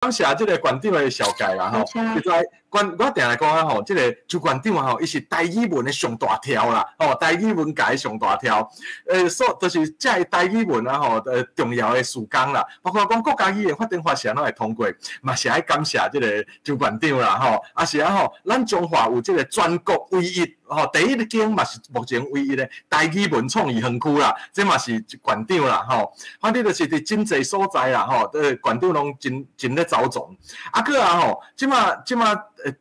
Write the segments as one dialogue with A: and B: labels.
A: 感谢这个馆长的小解啦吼，实在我定来讲啊吼，这个朱馆长啊吼，伊是台语文的上大条啦，吼台语文界上大条，就是这台语文啊吼，重要的事工啦，包括讲国家语言法定法式拢会通过，嘛是爱感谢这个朱馆长啦吼，啊是啊吼，咱中华有这个全国唯一吼第一间嘛是目前唯一的台语文创意园区啦，这嘛是馆长啦吼，反正就是伫真济所在啦吼，馆长拢真咧走总，啊个啊吼，即马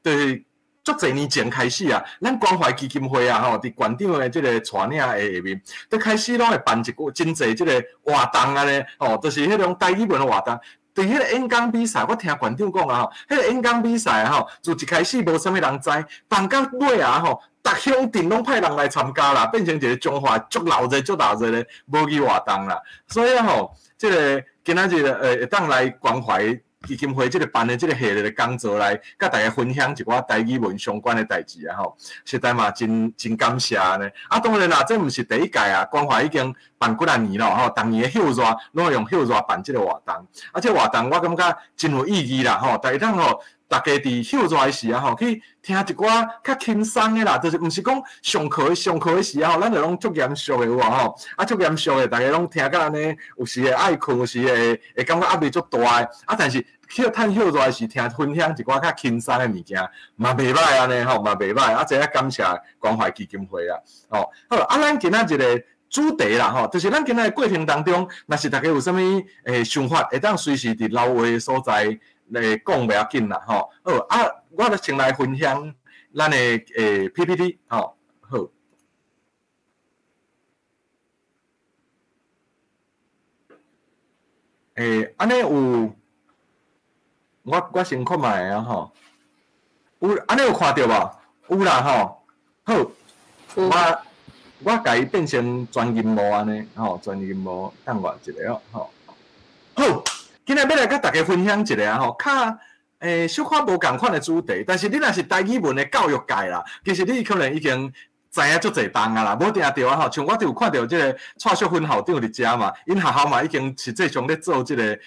A: 就是足侪年前开始啊，咱关怀基金会啊吼，伫馆长的即个带领的下面，都开始拢会办一个真济即个活动啊咧，哦，就是迄种台语文的活动。对迄个演讲比赛，我听馆长讲啊吼，迄个演讲比赛啊吼，自一开始无啥物人知，办到尾啊吼，逐乡镇拢派人来参加啦，变成一个中华足闹热的母语活动啦。所以吼，即个今仔日会当来关怀基金会即个办的即个系列的讲座来，甲大家分享一寡台语文相关的代志啊吼，实在嘛真感谢呢。啊，当然啦，这毋是第一届啊，关怀已经办几啊年咯吼，逐年的秀热拢会用秀热办即个活动，啊，这活动我感觉真有意义啦吼，大家吼。大家伫秀热的时啊吼，去听一寡较轻松的啦，就是毋是讲上课的时啊吼，咱就拢足严肃的有啊吼，啊足严肃的，大家拢听甲安尼，有时会爱困，有时会感觉压力足大的，啊，但是去趁秀热的时听分享一寡较轻松的物件，嘛袂歹安尼吼，嘛袂歹，啊，这感谢关怀基金会啊，哦，好，啊，咱今仔日个主题啦吼，就是咱今仔日过程当中，若是大家有啥物想法，会当随时伫老话所在。来讲袂要紧啦，吼，好啊，我就先来分享咱的PPT， 吼，好，安尼有，我先看卖啊，吼，有安尼有看到无？有啦，吼，好，我甲伊变成全银幕安尼，吼，全银幕等我一下哦，吼，好。今日要来甲大家分享一个啊吼，较小可无共款的主题，但是你若是台语文的教育界啦，其实你可能已经知影足侪档啊啦，无定着啊吼，像我就有看到即个蔡淑芬校长伫遮嘛，因学校嘛已经实际上咧做即个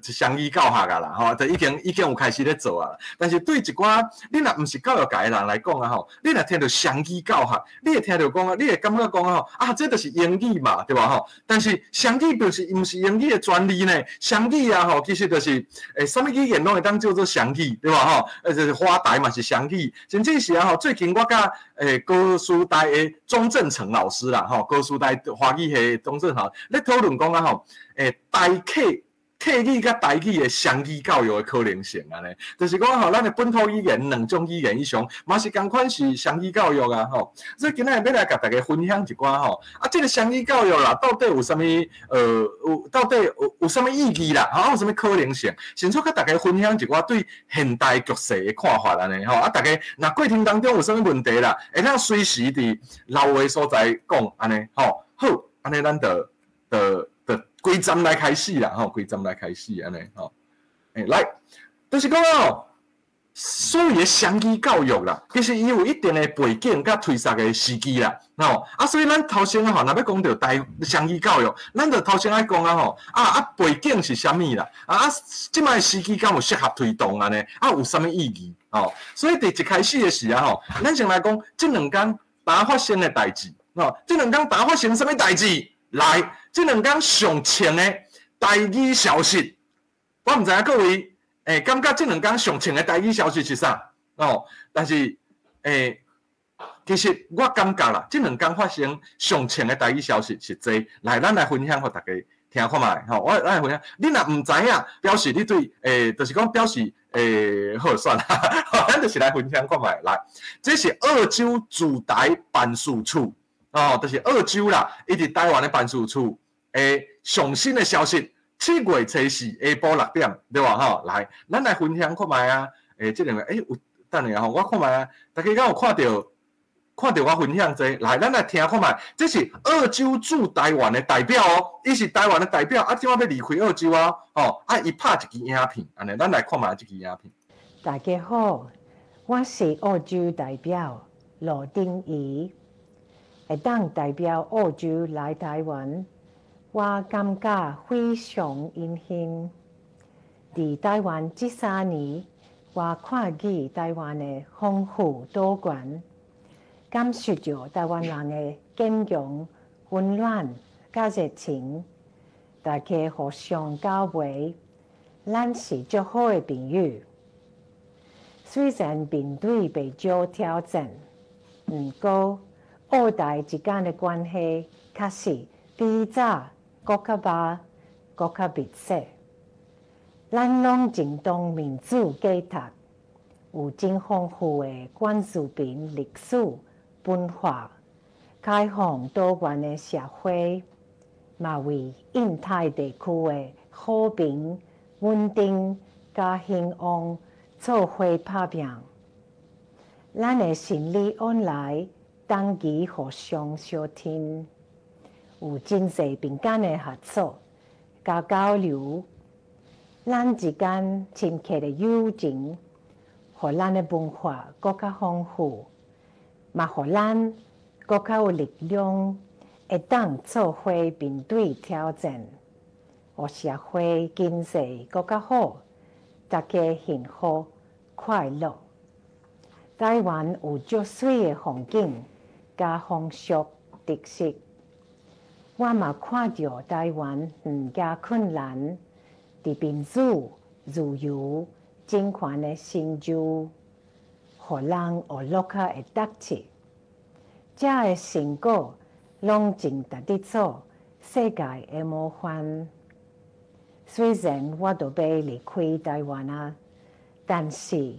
A: 双语教学啊啦，吼，就已经有开始咧做啊。但是对一寡你若毋是教育界的人来讲啊吼，你若听到双语教学，你会听到讲啊，你会感觉讲吼啊，这就是英语嘛，对吧吼？但是双语就是毋是英语的专利呢，双语啊吼，其实就是什么语言拢会当叫做双语，对吧吼？就是华台嘛是双语，甚至是啊吼，最近我甲高师大的钟正成老师啦，吼，高师大华语系钟正成咧讨论讲啊吼，台客语甲台语的双语教育的可能性安尼，就是讲吼，咱的本土语言两种语言以上，嘛是共款是双语教育啊吼。所以今日要来甲大家分享一寡吼，啊，这个双语教育啦，到底有啥物到底有啥物意义啦？吼，有啥物可能性？先说甲大家分享一寡对现代局势的看法安尼吼，啊，大家若过程当中有啥物问题啦，会当随时伫老话所在讲安尼吼，好，安尼咱就规站来开始啦，吼，规站来开始安尼，吼，来，就是讲哦，所谓的双语教育啦，其实伊有一定的背景甲推测的时机啦，吼，啊，所以咱头先啊吼，若要讲到双语教育，咱就头先爱讲啊吼，背景是啥物啦，即摆时机敢有适合推动安尼，有啥物意义？哦，所以伫一开始的时啊吼，咱先来讲即两天呾发生的代志，吼，即两天呾发生啥物代志？来，即两天上前的台语消息，我毋知影各位感觉即两天上前的台语消息是啥？哦，但是其实我感觉啦，即两天发生上前的台语消息是这，来，咱来分享互大家听看卖，吼，咱来分享。你若毋知影，表示你对就是讲表示好算啦，咱就是来分享看卖。来，这是澳洲驻台办事处。哦，就是澳洲啦，伊伫台湾的办事处，上新的消息，7月初4下晡6點，对吧？吼，来，咱来分享看卖啊，即两个，有等下吼，我看卖啊，大家敢有看到我分享这，来，咱来听看卖，这是澳洲驻台湾的代表哦，伊是台湾的代表，即摆要离开澳洲啊，哦，伊拍一支影片，安尼，咱来看卖这支影片。
B: 大家好，我是澳洲代表羅丁儀。会当代表澳洲来台湾，我感觉非常荣幸。伫台湾这3年，我看见台湾的丰富多元，感受着台湾人的坚强、温暖、甲热情，大家互相交陪，咱是足好的朋友。虽然面对不少挑战，不过澳台之间的关系确实比早搁较密、搁较密切。咱拢正当民主价值，有真丰富的原住民历史、文化，开放多元的社会，嘛为印太地区的和平、稳定、甲兴旺做伙打拼。咱的心理往来，长期互相相挺，有真侪民间的合作、甲交流。咱之间深刻的友情，互咱的文化更较丰富，嘛互咱更较有力量，会当做伙面对挑战，互社会经济更较好，大家幸福快乐。台湾有足水的风景，甲风俗特色，我嘛看到台湾加困难。伫民主、自由、政权的成就，互人学落较会踏实。这个成果，拢正值伫做世界的模范。虽然我都要离开台湾啊，但是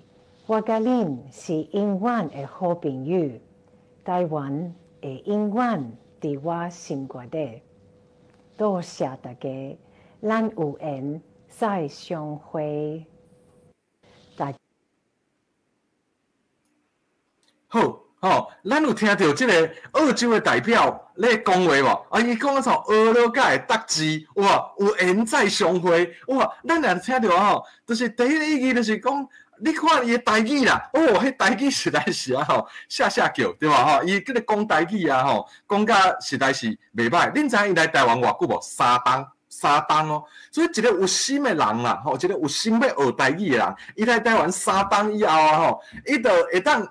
B: 我甲恁是永远的好朋友。台湾会永远伫我心肝底。多谢大家，咱有缘再相会。
A: 好，咱有听到这个澳洲的代表咧讲话无？啊，伊讲从俄罗甲的特字，哇，有缘再相会，哇，咱也听到吼，就是第一个意义就是讲，你看伊的台语啦，迄台语实在是吓叫，对吧？伊迄个讲台语啊，讲甲实在是袂歹。恁知影伊来台湾偌久无？3冬哦，所以一个有心的人啦，一个有心要学台语的人，伊来台湾3冬以后啊，伊就会当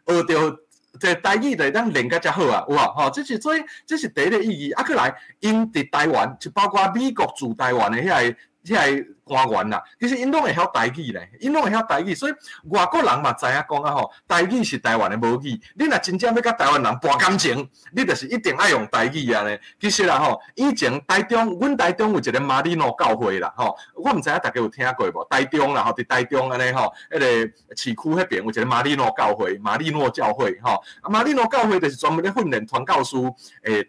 A: 学到这台语，就会当练甲遮好啊，有啊，所以这是第一个意义。啊，过来，因伫台湾就包括美国驻台湾的遐个官员啦，其实因拢会晓台语咧，因拢会晓台语，所以外国人嘛知影讲啊台语是台湾的母语。你若真正要甲台湾人博感情，你就是一定爱用台语啊咧。其实啦以前阮台中有一个马里诺教会啦我毋知影大家有听过无？台中啦伫台中安尼迄个市区迄边有一个马里诺教会，马里诺教会马里诺教会就是专门咧训练传教士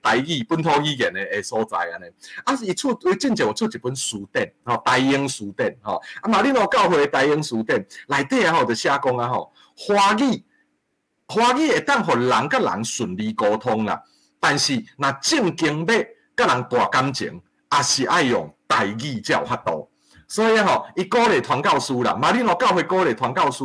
A: 台语本土语言的所在安尼。啊，伊为真正有出一本书典台英书典马里诺教会的台英书典内底就写讲华语会当互人甲人顺利沟通啦，但是若正经要甲人大感情，也是爱用台语才有法度。所以伊鼓励传教士啦，马里诺教会鼓励传教士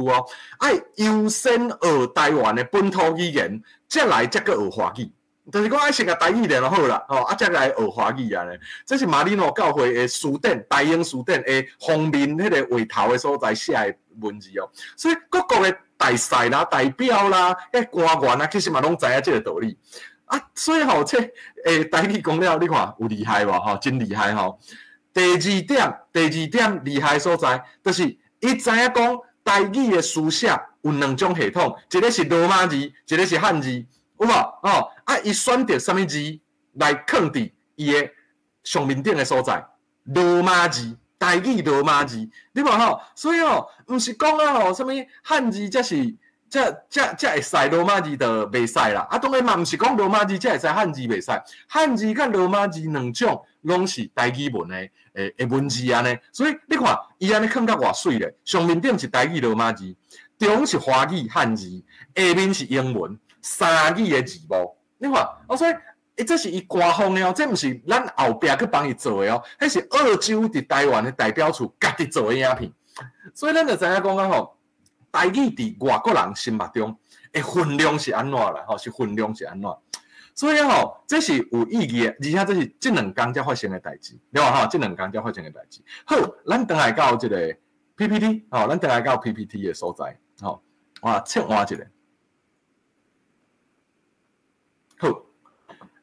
A: 爱优先学台湾的本土语言，才搁学华语。就是讲爱先甲台语练就好啦，才来学华语啊咧。这是马里诺教会的书典，台英书典的封面迄个画头的所在写的文字哦。所以各国的大使啦、代表啦、官员啊，其实嘛拢知影这个道理啊。所以这台语讲了，你看有厉害无？真厉害第二点厉害所在，就是伊知影讲台语的书写有2种系统，一个是罗马字，一个是汉字。有无伊选择什么字来放伫伊的上面顶的所在？罗马字，台语罗马字，你无所以毋是讲什么汉字才是才会使，罗马字就袂使啦。啊，当然嘛，毋是讲罗马字才会使，汉字袂使。汉字甲罗马字2种拢是台语文的文字安尼。所以你看，伊安尼放甲偌水咧，上面顶是台语罗马字，中是华语汉字，下面是英文。3语的字幕，你看所以这是伊官方的这毋是咱后壁去帮伊做的迄是澳洲伫台湾的代表处家己做的影片，所以咱就知影讲台语伫外国人心目中的分量是安怎啦？是分量是安怎？所以这是有意义的，而且这是这2天才发生的代志，对吧？这2天才发生的代志。好，咱回来到这个 PPT 哦，咱再来到 PPT 的所在，吼，哇，切换一下。好，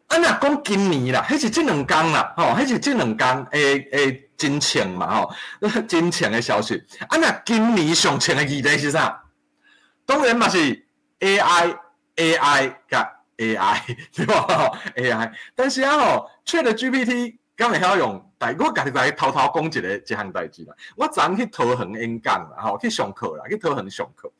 A: 啊，若讲今年啦，迄是这两天啦，吼，迄是这两天诶真强嘛，吼，真强的消息。啊，若今年上强的议题是啥？当然嘛是 AI 甲 AI 对吧 ？AI， 但是啊吼 ，ChatGPT 敢会晓用？但我家己来偷偷讲一项代志啦。我昨昏去桃园演讲啦，吼，去上课啦，去桃园上课。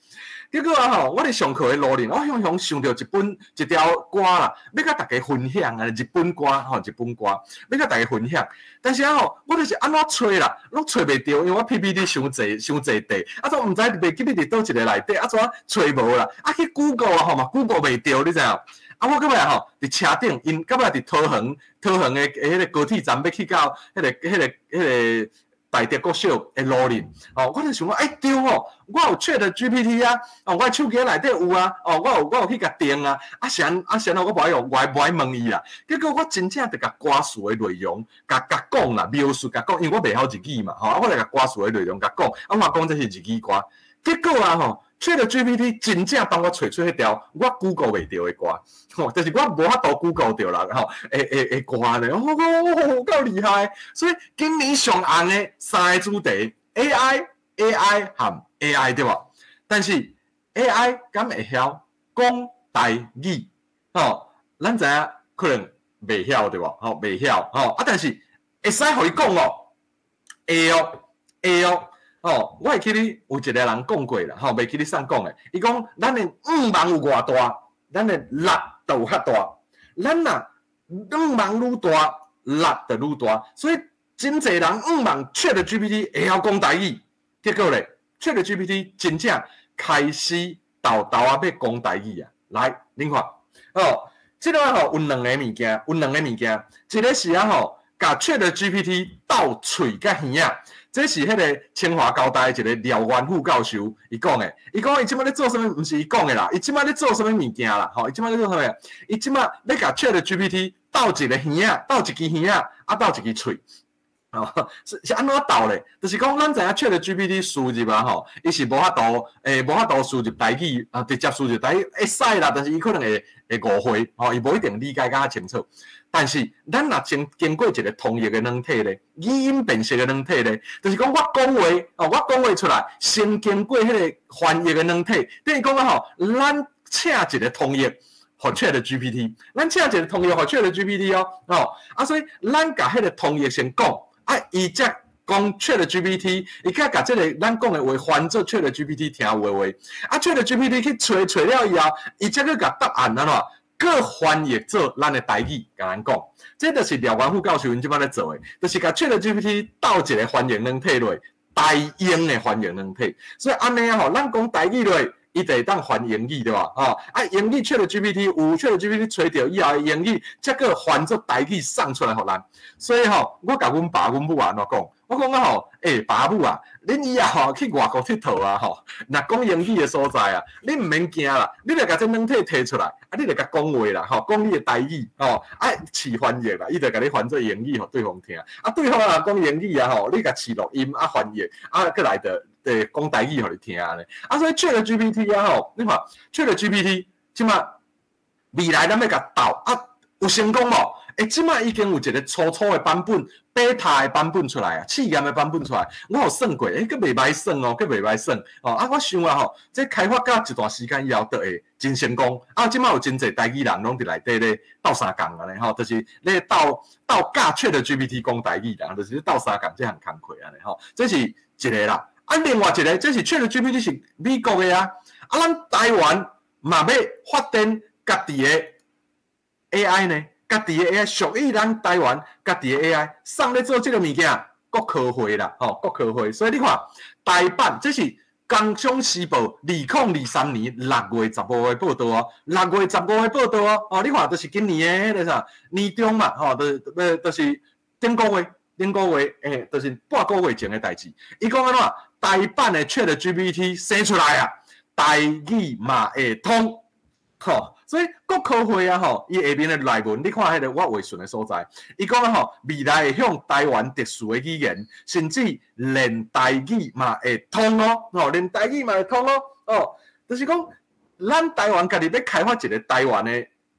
A: 结果啊吼，我伫上课的路里，我想想到一条歌啦，要甲大家分享啊，日本歌吼，日本歌要甲大家分享。但是啊吼，我就是安怎吹啦，拢吹袂着，因为我 PPT 伤济地，啊，怎毋知袂记得伫倒一个内底，啊，怎吹无啦？啊，去 Google 啊吼嘛 ，Google 袂着，你知影？啊，我感觉吼，伫车顶，因感觉伫桃园的迄个高铁站要去到迄个大德国小的路里，哦，我就想讲，对哦，我有 ChatGPT 啊，哦，我手机内底有啊，哦，我有去甲订啊，谁我无爱用，我爱问伊啦。结果我真正得甲歌词的内容，甲讲啦，描述甲讲，因为我袂晓日语嘛，吼，我来甲歌词的内容甲讲，我讲这是日语歌。结果啊吼，ChatGPT 真正帮我找出迄条我 Google 袂着的歌，吼，就是我无法度 Google 着啦，吼，诶歌咧，够厉害！所以今年上红的三个主题 AI 和 AI 对吧？但是 AI 敢会晓讲台语？吼，咱知影可能袂晓对吧？吼，袂晓吼啊，但是会使互伊讲哦，会哦。哦，我会记你有一个人讲过啦，吼，袂记你啥讲诶。伊讲咱的5万有偌大，咱的力就有遐大。咱若5万愈大，力就愈大。所以真侪人5万 ChatGPT 会晓讲台语，结果咧 ChatGPT 真正开始豆啊要讲台语啊。来，恁看，哦，即个吼有两个物件，一个是啊吼，甲 ChatGPT 斗喙甲耳啊。这是迄个清华交大一个廖元副教授伊讲的，伊讲伊即摆咧做啥物？毋是伊讲的啦，伊即摆咧做啥物物件啦？吼，伊即摆咧做啥物？伊即摆咧甲 ChatGPT 斗一个耳仔，斗一支耳仔，啊斗一支喙。哦，是安怎斗咧？就是讲咱知影 ChatGPT 输入啊吼，伊是无法度输入台语啊，直接输入台语会使啦，但是伊可能会误会，吼，伊无一定理解甲清楚。但是咱若经过一个通译的软体咧，语音辨识的软体咧，就是讲我讲话哦，我讲话出来，先经过迄个翻译的软体，等于讲啊吼，咱请一个通译，互 ChatGPT， 咱请一个通译互 ChatGPT 哦，啊，所以咱甲迄个通译先讲，啊，伊则讲 ChatGPT， 伊甲甲即个咱讲的话翻做 ChatGPT 听有的话，啊 ChatGPT 去找了以后，伊则去甲答案安怎？各翻译做咱的台语，甲咱讲，这就是廖元副教授因即摆咧做的，就是甲 ChatGPT 斗一个翻译软体落，台英的翻译软体，所以安尼啊吼，咱讲台语落，伊就会当翻英语对吧？啊，英语 ChatGPT 有 ChatGPT 找到以后的英语，则个翻做台语送出来互咱，所以吼，我甲阮爸阮母安怎讲？我讲啊吼，爸母啊，恁以后去外国佚佗啊吼，若讲英语的所在啊，恁毋免惊啦，你著甲这软体摕出来，啊，你著甲讲话啦，吼，讲你的台语，吼，试翻译啦，伊著甲你翻做英语互对方听，啊，对方啊讲英语啊吼，你甲试录音啊翻译，啊，过来著讲台语互你听咧，啊，所以 ChatGPT 啊吼，你看 ChatGPT 即马未来咱要甲斗啊，有成功无？即摆已经有一个粗的版本、beta 的版本出来啊，试验的版本出来，我有算过，佫袂歹算哦，佫袂歹算哦。啊，我想啊吼，这开发到一段时间以后，就会真成功。啊，即摆有真侪台语人拢伫内底咧斗相共安尼吼，就是咧斗教 ChatGPT 讲台语啦，就是斗相共这项工课安尼吼，这是一个啦。啊，另外一个，这是 ChatGPT 是美国的啊，啊，咱台湾嘛要发展家己的 AI 呢？家己的 AI 属于咱台湾家己的 AI， 送咧做即个物件，国科会啦，吼，国科会。所以你看，台版这是《工商时报》2023年6月15日报道哦，6月15日报道哦，哦，你看，就是今年的迄个啥年中嘛，吼，就是顶个月，就是半个月前的代志。伊讲安怎？台版的 ChatGPT 生出来啊，台语嘛会通。吼，所以国科会啊吼，伊下面的内文，你看迄个我话顺的所在，伊讲啊吼，未来会向台湾特殊的语言，甚至连台语嘛会通哦，吼，连台语嘛会通哦，哦，就是讲咱台湾家己要开发一个台湾的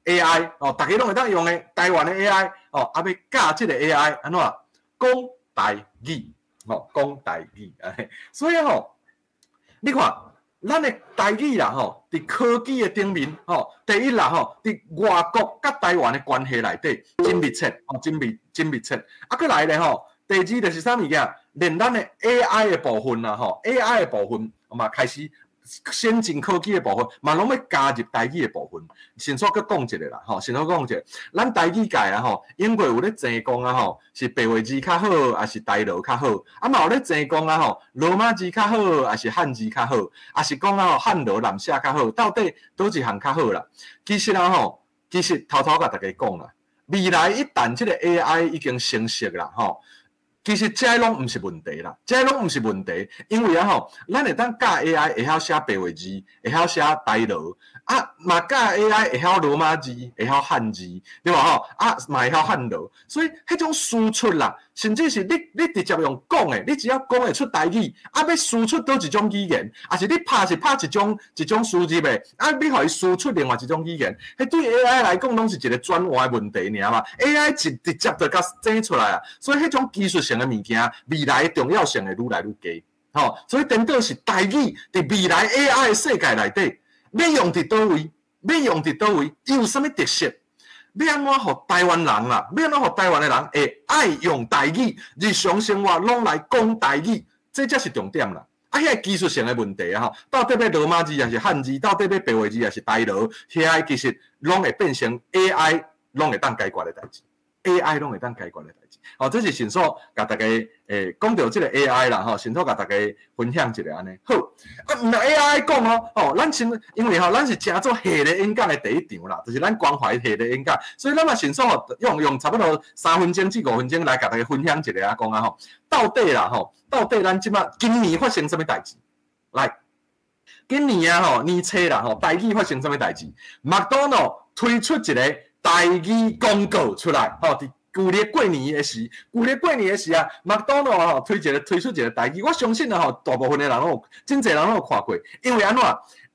A: AI 哦，大家拢会当用的台湾的 AI 哦，啊要教这个 AI 安怎讲台语，吼，讲台语，所以吼，你看。咱的台语啦吼，伫科技的顶面吼，第一啦吼，伫外国甲台湾的关系内底真密切，吼，真密切。啊，过来咧吼，第二就是啥物件？连咱的 AI 的部分啦吼 ，AI 的部分嘛开始先进科技的部分，嘛拢要加入台语的部分。先说佮讲一个啦吼，先说讲一个，咱台语界啊吼，因为有咧争讲啊吼，是白话字较好，还是台语较好？啊嘛有咧争讲啊吼，罗马字较好，还是汉字较好？还是讲啊吼，汉罗南写较好？到底倒一项较好啦？其实啊吼，其实偷偷甲大家讲啦，未来一旦这个 AI 已经成熟啦吼。其实这拢毋是问题啦，这拢毋是问题，因为啊吼，咱会当教 AI 会晓写白话字，会晓写台语，啊嘛教 AI 会晓罗马字，会晓汉字，对吧吼？啊嘛会晓汉罗，所以迄种输出啦，甚至是你直接用讲的，你只要讲会出台语，啊要输出倒一种语言，啊是你拍一种输入的，啊你互伊输出另外一种语言，迄对 AI 来讲拢是一个转换的问题尔嘛 ，AI 直接就甲整出来啊，所以迄种技术性的物件，未来重要性会愈来愈低，吼、所以颠倒是台语伫未来 AI 的世界内底，要用伫倒位，要用伫倒位，伊有啥物特色？要安怎互台湾人啦？要安怎互台湾的人会爱用台语，日常生活拢来讲台语，这才是重点啦。啊，遐技术性的问题啊，吼，到底要罗马字还是汉字？到底要白话字还是台语？遐其实拢会变成 AI 拢会当解决的代志。AI 拢会当解决的代志，哦，这是先所甲大家讲到这个 AI 啦，吼，先所甲大家分享一下安尼。好，啊，毋若 AI 讲哦，哦，咱先因为吼，咱是诚做系列演讲的第一场啦，就是咱关怀系列演讲，所以咱嘛先所用差不多3分钟至5分钟来甲大家分享一下讲啊吼，到底啦吼，到底咱即马今年发生什么代志？来，今年啊吼，年初啦吼，台语发生什么代志？麦当劳推出一个台语广告出来，吼！伫旧年过年的时，啊，麦当劳啊，推出一个台语，我相信啊，吼，大部分的人拢真侪人拢有看过，因为安怎？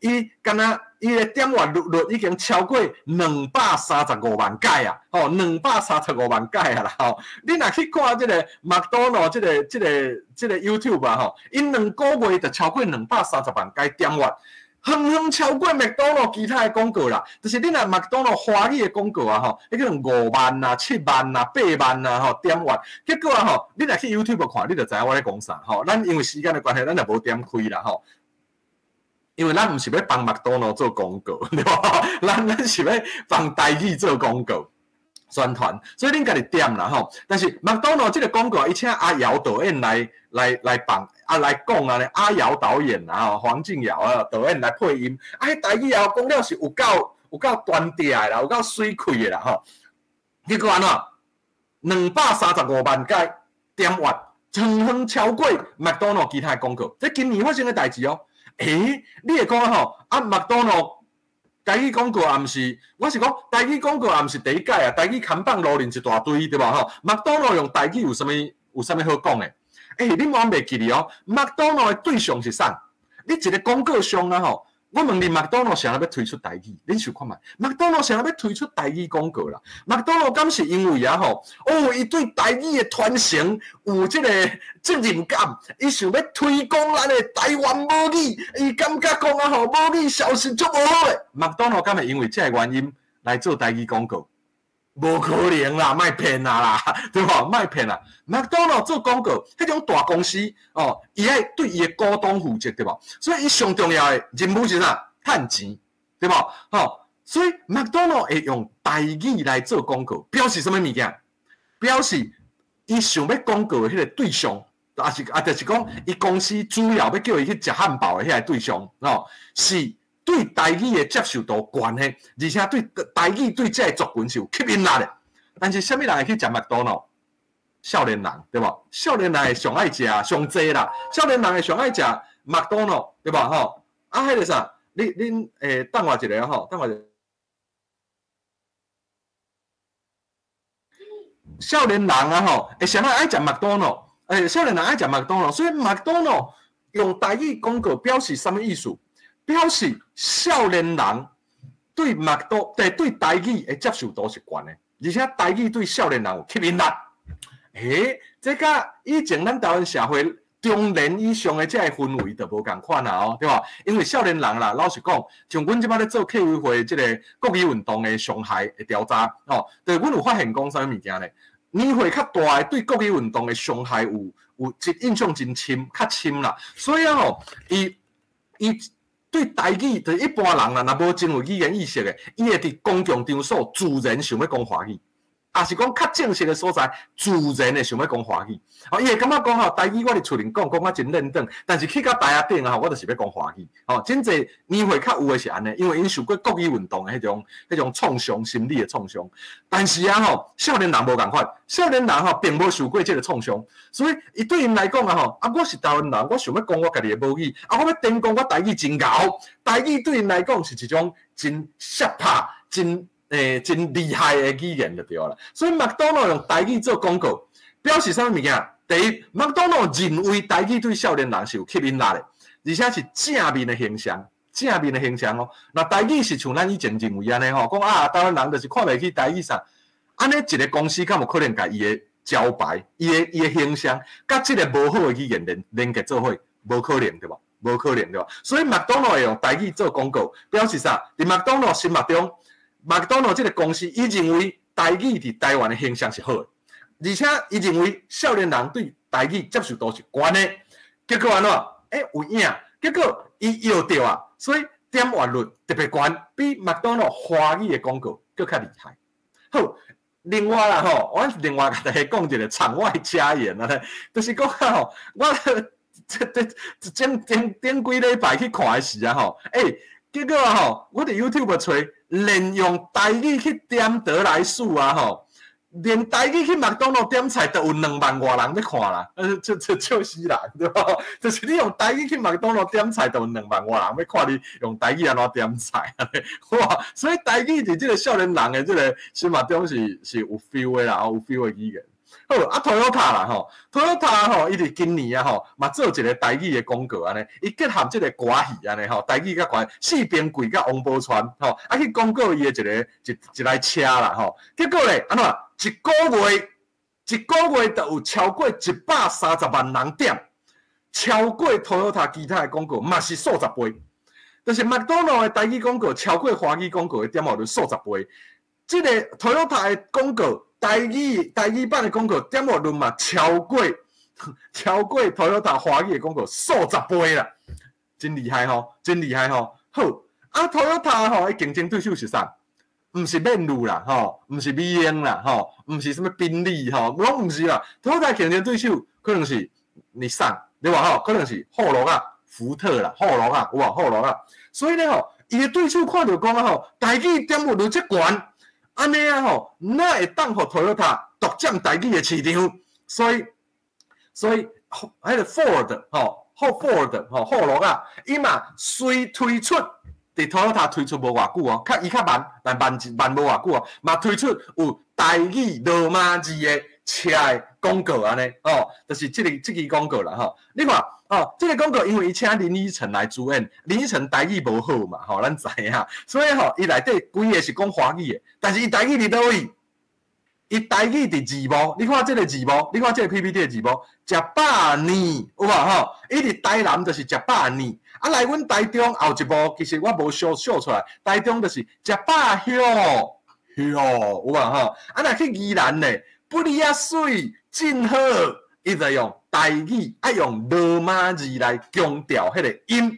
A: 伊敢若伊的点阅率已经超过235万解啊！吼，235万解啊啦！吼，你若去看这个麦当劳这个 YouTube 啊，吼，因2个月就超过230万解点阅。远超过麦当劳其他的广告啦，就是你若麦当劳华语的广告啊吼，迄可能5万啊、7万啊、8万啊吼点阅，结果啊吼，你若去 YouTube 看，你就知影我咧讲啥吼。咱因为时间的关系，咱就无点开啦吼。因为咱毋是要帮麦当劳做广告，对吧？咱是要帮台语做广告。宣传，所以恁家己点啦吼。但是麦当劳这个广告，伊请阿瑶导演来放啊来讲啊咧，阿瑶导演啊吼，黄敬尧啊导演来配音，啊迄台语也讲了是有够端地的啦，有够水气的啦吼。结果安怎？235万解点阅，远超过麦当劳其他的广告，这今年发生的代志哦。你会讲吼，啊麦当劳。台语广告也毋是，我是讲台语广告也毋是第一届啊，台语看板路人一大堆，对吧？吼，麦当劳用台语有啥物好讲的？你莫袂记哩哦，麦当劳的对象是啥？你一个广告商啊吼，我问你，麦当劳想要推出台语，恁想看觅？麦当劳想要推出台语广告啦？麦当劳敢是因为啊吼，伊对台语的传承有这个责任感，伊想要推广咱的台湾母语，伊感觉讲啊吼，母语消息足无好诶。麦当劳敢会因为这个原因来做台语广告？无可能啦，卖骗啦，对吧？卖骗啦！麦当劳做广告，迄种大公司哦，伊爱对伊的股东负责，对吧？所以伊上重要的任务是啥？赚钱，对吧？所以麦当劳会用台语来做广告，表示什么物件？表示伊想要广告的迄个对象，就是讲伊公司主要要叫伊去食汉堡的迄个对象哦，是。对台语的接受度高的，而且对台语对这个族群是有吸引力的。但是什么人会去食麦当劳？少年人对吧？少年人会上爱食上济啦，少年人会上爱食麦当劳对吧？吼，啊，迄个啥？恁等我一下吼，等我一下。少年人啊吼，会谁爱食麦当劳？少年人爱食麦当劳，所以麦当劳用台语广告表示什么意思？表示少年人对对台语的接受度是悬的，而且台语对少年人有吸引力。这甲以前咱台湾社会中年以上的这个氛围就无共款啦哦，对吧？因为少年人啦，老实讲，像阮即摆咧做客委会即个国语运动的伤害的调查哦，对，阮有发现讲啥物物件咧？年岁较大的对国语运动的伤害有印象真深，较深啦。所以啊吼，伊对台语，对一般人啦，若无真有语言意识的，伊会伫公共场所自然想要讲华语。也是讲较正式的所在，自然的想要讲华语。哦，伊会感觉讲吼，台语我伫厝里讲我真认真，但是去到台下顶啊，我就是要讲华语。哦，真侪年岁较有的是安尼，因为因受过国语运动的迄种创伤，心理的创伤。但是啊吼，少年人无共款，少年人吼并无受过这个创伤，所以伊对因来讲啊吼，我是台湾人，我想要讲我家己的母语，我要顶讲我台语真厚，台语对因来讲是一种真适拍、真厉害的语言就对了，所以麦当劳用台语做广告，表示啥物物件？第一，麦当劳认为台语对少年人是有吸引力的，而且是正面的形象，正面的形象哦。那台语是像咱以前认为安尼吼，讲啊台湾人就是看袂起台语啥，安尼一个公司敢有可能甲伊的招牌、伊的形象，甲即个无好的语言连结做伙，无可能对吧？无可能对吧？所以麦当劳会用台语做广告，表示啥？伫麦当劳心目中。麦当劳这个公司，伊认为台语伫台湾的形象是好的，而且伊认为少年人对台语接受度是高的。结果安怎？有影，结果伊摇到啊，所以点阅率特别高，比麦当劳华语的广告更较厉害。好，另外啦吼，我另外甲大家讲一个场外家言啊，就是讲吼，我顶几礼拜去看的时啊吼，结果啊吼，我伫 YouTube 找。连用台语去点得来速啊吼，连台语去麦当劳点菜都有2万外人要看啦，这笑死人对吧？就是你用台语去麦当劳点菜都有2万外人要看你用台语安怎点菜，哇！所以台语伫这个少年人的这个心目中是有 feel 的啦，有 feel 的语言。好啊，Toyota 啦吼 ，Toyota 吼，伊伫今年啊吼，嘛做一个台语的广告安尼，伊结合这个歌戏安尼吼，台语甲歌四边柜甲王宝钏吼，去广告伊的一台车啦吼，结果咧安怎一个月就有超过130万人点，超过 Toyota 其他的广告嘛是数十倍，就是麦当劳的台语广告超过华语广告的点阅率数十倍，这个 Toyota 的广告。台语版的广告点阅率嘛超过 Toyota 华语的广告数十倍啦，真厉害吼，真厉害吼。好啊 ，Toyota 吼，伊竞争对手是啥？毋是面路啦，吼，毋是美英啦，吼，毋是什么宾利吼，拢毋是啦。Toyota 竞争对手可能是日产，对吧？吼，可能是霍罗啊、福特啦、霍罗啊，有无？霍罗啊。所以咧吼，伊的对手看到讲啊吼，台语点阅率这悬。安尼啊吼，那会当互 Toyota 独占台语的市场，所以迄个 Ford 霍罗啊，伊嘛随推出，伫 Toyota 推出无偌久哦，伊较慢，但慢无偌久哦，嘛推出有台语罗马字的车的广告安尼哦，就是这个广告啦吼，你看。哦，这个广告因为伊请林依晨来主演，林依晨台语无好嘛，吼，咱知影，所以吼，伊内底规个是讲华语的，但是伊台语伫倒位？伊台语伫字幕，你看这个字幕，你看这个 PPT 的字幕，食百年有无吼？伊伫台南就是食百年，啊来阮台中后一部，其实我无秀出来，台中就是食百香，有无吼？啊若去宜兰咧，不离啊水，真好。伊就用台语，爱用罗马字来强调迄个音，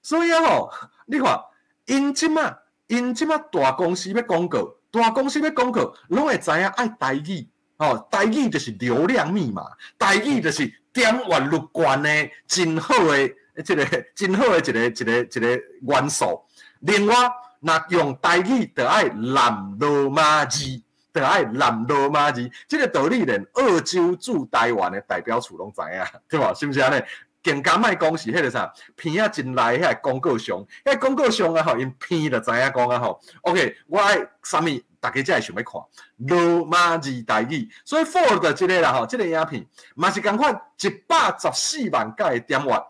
A: 所以啊吼，你看，因即马大公司要广告，拢会知影爱台语，哦，台语就是流量密码，台语就是点阅率高的真好的一个元素。另外，若用台语，就爱南罗马字。就爱南罗马字，这个道理连澳洲驻台湾的代表处拢知影，对吧？是不是安尼？更加莫讲是迄个啥片仔真来遐广告商，遐广告商啊吼，因片就知影讲啊吼 ，OK， 我爱啥物，大家才会想要看罗马字台语，所以 Ford 这个啦吼，这个影片嘛是共款114万加的点阅，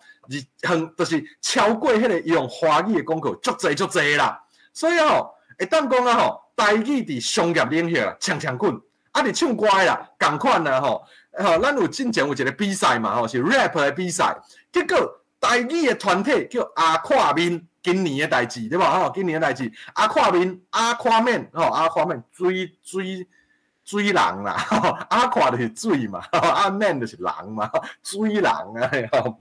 A: 就是超过迄个用华语的广告足济啦，所以吼，会当讲啊吼，台语伫商业领域啊，强滚，啊伫唱歌啦，共款啦吼。咱有之前有一个比赛嘛，吼是 rap 的比赛，结果台语的团体叫阿跨面，今年的代志对吧？吼，今年的代志，阿跨面，阿跨面，水人啦，阿跨就是水嘛，阿面就是人嘛，水人啊，吼，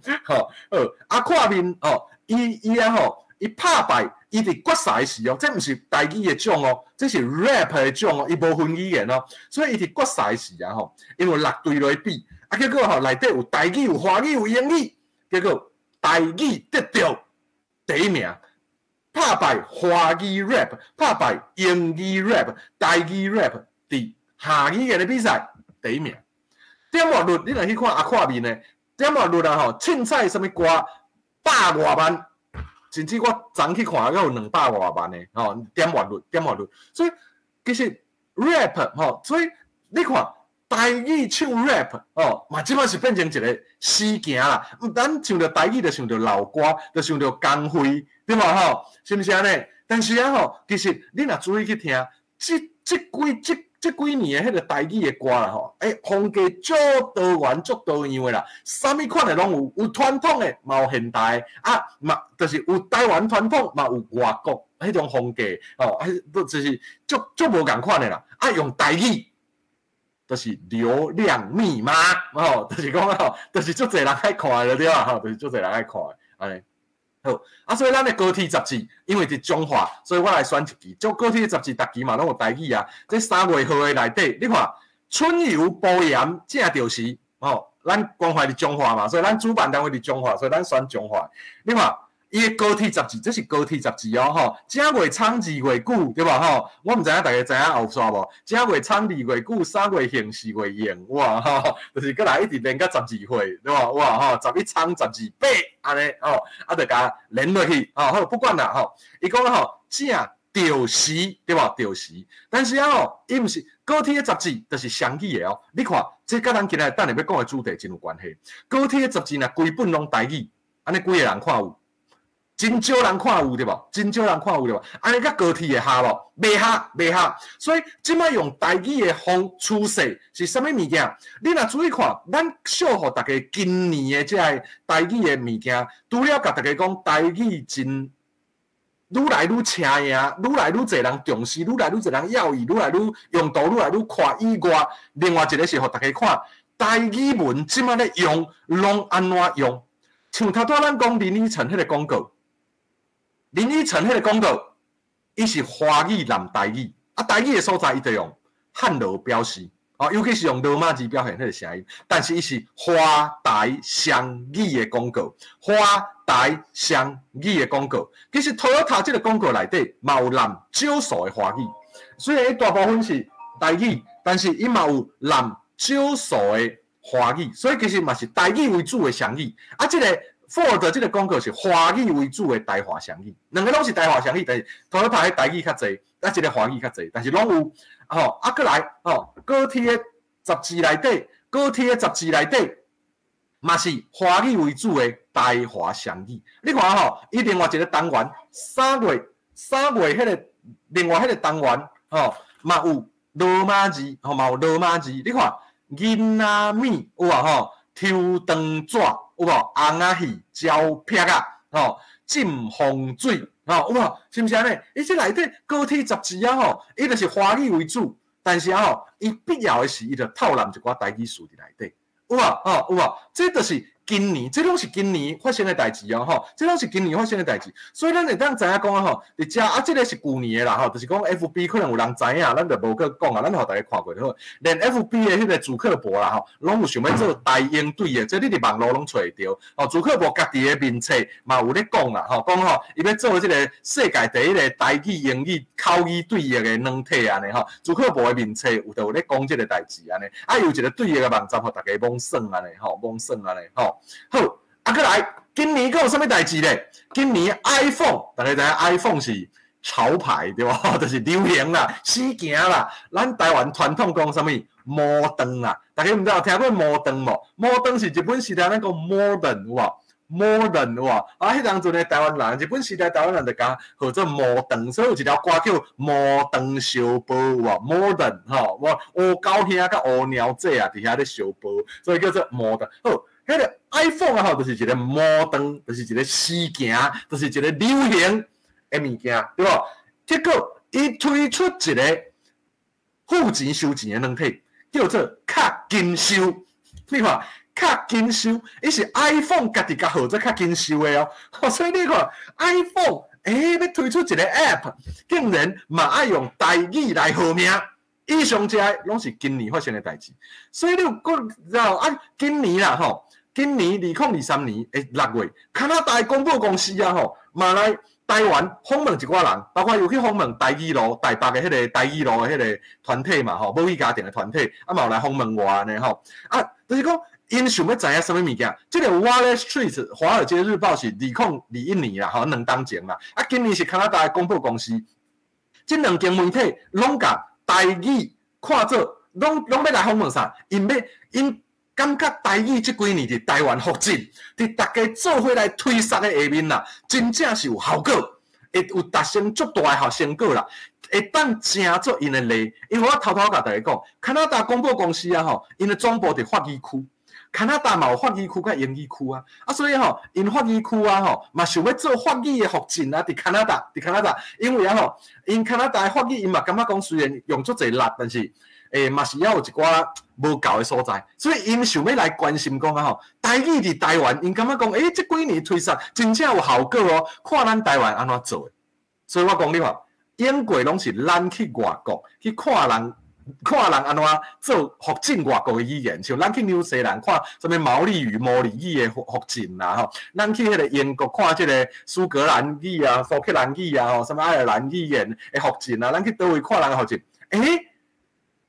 A: 阿跨面吼，伊啊吼，伊拍败。伊伫决赛时哦，这毋是台语的种哦，这是 rap 的种哦，伊无分语言哦，所以伊伫决赛时啊吼，因为6队来比，啊结果吼内底有台语、有华语、有英语，结果台语得到第一名，拍败华语 rap， 拍败英语 rap， 台语 rap 伫下语言的比赛第一名。点阅率你若去看阿跨面的点阅率啊吼，凊彩什么歌100多万。甚至我昨去看，有200多万的吼点阅率，所以其实 rap 吼，所以你看台语唱 rap 哦，嘛即摆是变成一个死行啦。咱唱着台语，就想着老歌，就想着工会，对嘛吼？是毋是安尼？但是啊吼，其实你若注意去听，这几年的迄个台语的歌啦吼，风格足多元、足多样的啦，啥物款的拢有传统的，嘛有现代的啊，嘛就是有台湾传统，嘛有外国迄种风格哦，就是足无共款的啦。啊，用台语就是流量密码哦，就是讲吼，就是足侪人爱看的对啊，吼，就是足侪人爱看的安尼。好啊，所以咱的高铁杂志，因为伫中华，所以我来选一期。做高铁杂志，逐期嘛拢有台语啊。这3月号的内底，你看春游保盐正就是哦，咱关怀伫中华嘛，所以咱主办单位伫中华，所以咱选中华。你看伊的高铁杂志，这是高铁杂志哦，吼，正月仓2月久，对吧？吼，我唔知影大家知影后煞无？正月仓2月久，3月兴4月用，哇吼，就是过来一直连到12岁，对吧？哇吼，11仓12八安尼哦，啊，就甲连落去哦，好，不管啦吼，伊讲吼正着时，对吧？着时，但是啊吼，伊毋是高铁的杂志，就是双语的哦。你看，这甲咱今日等下要讲的主题真有关系。高铁的杂志若规本拢台语，安尼几个人看有？真少人看有对吧？真少人看有对吧？安尼甲高铁会合无？袂合。所以即摆用台语的趋势是啥物物件？你若注意看，咱小互大家今年的这个台语的物件，除了甲大家讲台语真愈来愈请赢，愈来愈侪人重视，愈来愈侪人要伊，愈来愈用途，愈来愈快以外，另外一个是互大家看台语文即摆咧用，拢安怎用？像头拄咱讲林依晨迄个广告。林依晨迄个广告，伊是华语南台语，啊台语的所在伊就用汉罗标示，哦，尤其是用罗马字表现迄个声音，但是伊是华台双语的广告，华台双语的广告。其实 Toyota 这个广告内底嘛有南少数的华语，虽然大部分是台语，但是伊嘛有南少数的华语，所以其实嘛是台语为主的双语，啊这个。Ford 这个广告是华语为主的台华双语，两个拢是台华双语，但是Toyota的台语较侪，啊，一个华语较侪，但是拢有吼，啊，过来吼，高铁的杂志内底，嘛是华语为主的台华双语。你看吼，伊另外一个单元3月迄个另外迄个单元吼，嘛有罗马字，吼嘛有罗马字。你看银仔米有啊吼，抽肠纸。有无红仔鱼、焦劈啊，吼，浸风水，吼，有无？是毋是安尼？伊这内底高铁杂志啊，吼，伊就是华语为主，但是啊，吼，伊必要的是伊就透纳一寡台语词伫内底，有无？吼，有无？这就是今年，这拢是今年发生的代志哦，吼，这拢是今年发生的代志，所以咱会当知影讲啊，吼，伫遮啊，这个是旧年的啦，吼，就是讲 FB 可能有人知影，咱就无去讲啊，咱互大家看过就好。连 FB 的迄个主客博啦，吼，拢有想要做台英对的，这你伫网络拢找会到。哦，主客博家己的面册嘛有咧讲啦，吼，讲吼，伊要做这个世界第一个台语、英语口语对译的软体安尼吼，主客博的面册有咧讲这个代志安尼，啊，有一个对译的网站，互大家网算安尼，吼，网算安尼，吼。好，啊，啊，过来，今年佫有啥物代志咧？今年 iPhone， 大家知影 iPhone 是潮牌对吧？就是流行啦、死行啦。咱台湾传统讲啥物？摩登啦，大家毋知有听过摩登无？摩登是日本时代咱讲 modern 有无？ modern 有无？啊，迄当阵的台湾人，日本时代台湾人就讲号做摩登，所以有一条歌叫《摩登小报》有无 ？modern 吼，乌狗兄甲乌鸟姐啊，伫遐咧小报，所以叫做摩登。好，迄个 iPhone 啊，吼，就是一个摩登，就是一个时行，就是一个流行的物件，对无？结果伊推出一个付钱收钱的软体，叫做较金收，你看。较紧收，伊是 iPhone 家己甲号做较紧收的哦。所以你看 iPhone， 要推出一个 App， 竟然嘛爱用台语来号名。以上这些拢是今年发生的代志。所以你有知道啊？今年啦吼，今年2023年6月，加拿大广播公司啊吼，嘛来台湾访问一寡人，包括有去访问台语路台北的迄个台语路的迄个团体嘛吼，母语家庭的团体，啊嘛有来访问我安尼吼，啊就是讲。因想要知影什么物件？这个 Wall Street 华尔街日报是2021年啦，吼2当前啦。啊，今年是加拿大的广播公司，这两间媒体拢甲台语看做，拢要来访问啥？因感觉台语这几年伫台湾发展，伫大家做伙来推杀的下面啦，真正是有效果，会有达成足大的成果啦。会当正做因的例，因为我偷甲大家讲，加拿大广播公司啊吼，因的总部伫法语区。加拿大嘛有法语区甲英语区啊，所以吼，因法语区啊吼，嘛想要做法语的福建啊，伫加拿大，因为啊吼，因加拿大的法语因嘛感觉讲虽然用足侪力，但是嘛是要有一寡无够的所在，所以因想要来关心讲啊吼，台语伫台湾，因感觉讲这几年推出真正有效果哦，看咱台湾安怎做的，所以我讲你话，演过拢是咱去外国去看人安怎做福建外国的语言，像咱去纽西兰看什么毛利语、毛利语的福建啦吼，咱去迄个英国看这个苏格兰语啊、福克兰语啊吼，什么爱尔兰语言的福建啊，咱去倒位看人的福建，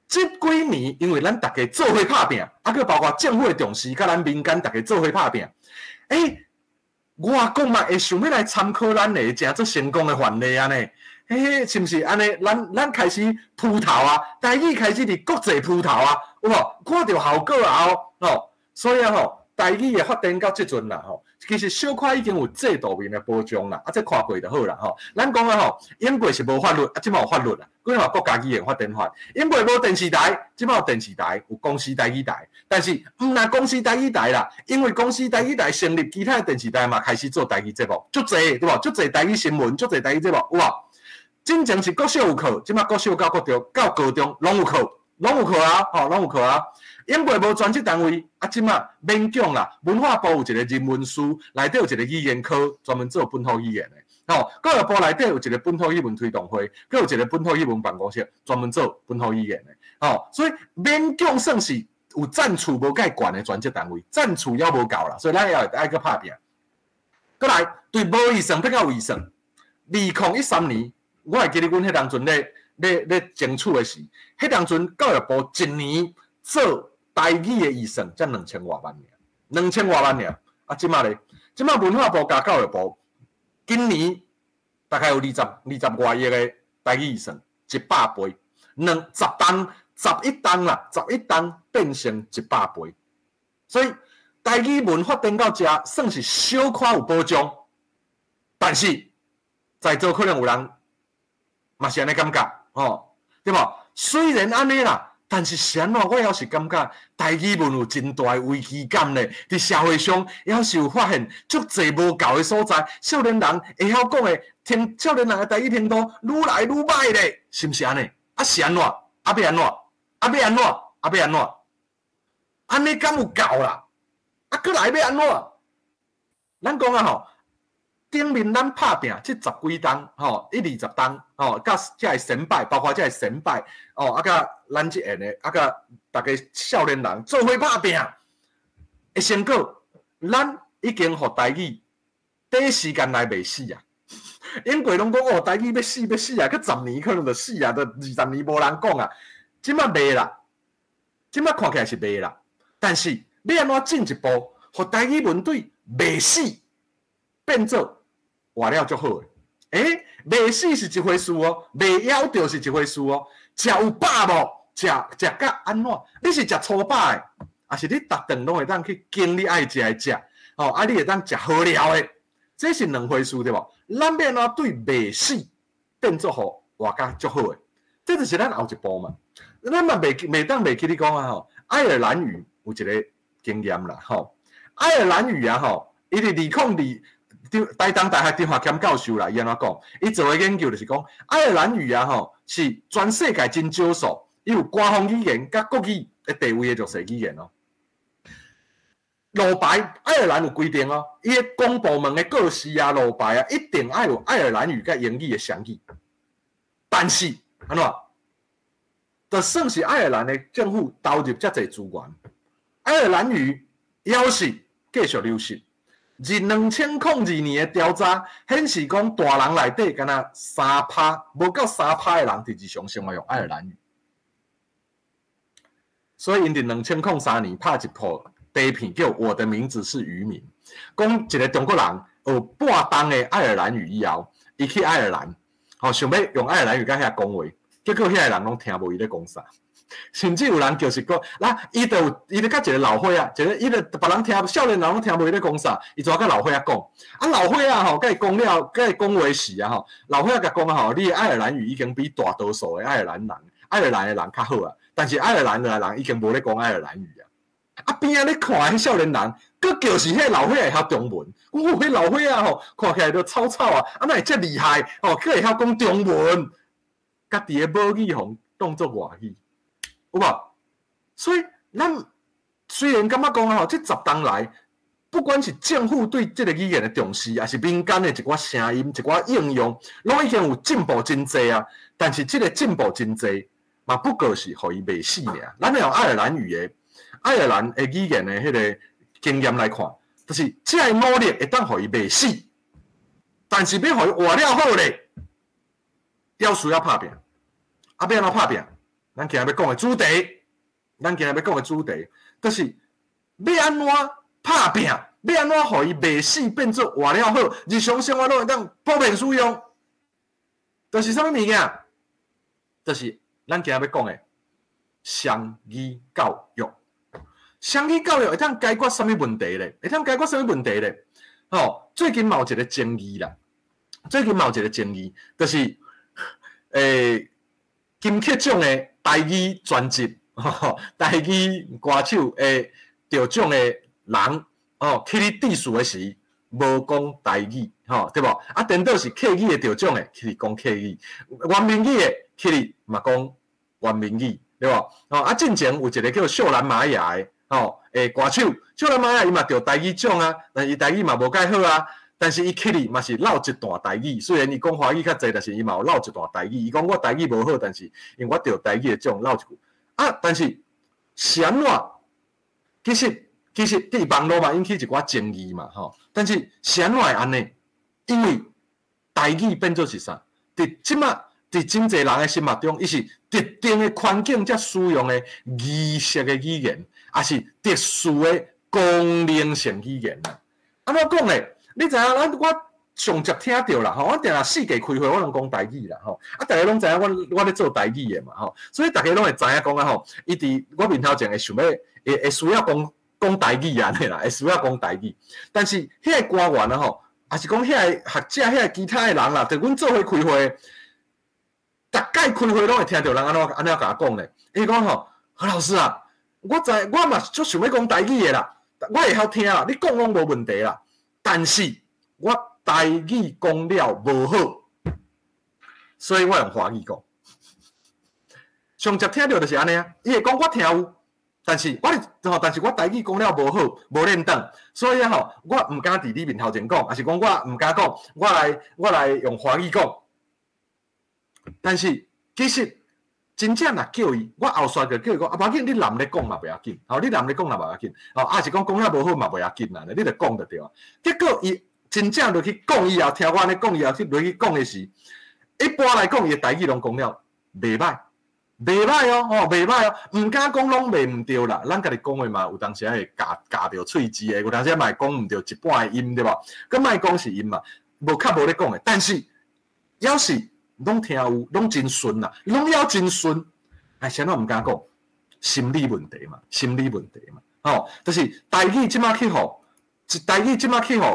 A: 这几年因为咱大家做伙打拼，啊，佮包括政府的重视，甲咱民间大家做伙打拼，外国嘛会想要来参考咱的真做成功的范例啊呢？是毋是安尼？咱开始铺头啊，台语开始伫国际铺头啊，有无？看到效果啊吼，所以啊吼，台语的发展到即阵啦吼，其实小可已经有制度面的保障啦，这看过就好啦吼。咱讲啊吼，英国是无法律，即摆有法律啦，几嘛国家语言发展法。英国无电视台，即摆有电视台，有公司台语台，但是毋若公司台语台啦，因为公司台语台成立，其他的电视台嘛开始做台语节目，足侪对无？足侪台语新闻，足侪台语节目有无？真正是国小有课，即摆国小到高中拢有课啊，拢有课啊。英国无专职单位，即摆免讲啦。文化部有一个人文书，内底有一个语言科，专门做本土语言的。教育部内底有一个本土语文推动会，佮有一个本土语文办公室，专门做本土语言的。所以免讲算是有赞助无介悬的专职单位，赞助还无够啦，所以咱也爱去拍拼。过来对无预算比较有预算，2013年。我会记得，阮迄当阵咧争取的时，迄当阵教育部一年做台语的预算才2000多万尔，啊，即马咧，即马文化部加教育部，今年大概有20多亿的台语预算，100倍，11档变成100倍，所以台语文发展到遮，算是小可有保障，但是在座可能有人。嘛是安尼感觉，对无？虽然安尼啦，但是是安怎？我也是感觉台语文有真大危机感咧。伫社会上，也是有发现足侪无够的所在。少年人会晓讲的，少年人的台语程度愈来愈歹咧，是毋是安尼？啊是安怎？要安怎？安尼敢有够啦？啊，过来要安怎？咱讲啊吼。顶面咱拍拼这10几档，1、20档，甲这个神拜，包括这个神拜，啊，甲咱这下呢，啊，甲大家少年人做伙拍拼的成果，咱已经互台语第一时间内袂死啊！英国拢讲台语要死啊，佮10年可能就死啊，都20年无人讲啊，即摆袂啦，即摆看起来是袂啦，但是要安怎进一步？互台语文对未死变做活了足好诶。未死是一回事哦，未枵着是一回事哦。食有饱无？食甲安怎？你是食粗饱诶，还是你逐顿拢会当去经你爱食诶食？哦，啊，你会当食好料诶，这是两回事对无？咱要哪对未死变做互活甲足好诶？这就是咱后一步嘛。咱嘛袂当袂记你讲啊吼，爱尔兰语有一个经验啦吼。爱尔兰语啊吼，伊伫2002。台东大学张华谦教授啦，伊安怎讲？伊做诶研究就是讲，爱尔兰语啊吼是全世界真少数，伊有官方语言甲国语诶地位诶弱势语言哦。路牌爱尔兰有规定哦，伊诶公部门诶告示啊、路牌啊，一定要有爱尔兰语甲英语诶双语。但是安怎？就算是爱尔兰诶政府投入遮侪资源，爱尔兰语还是继续流失。2002年的调查显示，讲大人内底敢若3%，无到3%的人伫日常生活用爱尔兰语。所以因伫2003年拍一部短片叫《我的名字是渔民》，讲一个中国人学半当的爱尔兰语以后，伊去爱尔兰，想要用爱尔兰语甲遐讲话，结果遐个人拢听无伊咧讲啥。甚至有人就是讲，伊就甲一个老伙仔，伊就别人听，少年人拢听无伊咧讲啥，伊就甲老伙仔讲，老伙仔吼，甲伊讲了，甲伊讲话时啊吼，老伙仔甲讲吼，你爱尔兰语已经比大多数的爱尔兰的人较好啊，但是爱尔兰的人已经无咧讲爱尔兰语啊。边仔咧看迄少年人，佫就是迄老伙仔会晓中文，迄老伙仔吼，看起来都草草啊，哪会遮厉害哦？佫会晓讲中文，家己的母语吼当作外语。有无？所以咱虽然感觉讲啊，这10年来，不管是政府对这个语言的重视，还是民间的一寡声音、一寡应用，拢已经有进步真济啊。但是这个进步真济，嘛不过是互伊未死尔。咱用爱尔兰语的、爱尔兰的语言的迄个经验来看，就是这个努力会当互伊未死，但是要互伊活了好咧，要需要拍拼。要安怎拍拼？咱今日要讲的主题，就是要安怎拍拼，要安怎互伊未死变做活了好，日常生活拢会当普遍使用。就是啥物物件？就是咱今日要讲的双语教育。双语教育会当解决啥物问题咧？最近嘛有一个争议啦，就是金曲奖的台语专辑，台语歌手的得奖的人，去你致辞的时无讲台语，对无？颠倒是客语的得奖的，去你讲客语；原民语的，去你嘛讲原民语，对无？之前有一个叫秀兰玛雅的，歌手，秀兰玛雅伊嘛得台语奖啊，但是台语嘛无介好啊。但是伊去哩嘛是唠一段台语，虽然伊讲华语较济，但是伊嘛有唠一段台语。伊讲我台语无好，但是因为我着台语的奖唠一句但是是安怎？其实伫网络嘛引起一寡争议嘛，但是是安怎会安尼？因为台语变做是啥？伫即马伫真济人的心目中，伊是特定的环境才使用的仪式的语言，也是特殊的功能性语言啊？安怎讲咧？你知影，我上接听到啦，我定下世界开会，我拢讲台语啦，大家拢知影我咧做台语的嘛，所以大家拢会知影讲啊，伊伫我面头前会想要会需要讲台语安尼啦，会需要讲台语。但是迄个官员啊，还是讲迄个学者、迄个其他的人啦，就阮做伙开会，逐届开会拢会听到人安怎甲我讲咧。伊讲何老师啊，我嘛足想要讲台语的啦，我会晓听啦，你讲拢无问题啦。但是我台语讲了无好，所以我用华语讲。上集听到就是安尼啊，伊会讲我听有，但是我台语讲了无好，无认同，所以我毋敢伫你面头前讲，还是讲我毋敢讲，我来用华语讲。但是其实真正若叫伊，我后续就叫伊讲，无要紧，你男咧讲嘛袂要紧，你男咧讲嘛袂要紧，是讲了无好嘛袂要紧啦，你著讲就对啊。结果伊真正落去讲以后，听我咧讲以后，落去讲的是，一般来讲，伊的台语拢讲了袂歹，袂歹哦，袂歹哦，唔敢讲拢袂唔对啦。咱家己讲话嘛，有当时会夹着喙齿的，有当时嘛会讲唔对一半的音，对吧？咁莫讲是音嘛，无咧讲的。但是要是拢听有，拢真顺啦，拢要真顺。哎，谁都唔敢讲，心理问题嘛，心理问题嘛。就是台语即马去互，台语即马去互，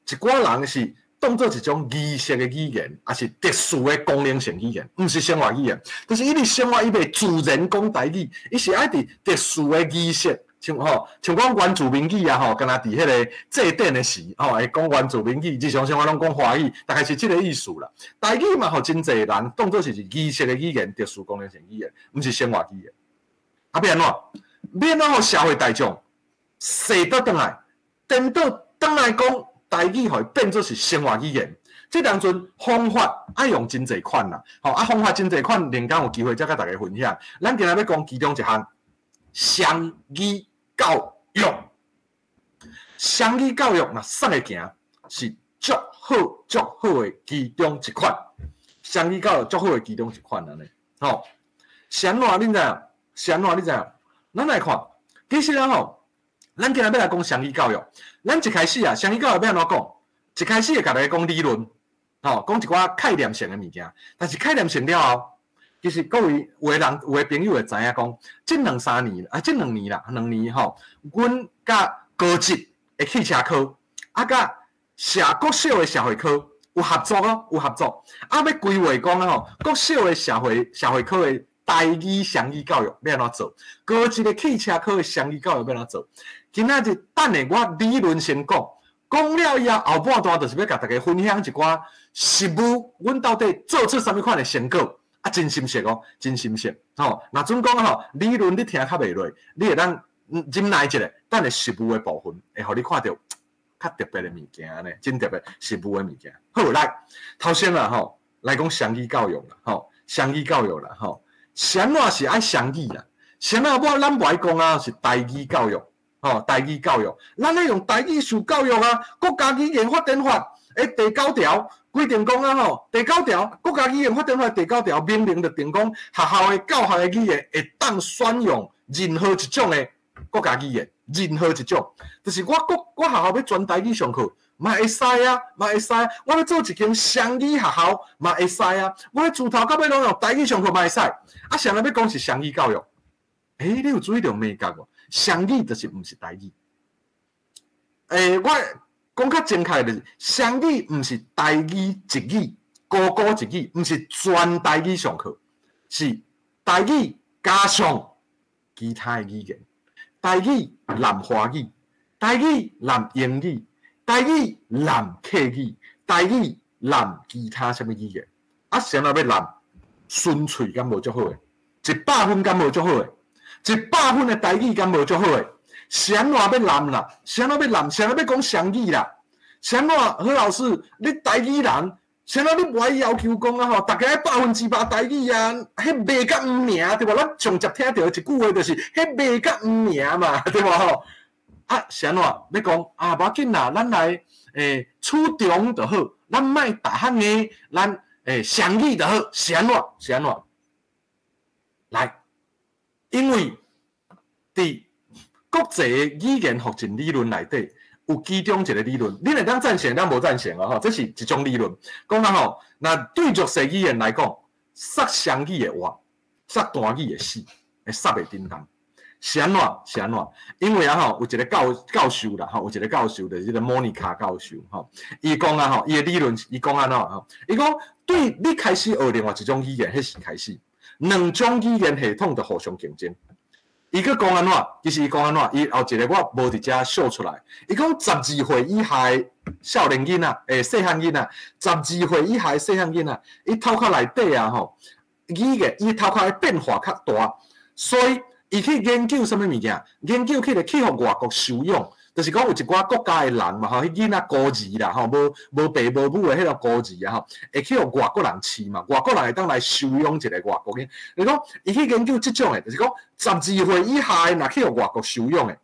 A: 一寡人是当做一种仪式的语言，也是特殊的功能性语言，唔是生活语言。就是伊伫生活伊袂自然讲台语，伊是爱伫特殊的仪式，像讲原住民语啊，敢若伫迄个祭典的时，会讲原住民语，日常生活拢讲华语，大概是即个意思啦。台语嘛，真侪人当做是仪式的语言，特殊功能性语言，唔是生活语言。啊，变安怎？要安怎互社会大众洗倒转来，颠倒转来讲台语，互变做是生活语言。这当阵方法爱用真侪款啦，方法真侪款，另间有机会再甲大家分享。咱今日要讲其中一项双语教育。双语教育若送会行，是足好的其中一款。双语教育足好的其中一款安尼，是安怎恁知影？是安怎你知影？咱来看，其实咱今日要来讲双语教育。咱一开始双语教育要安怎讲？一开始会甲大家讲理论，讲一寡概念性的物件。但是概念性了后，其实各位有的朋友会知影讲，这两年啦，阮甲高职的汽车科，甲国小的社会科有合作哦，有合作。要规划讲国小的社会科的台语双语教育要安怎做？高职的汽车科的双语教育要安怎做？今仔日等下我理论先讲，讲了以后半段就是要甲大家分享一寡实务，阮到底做出啥物款的成果真心实哦，真心实若准讲理论你听较袂落，你会当忍耐一下，等下实务的部分会互你看到较特别的物件呢，真特别实务的物件。好，来头先啦来讲双语教育啦双语教育啦啥物是爱双语啦？啥物咱不爱讲是台语教育。台语教育，咱咧用台语受教育啊。国家语言发展法第9条规定讲第9条国家语言发展法第9条明令就定讲，学校的教学的语言会当选用任何一种的国家语言，任何一种。就是我学校要转台语上课，嘛会使啊，嘛会使。我要做一间双语学校，嘛会使啊。我自头到尾拢用台语上课，嘛会使。上来要讲是双语教育，你有注意到美感无？双语就是唔是台语，我讲较正确就是双语唔是台语一语，高一语，唔是全台语上课，是台语加上其他的语言，台语南华语，台语南英语，台语南客语，台语南其他什么语言，谁要南纯粹敢无足好诶，100分敢无足好诶。100分的台语敢无足好诶？谁要南啦？谁要南？谁要讲双语啦？谁何老师，你台语人，谁你不爱要求讲大家100%台语啊？迄袂甲毋名对吧？咱上接听到一句话就是，迄袂甲毋名嘛，对吧？谁要讲无要紧啦，咱来初中就好，咱莫大汉的，咱双语就好，谁要来？因为伫国际语言学习理论内底有其中一个理论，你会当赞成，咱无赞成这是一种理论。讲那对弱势语言来讲，杀双语会活，杀单语会死，会杀袂叮当。是安怎？因为有一个教授啦，有一个教授就是这个莫妮卡教授伊讲伊的理论，伊讲安怎伊讲对你开始学另外一种语言，迄时开始。两种语言系统就互相竞争。伊去讲安怎？其实伊讲安怎？伊后一个我无伫遮秀出来。伊讲12岁以下少年囡仔，细汉囡仔，12岁以下细汉囡仔，伊头壳内底语言伊头壳的变化较大，所以伊去研究什么物件？研究去互外国收养。就是讲有一寡国家的人嘛，迄囡仔孤儿啦，无爸无母的迄个孤儿啊，会去互外国人饲嘛，外国人会当来收养一个外国人。就是讲，伊去研究即种的，就是讲12岁以下的，若去互外国收养的，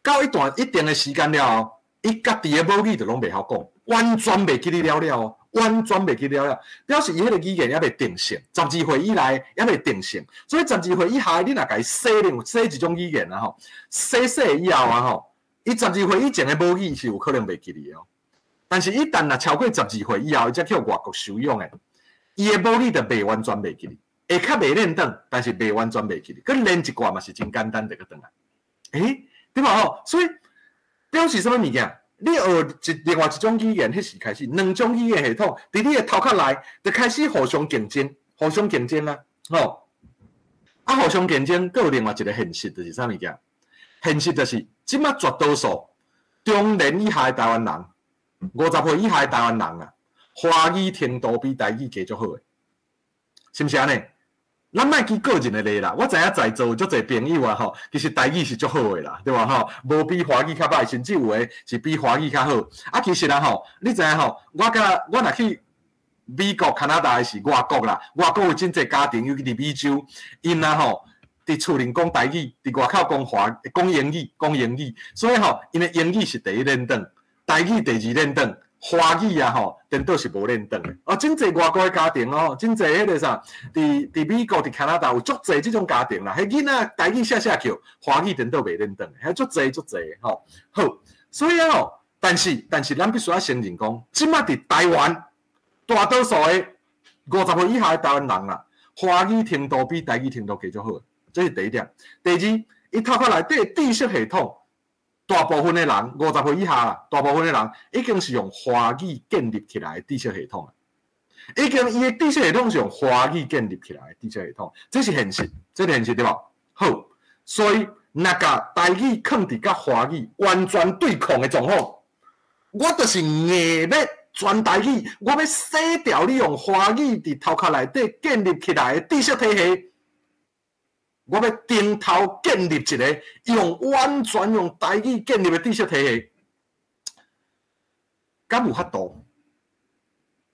A: 到一定的时间了后，伊家己的母语就拢袂晓讲，完全袂记哩了哦，完全袂记了，表示伊迄个语言还未定性，12岁以内还未定性，所以12岁以下你若甲伊洗一种语言啊吼，洗以后啊吼，伊12岁以前的母语是有可能袂记哩哦。但是，一旦若超过12岁以后，伊才去外国收养的，伊的母语就未完全袂记哩，会较袂练转，但是未完全袂记哩。佮练一寡嘛是真简单，就去转来。对吧？吼，所以表示什么物件？你学另外一种语言，迄时开始两种语言系统，伫你的头壳内就开始互相竞争，互相竞争啊！吼，互相竞争，佮有另外一个现实，就是啥物件？现实就是即马绝多数中年以下的台湾人，50岁以下的台湾人啊，华语程度比台语加足好诶，是毋是安尼？咱莫记个人的例啦，我知影在座有足侪朋友啊吼，其实台语是足好诶啦，对吧吼？无比华语较歹，甚至有诶是比华语较好。啊，其实啊吼，你知影吼，我若去美国、加拿大是外国啦，外国有真侪家庭，尤其伫美洲，因啊吼，伫厝里讲台语，伫外口讲英语，所以吼，因诶英语是第一练转，台语第二练转。华语啊吼，颠倒是无练转的。哦，真侪外国的家庭哦，真侪迄个啥，伫美国、伫加拿大有足侪即种家庭啦。迄囡仔台语写叫，华语颠倒袂练转的，还足侪吼。好，所以啊吼，但是咱必须要承认讲，即马伫台湾大多数的50岁以下的台湾人啦，华语程度比台语程度加足好，这是第一点。第二，伊头壳内底知识系统。大部分的人50岁以下啦，大部分的人已经是用华语建立起来的知识系统啊，已经伊的知识系统是用华语建立起来的知识系统，这是现实，这是现实对吧？好，所以若甲台语放伫甲华语完全对抗的状况，我就是硬要全台语，我要洗掉你用华语伫头壳内底建立起来的知识体系。我要顶头建立一个完全用台语建立的知识体系，敢有法度？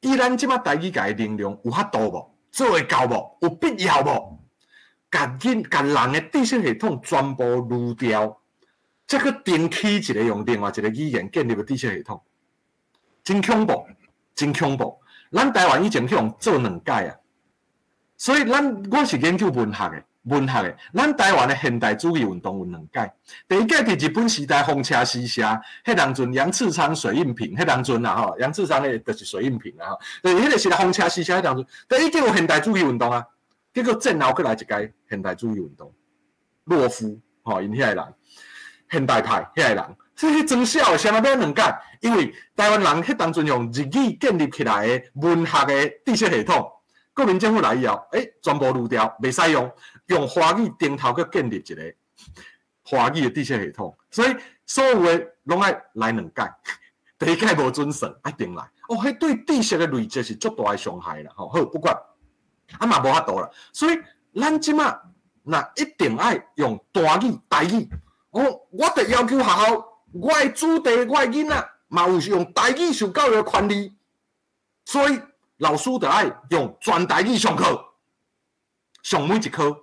A: 以咱即马台语界的能量有法度无？做会到无？有必要无？甲人的知识系统全部滤掉，再去顶起一个用另外一个语言建立的知识系统，真恐怖，真恐怖！咱台湾以前去用做两届啊，所以我是研究文学的。咱台湾的现代主义运动有两届，第一届伫日本时代风车诗社，迄当阵杨炽昌、水印平，迄当阵啊吼，杨炽昌诶就是水印平啊吼，就是迄个是风车诗社迄当阵，第一届有现代主义运动啊，结果战后过来一届现代主义运动，洛夫吼因遐个人，现代派遐个人，所以装小诶，啥物要两届，因为台湾人迄当阵用日语建立起来诶文学诶知识系统。国民政府来以后，全部滤掉，袂使用华语顶头去建立一个华语的知识系统，所以所有的拢爱来两届，第一届无准算，爱定来。迄对知识的累积是足大的伤害啦。好，不管，嘛无法度啦。所以咱即马那一定爱用大语、台语。我得要求学校，我的子弟、我的囡仔嘛有用台语受教育的权利，所以。老师就爱用全台语上课，上每一科。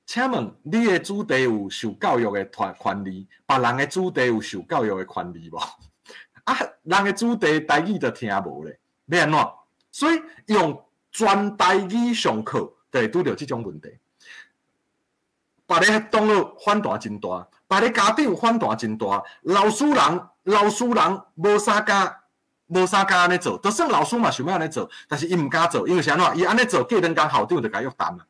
A: 请问你的子弟有受教育的权利，别人的子弟有受教育的权利无？人的子弟台语就听无咧，要安怎？所以用全台语上课，就会拄到这种问题。别个动了反弹真大，别个家长反弹真大，老师人无啥敢安尼做，就算老师嘛想要安尼做，但是伊唔敢做，因为是安怎？伊安尼做，过两工校长就甲约谈嘛，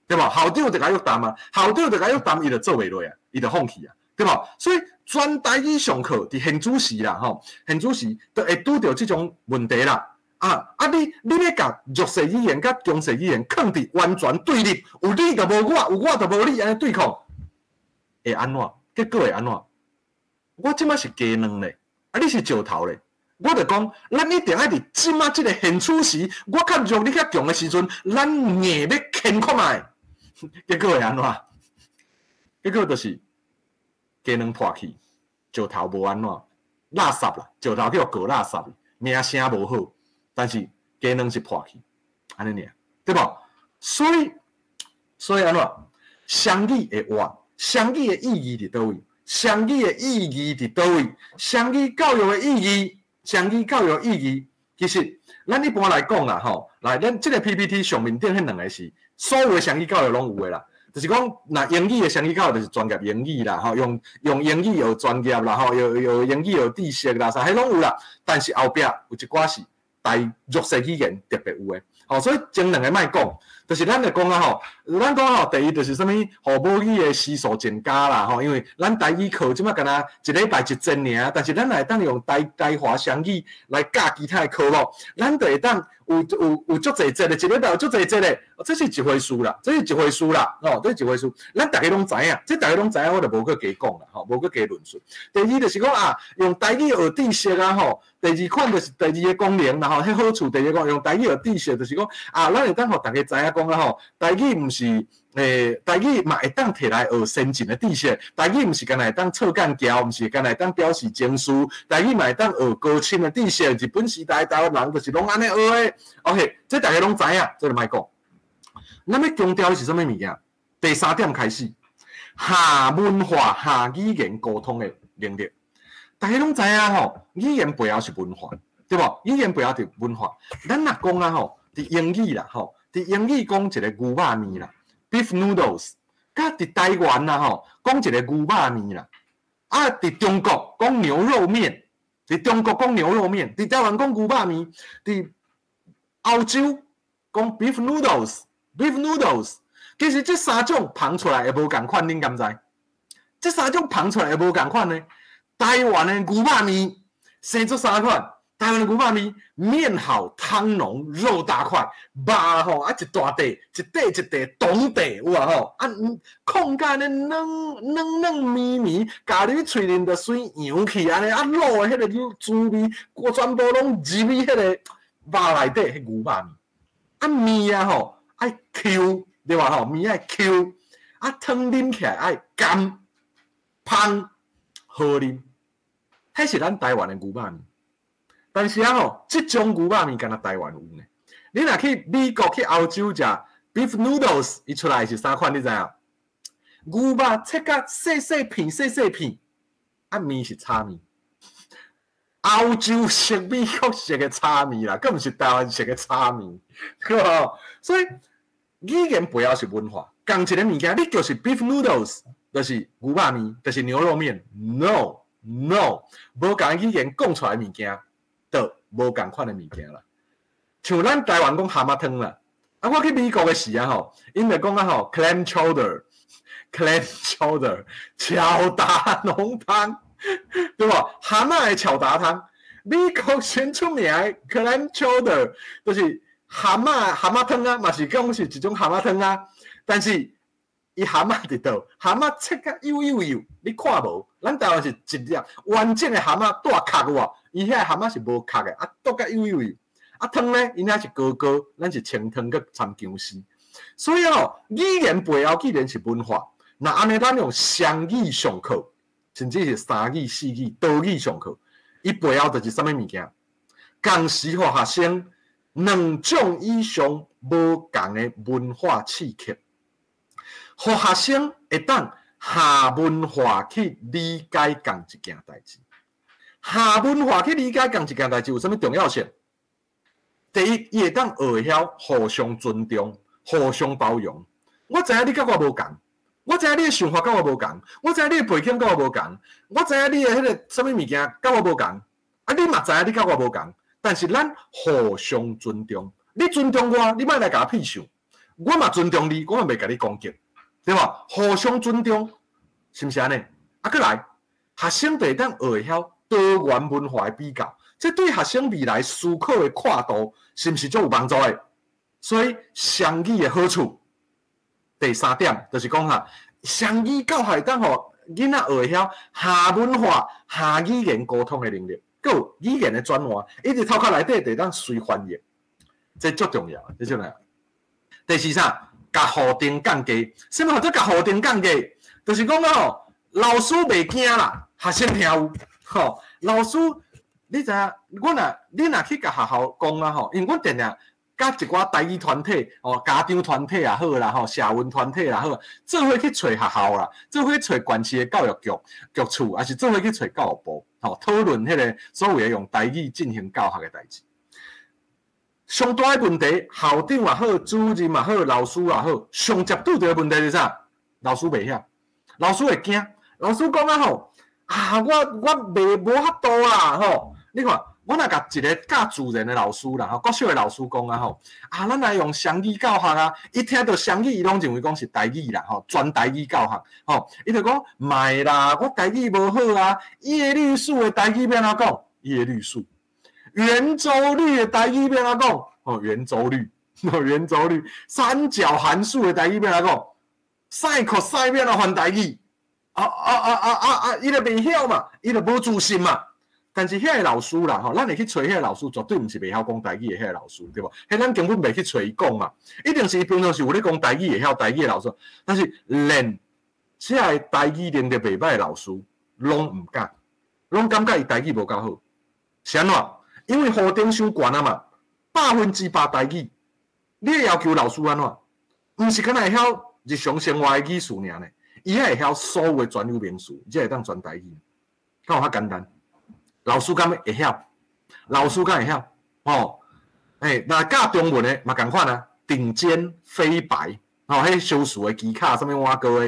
A: 对吧？校长就甲约谈嘛，校长就甲约谈，伊就做袂落啊，伊就放弃啊，对吧？所以全台语上课伫现主时啦，吼，现主时就会拄到这种问题啦。你要甲弱势语言甲强势语言放伫完全对立，有你就无我，有我就无你，安尼对抗，会安怎？结果会安怎？我即摆是鸡卵咧，你是石头咧。我就讲，咱一定爱伫即马即个现处时，我较弱你较强的时阵，咱硬要牵看卖，结果会安怎？结果就是鸡卵破去，石头无安怎，垃圾啦，石头叫过垃圾，名声无好，但是鸡卵是破去，安尼尔，对吧？所以安怎？双语的话，双语的意义伫倒位？双语的意义伫倒位？双语教育的意义？双语教育意义，其实咱一般来讲啦，吼，来咱这个 PPT 上面顶迄两个是所有的双语教育拢有的啦。就是讲，那英语的双语教育就是专业英语啦，吼，用英语有专业啦，吼，有英语有知识啦，啥迄拢有啦。但是后壁有一寡是台弱势语言特别有的，吼，所以前两个莫讲，就是咱来讲啊，吼，咱讲吼，第一就是啥物，互母语的时数增加啦，吼，因为咱台语课即马敢若一礼拜一针尔，但是咱来当用台华双语来教其他的科目，咱就会当。有足侪节的，一礼拜有足侪节的，这是一回事啦，这是一回事啦，哦，这是一回事。咱大家拢知影，这大家拢知影，我就无去加讲啦，吼，无去加论述。第二就是讲啊，用台语学知识啊，吼。第二款就是第二个功能啦，吼，迄好处。第二个用台语学知识，就是讲啊，咱会当互大家知影讲啊，吼，台语毋是。台语嘛会当摕来学先进的知识，台语毋是干来当错干桥，毋是干来当表示情绪，台语嘛会当学高深的知识。日本时代台湾人就是拢安尼学的。OK， 这大家拢知影，这就莫讲。咱要强调的是啥物物件？第三点开始，下文化、下语言沟通的能力。大家拢知影吼，语言背后是文化，对无？语言背后是文化。咱若讲啊吼，伫英语啦吼，伫英语讲一个牛肉面啦。Beef noodles， 甲伫台湾啦吼，讲一个牛肉面啦。啊，伫中国讲牛肉面，伫中国讲牛肉面，伫台湾讲牛肉面，伫澳洲讲 beef noodles，beef noodles。其实这三种捧出来会无共款，恁敢知？这三种捧出来会无共款呢？台湾的牛肉面生出三款。台湾的牛肉面，面好汤浓，肉大块，肉吼啊一大块，一块一块懂块，有啊吼啊，控甲咧嫩绵绵，加入嘴里就水扬起安尼啊，卤的迄个滋味，我全部拢入去迄个肉内底迄牛肉面。啊面啊吼爱 Q 对吧吼，面爱 Q， 啊汤啉起来爱甘芳好啉，迄是咱台湾的牛肉面。但是啊吼，这种牛肉面敢若台湾有呢。你若去美国、去澳洲食 beef noodles， 伊出来是啥款？你知影？牛肉切甲细细片、细细片，啊面是炒面。澳洲式、美国式的炒面啦，更毋是台湾式的炒面，对无？所以语言背后是文化。共一个物件，你就是 beef noodles， 就是牛肉面，就是牛肉面。No， 无共语言讲出来物件。无共款的物件啦，像咱台湾讲蛤蟆汤啦，啊，我去美国的时啊吼，因为讲啊吼 clam chowder 巧达浓汤，对无？蛤蟆的巧达汤，美国先出名的 clam chowder 就是蛤蟆汤啊，嘛是讲是一种蛤蟆汤啊，但是伊蛤蟆伫倒，蛤蟆切甲幼，你看无？咱台湾是一粒完整的蛤蟆大壳有啊。伊遐蛤蟆是无壳的，啊，剁甲幼，啊汤咧，因遐是高，咱是清汤佮掺姜丝。所以哦，语言背后既然是文化，那安尼咱用双语上课，甚至是三语、四语、多语上课，伊背后就是啥物物件？同时互学生两种以上无共的文化刺激，互学生会当下文化去理解共一件代志。下文化去理解共一件代志有啥物重要性？第一，伊会当学会晓互相尊重、互相包容。我知影你甲我无共，我知影你的想法甲我无共，我知影你的背景甲我无共，我知影你的迄个啥物物件甲我无共，啊，你嘛知影你甲我无共，但是咱互相尊重。你尊重我，你莫来甲我屁想；我嘛尊重你，我嘛袂甲你攻击，对吧？互相尊重，是毋是安尼？啊，过来，学生就会当学会晓。多元文化的比较，这对学生未来思考的跨度是不是足有帮助的？所以双语的好处，第三点就是讲哈，双语教学当互囡仔学会晓下文化、下语言沟通的能力，还有语言的转换，一直头壳内底就当随翻译，这足重要，这重要。第四啥？甲互定降低，什么叫做甲互定降低？就是讲哦，老师袂惊啦，学生听有。老师，你知影？你若去甲学校讲啊吼，因为阮定定甲一寡台语团体哦，家长团体也好啦，吼，社运团体也好，做伙去找学校啦，做伙去找县市的教育局处，还是做伙去找教育部，吼，讨论迄个所谓的用台语进行教学的代志。上大的问题，校长也好，主任也好，老师也好，上接拄着的问题是啥？老师袂晓，老师会惊，老师讲啊吼，我无法度啦吼，你看。我若甲一个教自然的老师啦，国小的老师讲啊吼，咱来用双语教学啊，伊听到双语，伊拢认为讲是台语啦，吼，全台语教学，吼，伊就讲卖啦，我台语无好啊，叶绿素的台语要安怎讲？叶绿素，圆周率的台语要安怎讲？哦，圆周率，圆周率，三角函数的台语要安怎讲？sin cos 要安怎翻台语？伊就袂晓嘛，伊就无自信嘛。但是遐个老师啦，吼，咱会去找遐个老师，绝对毋是袂晓讲台语的遐个老师，对无？迄咱根本袂去找伊讲嘛，一定是伊平常是有咧讲台语会晓台语的老师，但是连遮个台语练得袂歹的老师，拢毋敢，拢感觉伊台语无够好，是安怎？因为校定伤悬啊嘛，100%台语，你会要求老师安怎？毋是敢若会晓日常生活的语词尔呢？伊还会晓所有的专有名词，才会当传台语，敢有遐简单？老师敢会晓？老师敢会晓？哦，那教中文的嘛共款啊，顶尖、飞白，哦，迄修辞的技巧，什么碗糕的，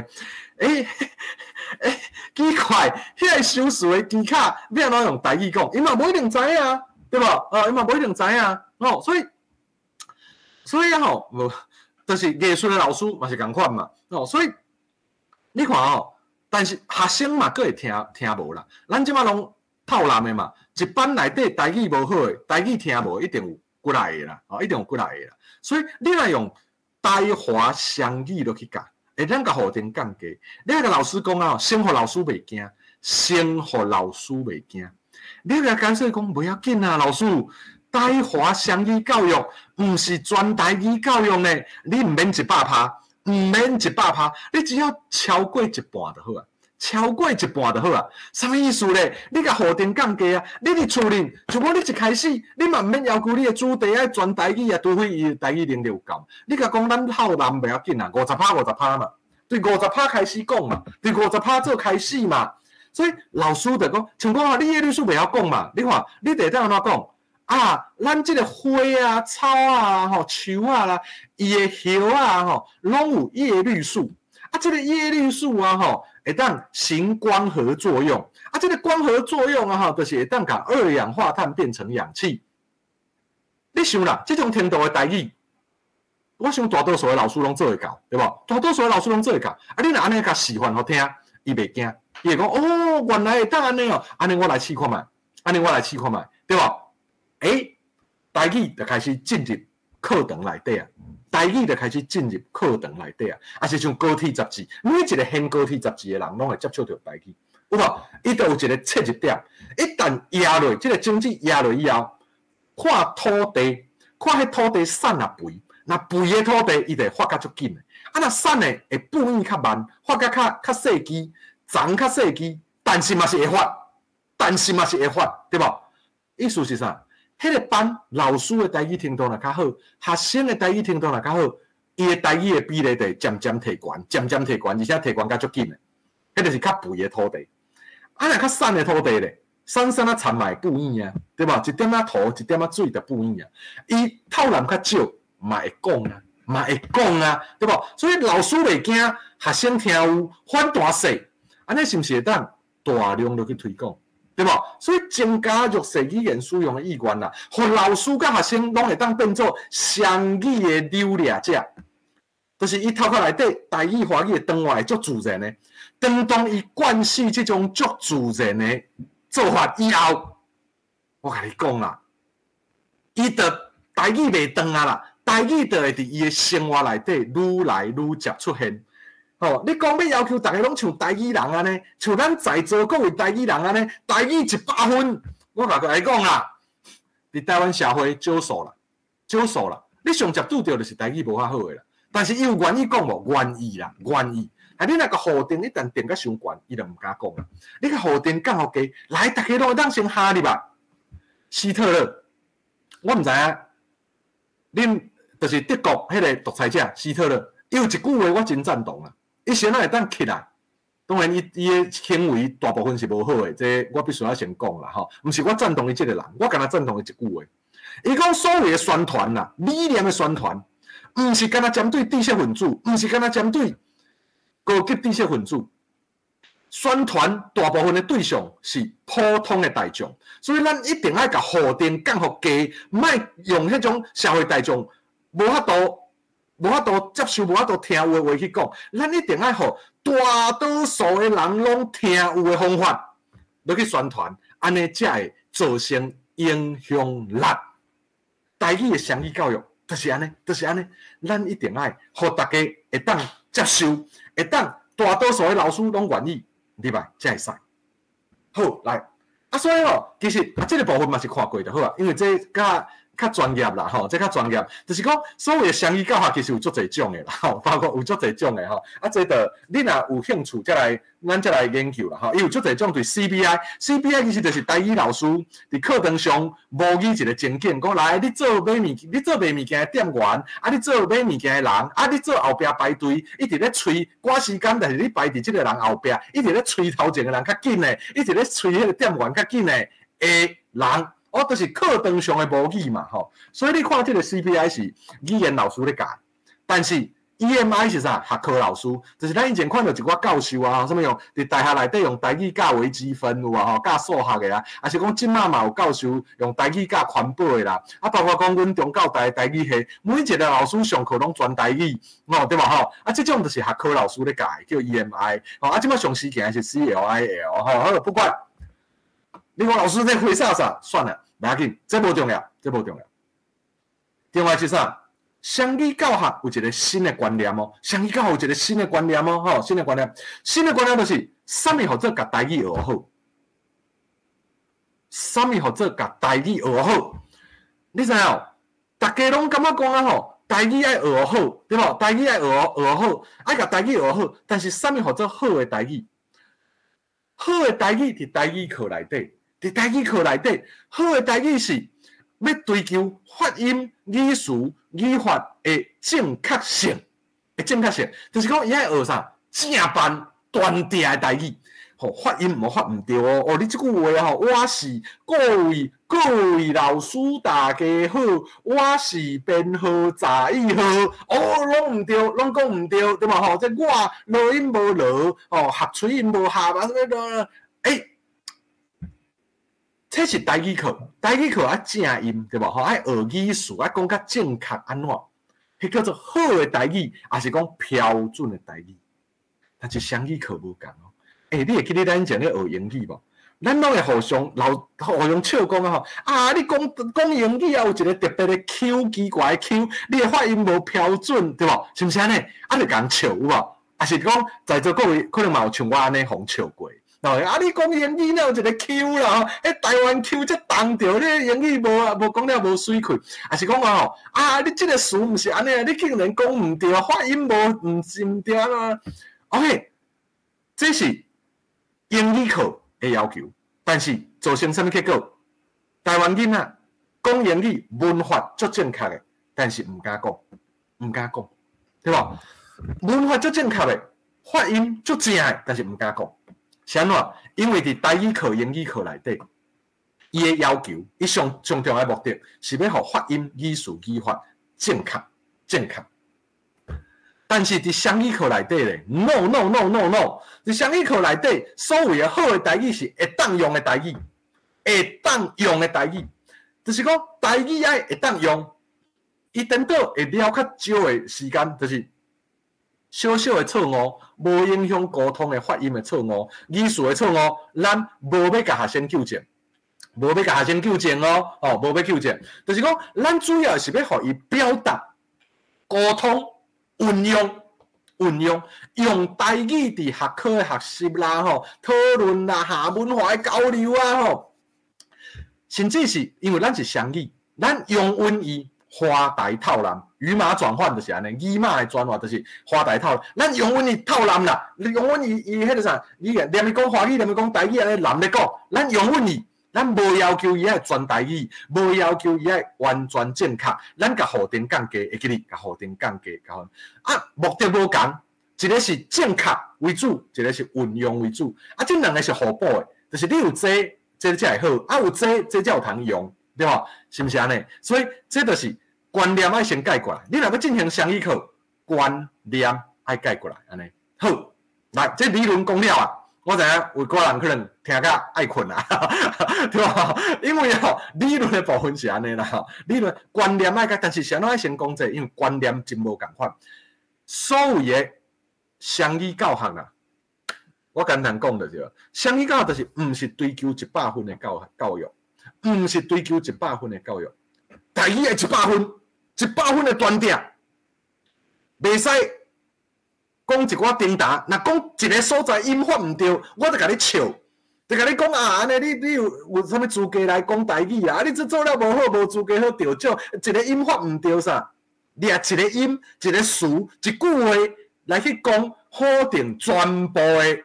A: 奇怪，迄个修辞的技巧，你安怎用台语讲？伊嘛无一定知啊，对吧？伊嘛无一定知啊，哦，所以吼，就是艺术的老师嘛是共款嘛，哦，所以你看哦，但是学生嘛，佫会听无啦，咱即马拢。套烂的嘛，一班内底台语无好的，台语听无一定有过来的啦，一定有过来的啦。所以你若用台华双语落去教，会咱甲校定降低。你甲老师讲啊，先互老师袂惊，先互老师袂惊。你甲干脆讲不要紧啊，老师，台华双语教育毋是全台语教育呢，你毋免100%，毋免100%，你只要超过一半就好啊。超过一半就好啊！什么意思咧？你甲校定降低啊！你伫厝里，如果你一开始，你嘛毋免要求你的主题爱全台语啊，除非伊台语能力有够。你甲讲咱校南袂要紧啊，50%嘛，对50%开始讲嘛，对50%做开始嘛。所以老师就讲，像讲啊，你叶律师袂晓讲嘛，你看你得当安怎讲啊？咱即个花啊、草啊、树啊啦，伊的叶啊拢有叶绿素啊，这个叶绿素啊会当行光合作用啊，这个光合作用啊就是会当把二氧化碳变成氧气。你想啦，这种程度的台语，我想大多数的老师拢做会到，对无？大多数的老师拢做会到。啊，你若安尼甲示范互听，伊袂惊，伊会讲哦，原来会当安尼哦，安尼我来试看觅，对无？台语就开始进入课堂内底啊。台语就开始进入课堂内底啊，也是像高铁杂志，每一个掀高铁杂志的人，拢会接触到台语，有无？伊都有一个切入点，一旦压落，这个经济压落以后，看土地，看迄土地散啊肥，那肥的土地，伊就发甲足紧的，啊，那散的会反应较慢，发甲较细支，长较细支，但是嘛是会发，对无？意思是啥？迄个班老师的台语程度若较好，学生的台语程度若较好，伊的台语的比例就渐渐提悬，而且提悬较足紧的。迄就是较肥的土地。啊，若较散的土地咧，散啊残嘛会不厌啊，对吧？一点仔土，一点仔水就不厌啊。伊透蓝较少，嘛会讲啊，对吧？所以老师袂惊，学生听有反大势，安尼是毋是会当大量落去推广？对无？所以增加弱势语言使用的意愿啦，互老师甲学生拢会当变做双语的流利者，就是伊头壳内底台语、华语的转换会足自然的。当伊惯习这种足自然的做法以后，我甲你讲啦，伊就台语袂转啊啦，台语就会伫伊的生活内底愈来愈接出现。你讲要求大家拢像台语人安尼，像咱在座各位台语人安尼，台语100分，我甲来讲啦，伫台湾社会少数啦。你上接拄着就是台语无遐好诶啦，但是伊有愿意讲无？愿意。啊，你若个校定一旦定甲伤悬，伊就毋敢讲啦。你个校定讲互加，来，大家拢当先下入吧。希特勒，我毋知影，恁就是德国迄个独裁者希特勒，伊有一句话我真赞同啊，伊先会当起来。当然，伊的行为大部分是无好的，这我必须要先讲啦吼。毋是我赞同伊这个人，我敢若赞同伊一句话。伊讲所谓的宣传啦，理念的宣传，毋是敢若针对知识分子，毋是敢若针对高级知识分子。宣传大部分的对象是普通的大众，所以咱一定要甲互电讲互家，莫用迄种社会大众无法度接受、无法度听有的话去讲。咱一定要互大多数的人拢听有的方法，落去宣传，安尼才会造成影响力。台语的双语教育就是安尼，就是安尼。咱一定要互大家会当接受，会当大多数的老师拢愿意。明白，才会使。好，来啊，所以吼，其实这个部分嘛是看过的，好啊，因为这较专业啦，吼，这较专业，就是讲所谓的双语教学其实有足侪种的啦，吼，包括有足侪种的吼，啊，这个你若有兴趣，咱再来研究啦，吼，伊有足侪种对 CBI 其实就是台语老师伫课堂上模拟一个情景，讲来你做卖物件的店员，啊，你做买物件的人，啊，你做后壁排队，一直咧催赶时间，但是你排伫即个人后壁，一直咧催头前的人较紧的，一直咧催迄个店员较紧的人。都是课堂上的模拟嘛，吼，所以你看这个 CBI 是语言老师咧教，但是 EMI 是啥？学科老师，就是咱以前看到一寡教授啊，什么用伫大学内底用台语教微积分有啊，吼，教数学的啊，还是讲即马嘛有教授用台语教环保的啦，啊，包括讲阮中教大台语系，每一个老师上课拢全台语，对吧？吼，啊，这种就是学科老师咧教，叫 EMI， 啊，即马上时行是 CLIL， 好，不管你讲老师在回啥，算了。不要紧，这无重要，这无重要。另外是啥？双语教学有一个新的观念哦，双语教学有一个新的观念哦，吼，新的观念就是什么互做甲台语学好，什么互做甲台语学好。你知影？大家拢感觉讲啊吼，台语爱学好，对无？台语爱学好，爱甲台语学好，但是什么互做好的台语？好的台语伫台语课内底。伫台语课内底，好的台语是要追求发音、语序、语法的正确性，就是讲伊爱学啥正版断定的台语，吼发音无发毋对哦。哦，你即句话吼，我是各位老师大家好，我是编号早语号，哦，拢毋对，拢讲毋对，对嘛吼？这我落音无落，哦，合喙音无合啊，什么这是台语课，台语课爱正音，对吧？吼，爱学语序，爱讲较正确安怎？迄叫做好的台语，还是讲标准的台语？但是双语课无共哦。你会记得咱以前咧学英语无？咱拢会互相笑讲啊吼，啊，你讲英语啊，有一个特别的 Q 奇怪的 Q， 你的发音无标准，对无？是毋是安尼？啊，就共笑有无？还是讲在座各位可能嘛有像我安尼互笑过？啊！你讲英语了有一个 Q 啦，迄台湾 Q 才当着，你英语无讲了无水气，还是讲啊你这个词毋是安尼啊，你竟然讲毋对，发音毋是毋对啊 ？OK， 这是英语课的要求，但是造成什么结果？台湾囡仔讲英语文法足正确的，但是毋敢讲，对吧？文法足正确的，发音足正的，但是毋敢讲。是安怎？因为伫台语课、英语课内底，伊的要求，伊上重要的目的是要互发音、语序、语法正确。但是伫双语课内底咧 ，no， 伫双语课内底，所谓的好的台语是会当用的台语，就是讲台语爱会当用，伊等到会了较少的时间，就是小小的错误，无影响沟通的发音的错误、语序的错误，咱无要甲学生纠正，无要纠正，就是讲，咱主要是要互伊表达、沟通、运用，用台语伫学科的学习啦、吼讨论啦、下文化的交流啊、吼，甚至是因为咱是双语，咱用文意。花台套蓝，语码转换就是安尼，语码的转换就是花台套。咱用阮伊套蓝啦，用阮伊迄个啥，伊连伊讲华语，连伊讲台语安尼蓝咧讲，咱用阮伊咱无要求伊爱全台语，无要求伊爱完全正确，咱甲互定降低，会记哩，甲互定降低，甲目的无共，一个是正确为主，一个是运用为主，这两个是互补的，就是你有这才会好，有这才有通用，对吧？是不是安尼？所以这就是观念爱先改过来，你若要进行双语课，观念爱改过来，安尼好。来，这理论讲了啊，我知影有个人可能听甲爱困啊，对吧？因为理论的部分是安尼啦，理论观念爱改，但是谁拢爱先讲这，因为观念真无共款。所有的双语教学啦，我简单讲就是，双语教学就是唔是追求100分的教育，唔是追求100分的教育，台语要100分，100分的专点，袂使讲一寡丁答，若讲一个所在音法唔对，我就甲你笑，就甲你讲啊，安尼你有啥物资格来讲台语啊？你这做了无好，无资格好调酒，一个音法唔对啥？掠一个音、一个词、一句话来去讲，否定全部的，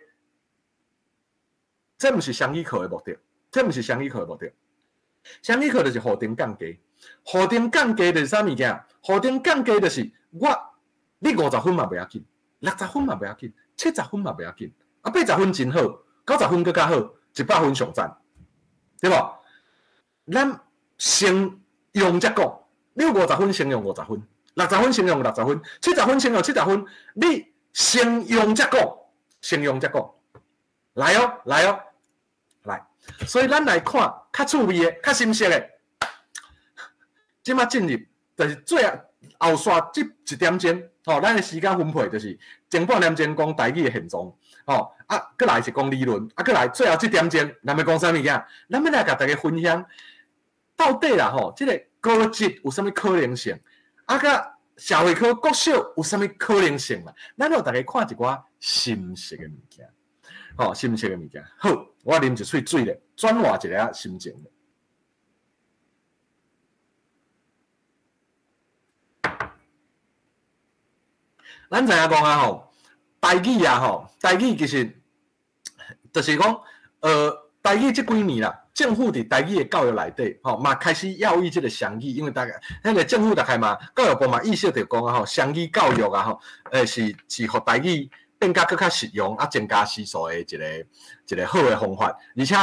A: 这毋是双语课的目的，这毋是双语课的目的。双语课就是互定降低，互定降低就是啥物件？互定降低就是你50分嘛袂要紧，60分嘛袂要紧，70分嘛袂要紧，80分真好，90分更加好，100分上赞，对无？咱先用则讲，你有50分先用50分。60分先用60分，70分先用70分。你先用则讲，先用则讲，来哦，来哦，来。所以咱来看较趣味的、较深色的。即马进入就是最后刷这1点钟，咱的时间分配就是前半点钟讲台语的现状，过来是讲理论，过来最后1点钟，咱要讲啥物件？咱要来甲大家分享，到底啦这个高职有啥物可能性？甲社会科国小有啥物可能性啦？咱互大家看一寡深色的物件，深色的物件。好，我啉一喙水咧，转换一下心情咧。咱知影讲啊台语啊台语其实就是讲台语这几年啦。政府伫台语的教育内底，嘛开始要义这个双语，因为大家迄个政府大概嘛，教育部嘛意识着讲啊，双语教育啊，是互台语变甲更较实用增加时数的一个好的方法。而且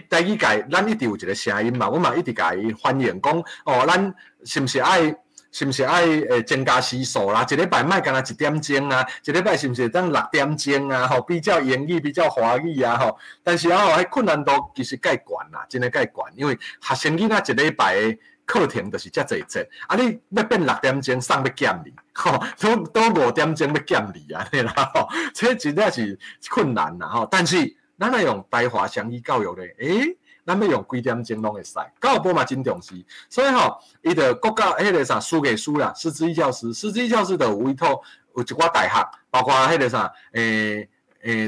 A: 台语界咱一直有一个声音嘛，我嘛一直甲伊反映讲，咱是毋是爱增加时数啦？一礼拜莫干那1点钟啊，一礼拜是毋是当6点钟啊？比较英语，比较华语啊，但是迄困难度其实介悬啦，真诶介悬，因为学生囡仔一礼拜诶课程就是遮侪节，你要变6点钟送要减你，都5点钟要减你啊，尼啦，这真正是困难啦，但是咱来用台华双语教育咧，咱要用几点钟拢会使，教育部嘛真重视，所以伊就国家迄个啥书给书啦，师资教师就有委托有一寡大学，包括迄个啥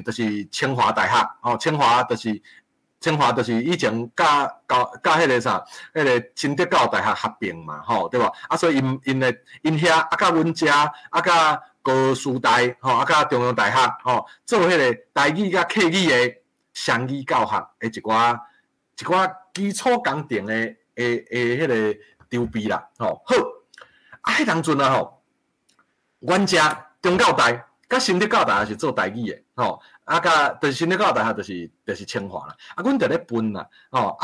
A: 就是清华大学，清华就是以前甲迄个啥迄个新德教大学合并嘛，对吧？所以因遐甲阮遮甲高师大甲中央大学做迄个台语甲客语的双语教学的一寡基础工程的迄个筹备啦，好，迄当阵啊阮遮中教大甲新德教大学是做台语的，甲就是新德教大学就是清华啦，阮就咧分啦，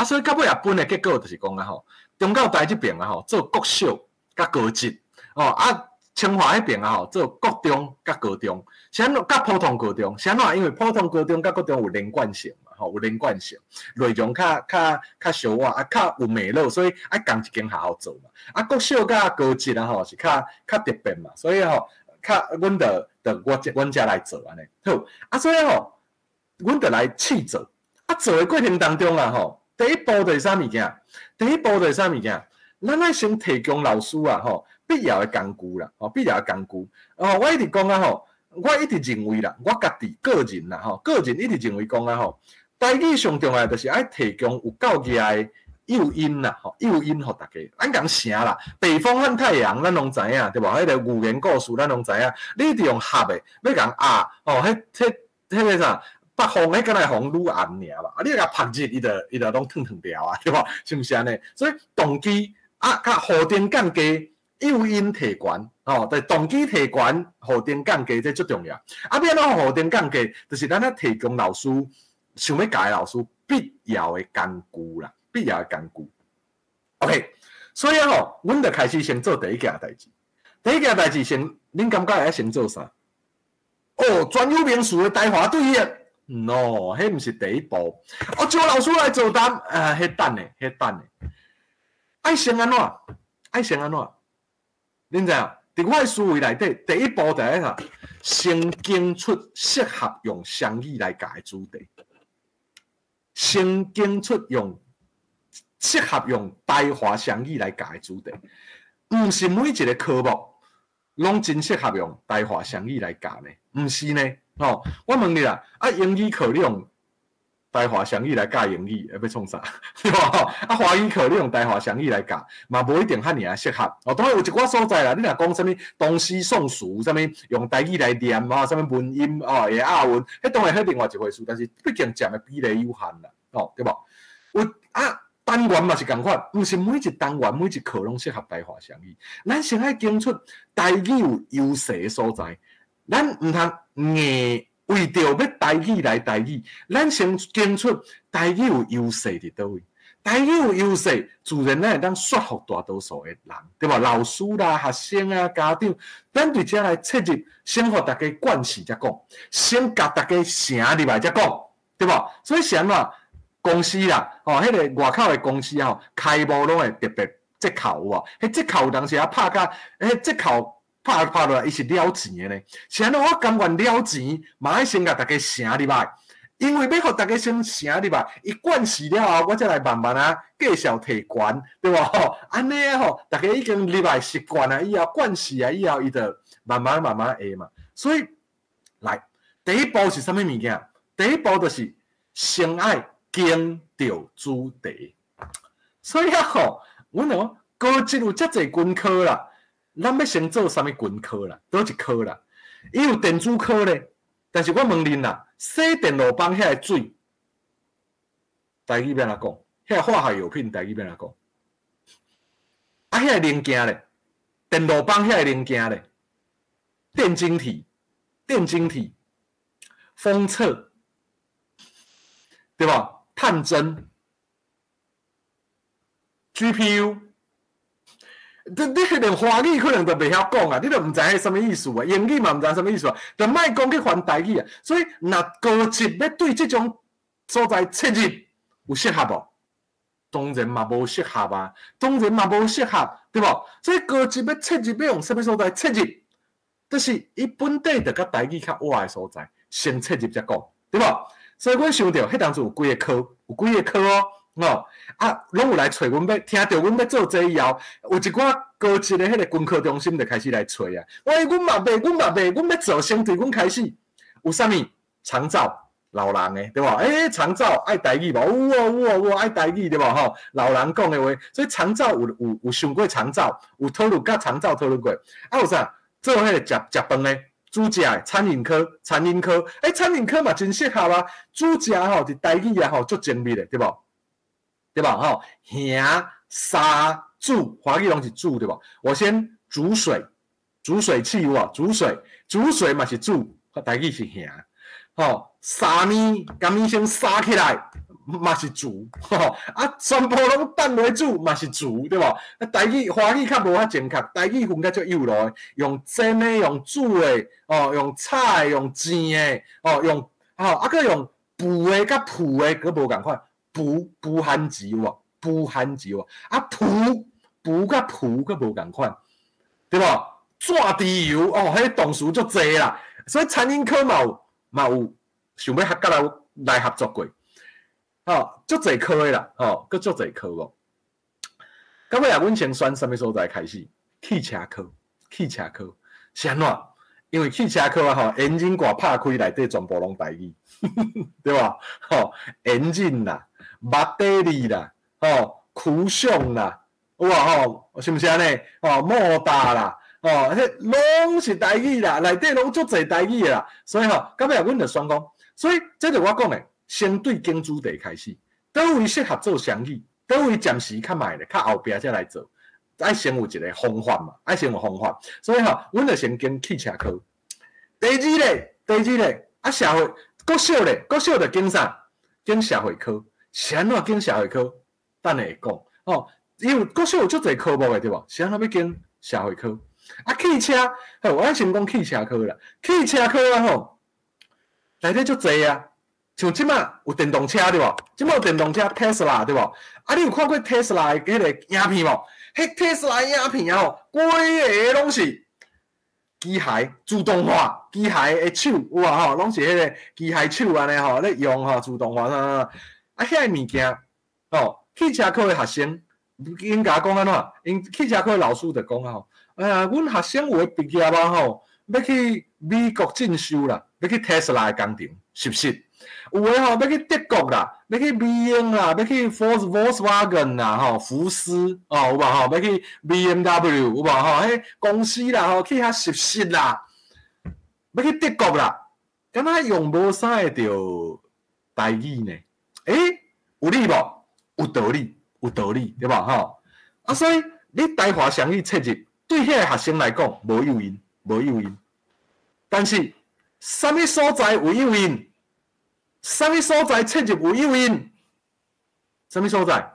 A: 所以到尾分的结果就是讲啊中教大这边啊做国小甲高职，清华迄边啊做国中甲高中，是安怎甲普通高中，是安怎？因为普通高中甲高中有连贯性。有连贯性，内容较小啊，较有脉络，所以爱共一间学校做嘛。国小甲高职啊，是较特别嘛，所以阮阮遮来做安尼。好，所以阮就来试做。做的过程当中啊，第一步就是啥物件？咱爱先提供老师啊，必要的工具啦，必要的工具。我一直讲啊，我一直认为啦，我家己个人啦，个人一直认为讲啊，台语上重要就是爱提供有够热的诱因啦，诱因互大家。咱讲声啦，北风和太阳，咱拢知影，对无？迄个寓言故事，咱拢知影。你一定用合的，要讲啊，迄个啥，北方迄敢若风愈暗尔嘛，你甲晒日，伊就拢烫掉啊，对吧？是毋是安尼？所以动机啊，甲互电降低，诱因提悬哦，但动机提悬，互电降低这最重要。啊，变怎互电降低，就是咱咧提供老师想要教的老师必要的工具啦，必要的工具。OK， 所以吼，阮就开始先做第一件代志。第一件代志先，恁感觉会先做啥？哦，专有名词的台华对译 ，no， 迄毋是第一步。哦，招老师来做单，迄等的，迄等的。爱先安怎？爱先安怎？恁知影？伫我的思维内底，第一步就係啥？先揀出適合用雙語來教的主題。先揀出適合用台華雙語來教的主題，毋是每一個科目攏真適合用台華雙語來教呢？毋是呢？哦，我問你啦，啊英語課你用台華雙語來教英語，要創啥？對吧？啊華語課你用台華雙語來教，嘛無一定遐爾適合。哦，當然有一寡所在啦，你若講啥物東西宋詞，啥物用台語來念啊，啥物文音哦，也亞文，迄當然係另外一回事。但是畢竟佔的比例有限啦，哦，對吧？有啊。單元嘛是共款，毋是每一單元每一課攏適合台華雙語。咱先愛揀出台語有優勢的所在，咱毋通硬為着要台語來台語，咱先揀出台語有優勢佇倒位。台語有優勢，自然咱會當說服大多數的人，對吧？老師啦、學生啊、家長，咱對遮來切入，先互大家慣勢才講，先甲大家成入來才講，對吧？所以先嘛。公司啦，哦，迄個外口的公司吼，開幕攏會特別折扣有無？迄折扣有當時啊拍甲，迄折扣拍落來，伊是了錢的呢。是安怎我甘願了錢，嘛愛先甲大家成入來，因為要互大家先成入來，伊慣勢了後，我才來慢慢啊繼續提懸，對無？吼，安尼啊吼，大家已經入來習慣啊，以後慣勢啊，以後伊就慢慢會嘛。所以來第一步是啥物物件？第一步就是先愛。揀到主題，所以吼，阮講高職有遮濟軍科啦，咱要先做啥物軍科啦？倒一科啦？伊有電子科咧，但是我問恁啦，洗電路板遐個水，台語要安怎講？遐個化學藥品台語要安怎講？啊，遐個零件咧，電路板遐個零件咧，電晶體、封測，對吧？探針 GPU， 你連華語可能都袂曉講啊，你都毋知迄什麼意思啊，英語嘛毋知什麼意思啊，就莫講去翻台語啊。所以，若高職要對這種所在切入有適合無？當然嘛無適合啊，當然嘛無適合，對無？所以高職要切入要用什麼所在切入？就是伊本地就甲台語較歪的所在，先切入才講，對無？所以阮想到，迄當陣有幾個科哦，啊，攏有來找阮要，聽到阮要做這以後，有一寡高職的迄個軍科中心就開始來找啊。阮嘛袂，阮要做先對阮開始，有啥物長照老人的，對吧？長照愛台語無？有愛台語對吧？吼，老人講的話，所以長照有想過長照，有討論甲長照討論過，啊有啥做迄個食飯的。主食餐飲科，餐飲科嘛真適合啊！主食吼，佇台語啊吼，足精密的，對無？對吧？吼，蝦、沙、煮，華語攏是煮，對吧？我先煮水器有無？煮水嘛是煮，台語是蝦，吼，沙麵，甲麵先沙起來。嘛是煮，啊，全部攏等落煮嘛是煮，對無？啊，台語、華語較無遐正確，台語分較足幼咯，用蒸的、用煮的，哦，用炒的、用煎的，哦，用，啊，佮用滬的甲鋪的，佮無共款，滬漢字有無？啊，滬甲鋪佮無共款，對無？炸豬油，哦，迄動詞足濟啦，所以餐飲科嘛有想要甲來合作過。足濟科的啦，佮足濟科喎。到尾啊，阮先選啥物所在開始？汽車科是安怎？因為汽車科啊，引擎掛拍開內底全部攏台語，對吧？引擎啦、馬達里啦、驅動啦，有無？是毋是安尼？摩打啦，迄攏是台語啦，內底攏足濟台語啦。所以到尾啊，阮就選講。所以这就我讲的，先对经主题开始，倒位适合做生意，倒位暂时较慢的，较后壁才来做，爱先有一个方法嘛，爱先有方法。所以阮就先经汽车科。第二个啊，社会国小就经啥？经社会科，是安怎经社会科？等下会讲哦。因为国小有足侪科目的对无？是安怎要经社会科？啊，汽车，好，我先讲汽车科啦。汽车科啊吼，内底足侪啊，像即马有电动车对无？即马有电动车 Tesla 对无？啊，你有看过 Tesla 的迄个影片无？迄 Tesla 的影片啊吼，规个拢是。机械自动化，机械的手有啊吼，拢是迄个机械手安尼吼，咧用吼自动化啊，遐个物件吼，汽车科的学生，因甲讲安怎？因汽车科的老师就讲吼，哎呀，阮学生有诶毕业啊吼，要去美国进修啦，要去 Tesla 的工厂实习。有诶吼，要去德国啦，要去BM 啦，要去 Volkswagen 啦，吼，福斯哦，有无吼？要去 BMW 有无吼？迄公司啦，吼，去遐实习啦，要去德国啦，敢若用无啥会着台语呢？有理无？有道理，有道理，对吧？吼啊，所以你台华双语切入，对迄个学生来讲无诱因，无诱因。但是，啥物所在有诱因？啥物所在切入有诱因？啥物所在？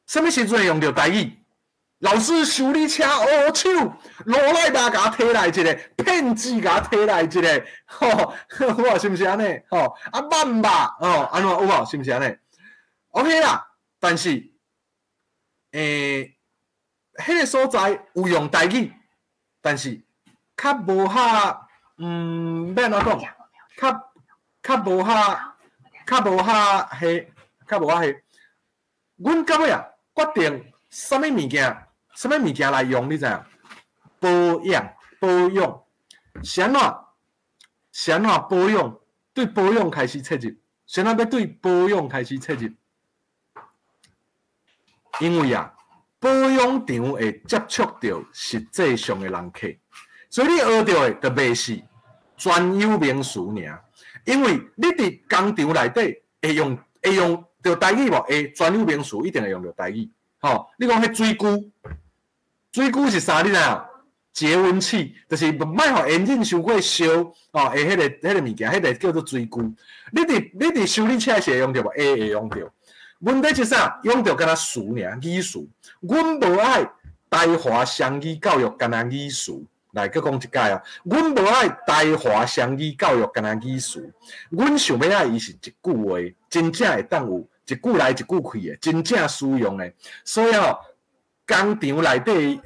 A: 啥物时阵用到台语？老师修理车乌手，罗赖达甲摕来一个，骗子甲摕来一个，吼，我是毋是安尼？吼，啊慢吧，哦，安怎有无？是毋是安尼 ？OK 啦，但是，迄个所在有用台语，但是较无遐，要安怎讲？较无遐，阮到尾啊决定什么物件来用，你知影？保养，是安怎保养？对保养开始切入，先要对保养开始切入，因为啊，保养场会接触到实际上的人客，所以你学到的就袂是专有名词尔。因为你伫工厂内底会用到台语无？会专有名词一定会用到台语。吼，你讲迄水龟是啥？你知影？节温器，就是莫互烟瘾伤过烧哦。会迄个物件，迄个叫做水龟。你伫修理车是会用到无？会用到。问题是啥？用到敢若词尔，语词。阮无爱台华双语教育敢若语词。来，佮讲一解啊！阮无爱台华双语教育敢若语词，阮想要爱伊是一句话，真正会当有一句来一句去的，真正使用的。所以工厂内底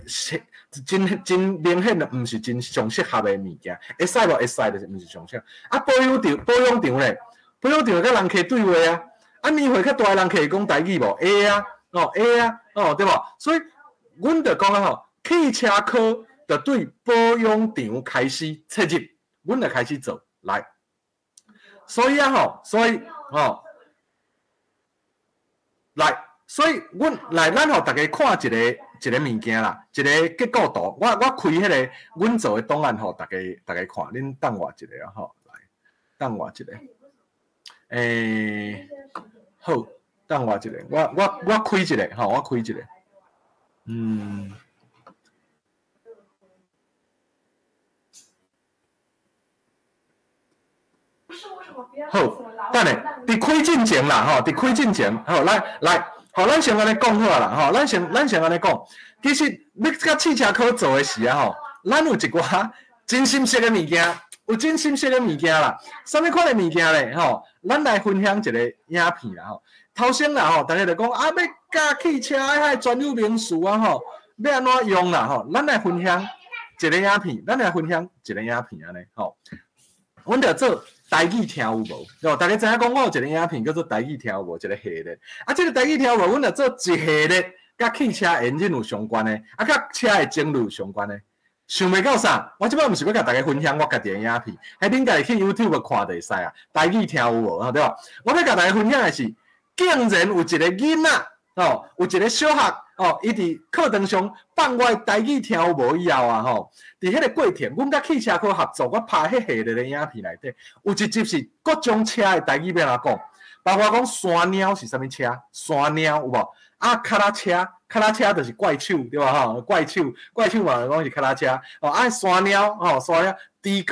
A: 真明显的，毋是真上适合的物件。会使无？会使就是毋是上适合。啊，保养场咧，保养场甲人客对话啊。啊，年岁较大的人客会讲台语无？会啊，会啊，对无？所以阮就讲啊汽车科。就对保养场开始切入，阮就开始做来。所以所以阮来，咱互大家看一个物件啦，一个结构图。我开迄个阮做的档案，互大家看。恁等我一下啊，来，等我一下。好，等我一下，我开一个，我开一个。好，等下，伫开进前啦，伫开进前，好，来，好，咱先安尼讲好啦，咱先安尼讲。其实你甲汽车科做的时啊，咱有一寡真心实的物件，有真心实的物件啦。什么款的物件咧？咱来分享一个影片啦，头先啦，大家就讲啊，要教汽车迄专有名词啊，要安怎用啦，咱来分享一个影片，安尼，阮着做。台语听有无？大家知影讲我有一个影片叫做台语听有无？一个系列。啊，这个台语听有无？阮就做一系列，甲汽车引擎有相关的，甲车的种类有相关的。想袂到啥？我即摆毋是要甲大家分享我家己的影片，迄恁家己去 YouTube 看就会使啊。台语听有无？对吧？我要甲大家分享的是，竟然有一个囡仔，哦，有一个小学哦，伊伫课堂上放我台语听有无以后啊吼，伫迄个过程，阮甲汽车科合作，我拍迄系列的影片内底，有一集是各种车的台语要安怎讲，包括讲山鸟是啥物车，山鸟有无？啊，卡拉车就是怪手对吧？吼，怪手嘛，讲是卡拉车哦。啊，山鸟哦，山鸟。猪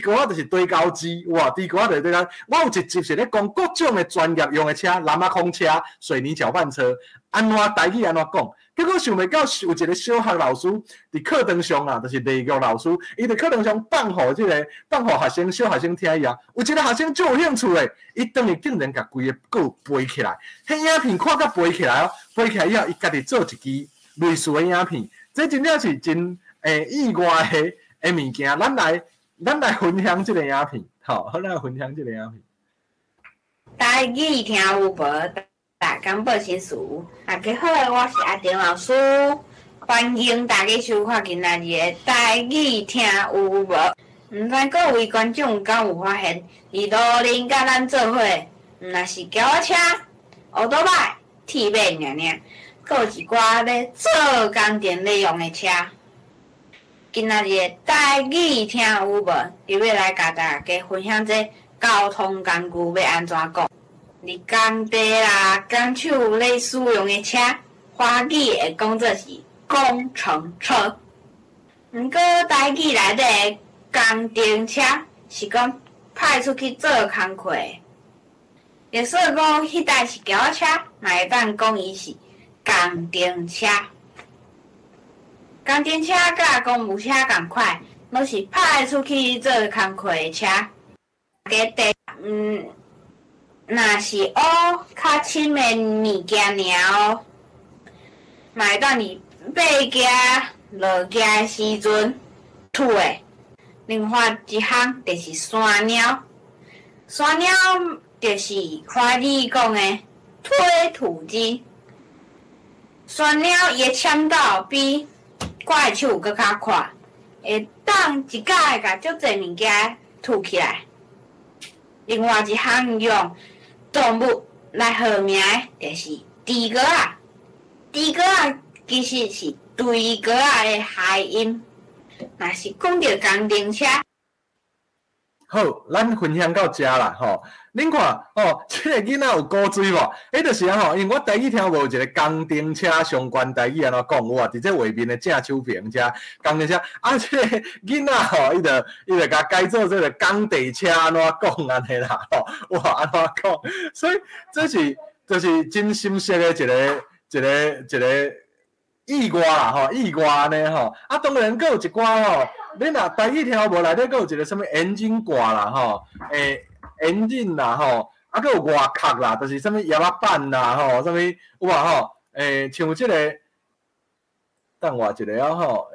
A: 哥就是堆高机，哇！猪哥就是堆高。我有一集是咧讲各种的专业用的车，南亚空车、水泥搅拌车，安怎台语安怎讲？结果想袂到有一个小学老师伫课堂上啊，就是地狱老师，伊伫课堂上放互学生小学生听伊啊。有一个学生就有兴趣诶，伊当日竟然甲规个稿背起来，迄影片看甲背起来哦，背起来以后，伊家己做一支类似的影片，这真正是真意外的物件，咱来分享这个影片，好，咱来分享这个影片。
C: 台语听有无？大家报新事，大家好，我是阿丁老师，欢迎大家收看今仔日的台语听有无？毋知各位观众敢有发现，伫路林甲咱做伙，若是轿车、乌托摆、铁马尔，阁有一寡咧做工程咧用的车。今仔日的台语听有无？就要来甲大家分享这交通工具要安怎讲。伫工地啦、工厂咧使用的车，华语会讲做是工程车。毋过台语内底的工程车是讲派出去做工课的，也所以讲迄台是轿车，嘛会当讲伊是工程车。工程车甲公务车共款，拢是派出去做工课的车。个地若是学较深的物件尔哦，嘛会当伫爬架、落架的时阵吐的。另外一项就是山鸟，山鸟就是华语讲的推土机。山鸟伊的签到比我的手搁较快，会当一摆甲足侪物件吐起来。另外一项用动物来号名的就是猪哥啊，猪哥啊其实是对哥啊的谐音。若是讲到工程车，
A: 好，咱分享到遮啦吼。恁看哦，这个囡仔有古锥无？迄就是啊吼，因为我台语听无有一个工程车相关台语安怎讲，有啊，伫这画面的正手边遮工程车啊，这个囡仔吼，伊就甲改做这个工地车安怎讲安尼啦吼，哇安怎讲？所以这是就是真深色的一个意外啦吼，意外安尼吼。啊，当然佫有一寡吼，恁若台语听无内底佫有一个什么引擎挂啦吼，引擎啦吼，啊佫有外壳啦，就是什么叶仔板啦吼，什么有无吼？像即个，等我一个啊吼，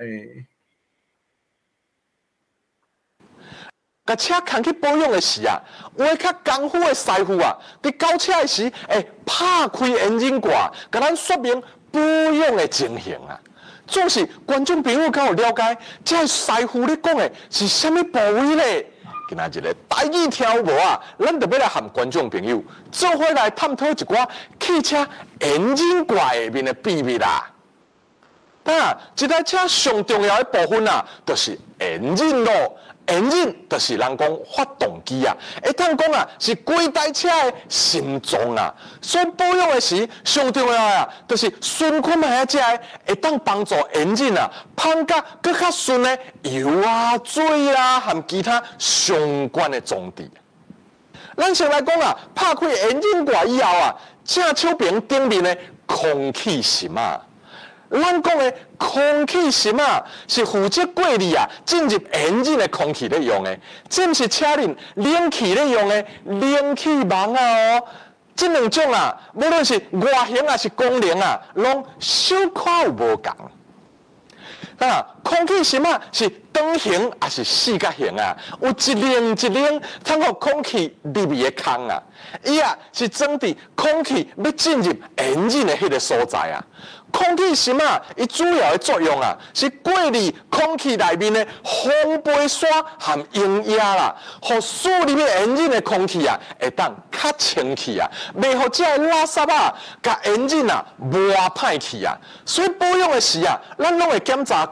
D: 甲车牵去保养的时啊，有诶较功夫的师傅啊，伫交车的时会拍开引擎挂，甲咱说明保养的情形啊。总是观众朋友敢有了解，这师傅咧讲的是啥物部位咧？今仔日个台语听有无啊？咱特别来和观众朋友做伙来探讨一寡汽车引擎挂下面的秘密啦。当然，一台车上重要的部分啊，就是引擎咯。引擎就是人讲发动机啊，会当讲啊是规台车的心脏啊。所以保养的时上重要啊，就是顺款遐只会当帮助引擎啊喷甲更较顺的油啊、水啊和其他相关的装置。咱先来讲啊，拍开引擎挂以后啊，正手边顶面的空气芯啊。咱讲的空气芯啊，是负责过滤啊进入引擎的空气咧用的，这毋是车内冷气咧用的冷气网啊哦。这两种啊，无论是外形还是功能啊，拢小可有无共。啊，空气芯啊是长形还是四角形啊？有一棱一棱，通互空气入去的空啊。伊啊是装伫空气要进入引擎的迄个所在啊。空气芯啊，伊主要的作用啊，是过滤空气内面的风飞沙和烟叶啦，互厝里面烟引的空气啊，会当较清气啊，袂互这垃圾啊，甲烟引啊磨歹去啊。所以保养的时啊，咱拢会检查。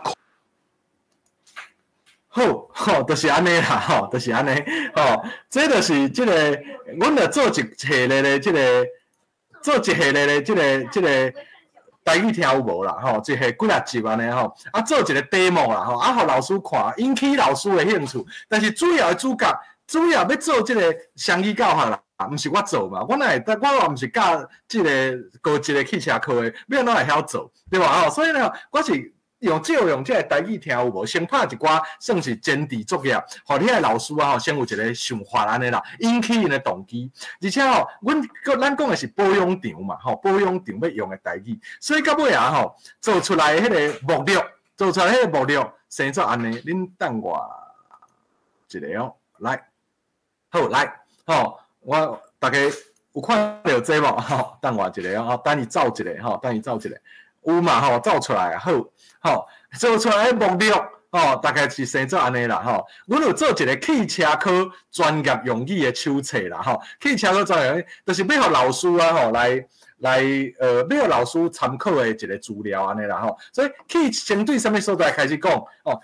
A: 好，就是安尼啦，就是安尼，这就是这个，阮着做一系列的这个，做一系列的这个台语听有无啦，一系几啊集安尼啊做一个 demo 啦，啊，互老师看，引起老师的兴趣。但是主要的主角，主要要做这个双语教学啦，毋是我做嘛，我也毋是教这个高级的汽车科的，要哪会晓做，对吧？所以呢，我是。用这个台语听有无？先拍一寡算是前置作业，互你的老师啊，先有一个想法安尼啦，引起因的动机。而且咱讲的是保养场嘛，保养场要用的台语，所以到尾啊，做出来的迄个目录，生做安尼，恁等我一个哦，来，好来，我大家有看到这无？等我一个哦，等伊走一个，等伊走一个。有嘛走出来好，做出来的目录大概是生做安尼啦阮有做一个汽车科专业用语的手册啦汽车科专业用语就是要互老师啊要互老师参考的一个资料安尼啦所以先对什么所在开始讲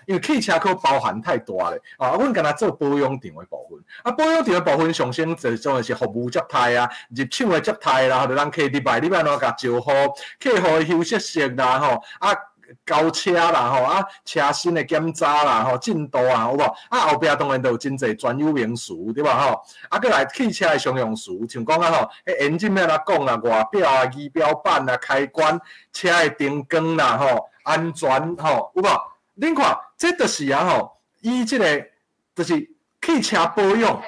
A: 因为汽车科包含太大咧阮敢若做保养场的部分保养场的部分上先就是服务接待啊入场的接待啦，或者让客入来你要安怎甲招呼，客户的休息室啦交车啦车身的检查啦进度啊有无后壁当然都有真侪专有名词对吧过来汽车的常用词像讲引擎要安怎讲啦外表啊仪表板啊开关车的灯光啦安全有无恁看这就是以这个就是汽车保养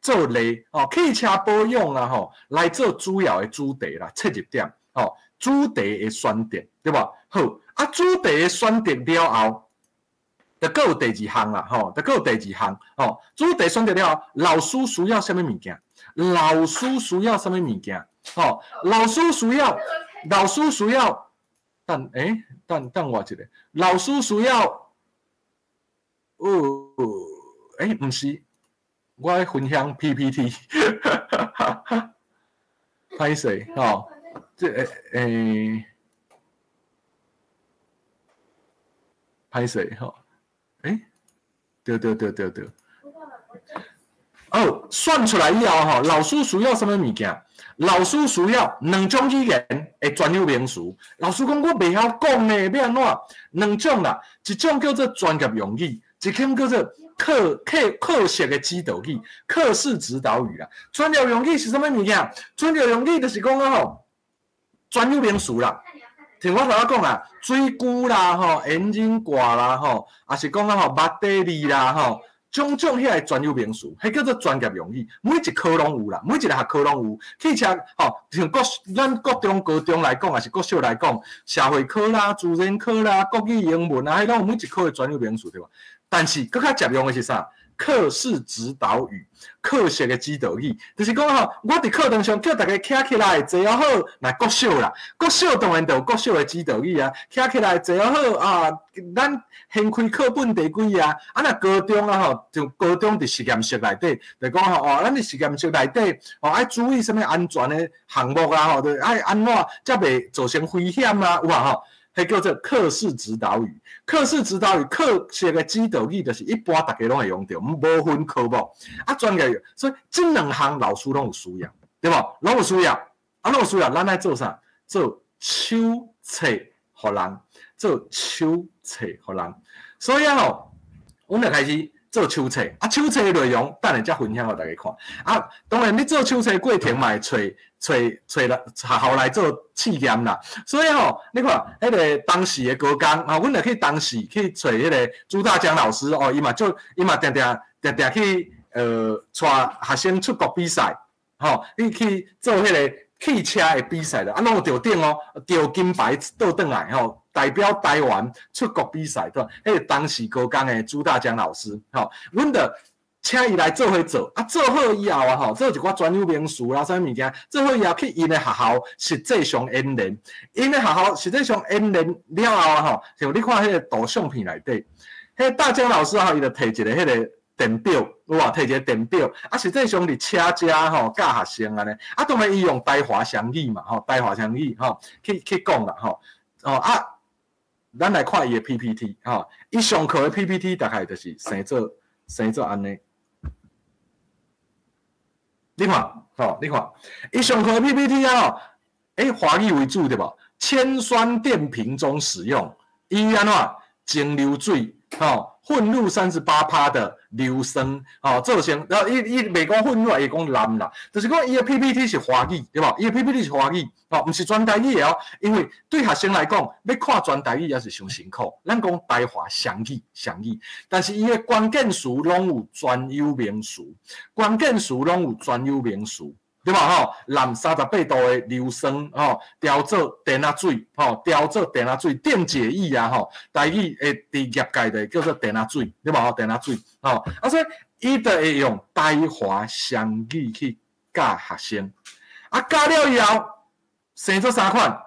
A: 做例汽车保养啊来做主要的主题啦切入点主题的选择对吧好主题的选择了后，就搁有第二项啦，就搁有第二项，主题选择了后，老师需要什么物件？老师需要什么物件？老师需要，等我一个，老师需要，毋是，我要分享 PPT， 歹势歹势对。算出来以后老师需要什么物件？老师需要两种语言的专有名词。老师讲我袂晓讲呢，要安怎？两种啦，一种叫做专业用语，一种叫做课式的指导语，课室指导语啦。专业用语是什么物件？专业用语就是讲专有名词啦。像我头仔讲啊，水壶啦，引擎挂啦，也是讲目的地啦，种遐个专有名词，迄叫做专业用语。每一科拢有啦，每一个学科拢有。汽车像咱国中、高中来讲，也是国小来讲，社会科啦、自然科啦、国语、英文啊，迄拢有每一科的专有名词对吧？但是更较实用的是啥？课室指导语，课式的指导语，就是讲我伫课堂上叫大家站起来坐好，来国小啦，国小当然就有国小的指导语啊，站起来坐好啊，咱先开课本第几啊？若高中啊就高中伫实验室内底，就讲咱伫实验室内底爱注意什么安全的项目啊，就爱安怎才袂造成危险啊，有啊迄叫做课室指导语。课室指导语、课式的指导语，就是一般大家拢会用到，无分科目。专业，所以这两项老师拢有需要，对无？拢有需要，拢有需要，咱爱做啥？做手册互人，做手册互人。所以阮就开始做手册。手册的内容，等下再分享给大家看。当然你做手册过程嘛，会找学校来做试验啦。所以你看迄个当时的高工阮就去当时去找迄个朱大江老师伊嘛定定去带学生出国比赛，你去做迄个汽车的比赛啦，拢有得奖得金牌倒转来代表台湾出国比赛，对吧？迄个当时高工的朱大江老师，阮就请伊来做伙做，啊，做好以后啊，吼，做一寡专有名词啦，啥物件，做好以后去因的学校实际上演练，因的学校实际上演练了后啊，吼，像你看迄个图相片内底，迄大江老师吼，伊就摕一个迄个电表，有无？摕一个电表，啊，实际上伫车遮吼教学生安尼，啊，当然伊用台华乡语嘛，吼，台华乡语吼去讲啦，吼，哦啊，咱来看伊的 PPT， 吼，伊上课的 PPT 大概就是生做安尼。你看，吼，你看，伊上课 PPT 啊，华语为主对无？铅酸电瓶中使用，伊安怎蒸馏水，混入38%的硫酸，造成，然后伊袂讲混入，伊讲蓝啦，就是讲伊的 PPT 是华语对无？伊的 PPT 是华语，毋是全台语的哦，因为对学生来讲，要看全台语也是伤辛苦。咱讲台华乡语，但是伊的关键词拢有专有名词，对吧？含38度的硫酸，调做电压水，电解液啊，台语伫业界的叫做电压水，对吧？电压水，啊，所以伊就会用台华乡语去教学生，啊，教了以后生做3款，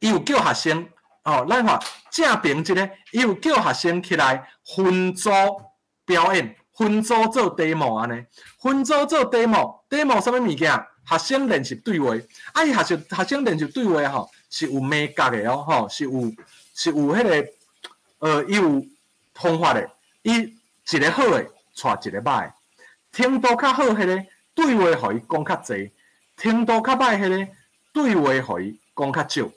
A: 伊有叫学生，咱看正平一个，伊有叫学生起来分组表演。分组做 demo 安尼，分组做 demo 什么物件？学生练习对话，啊，伊学生练习对话吼，是有美感的哦，吼，是有迄个伊有方法的，伊一个好的带一个歹的，程度较好迄个对话，互伊讲较济；程度较歹迄个对话，互伊讲较少。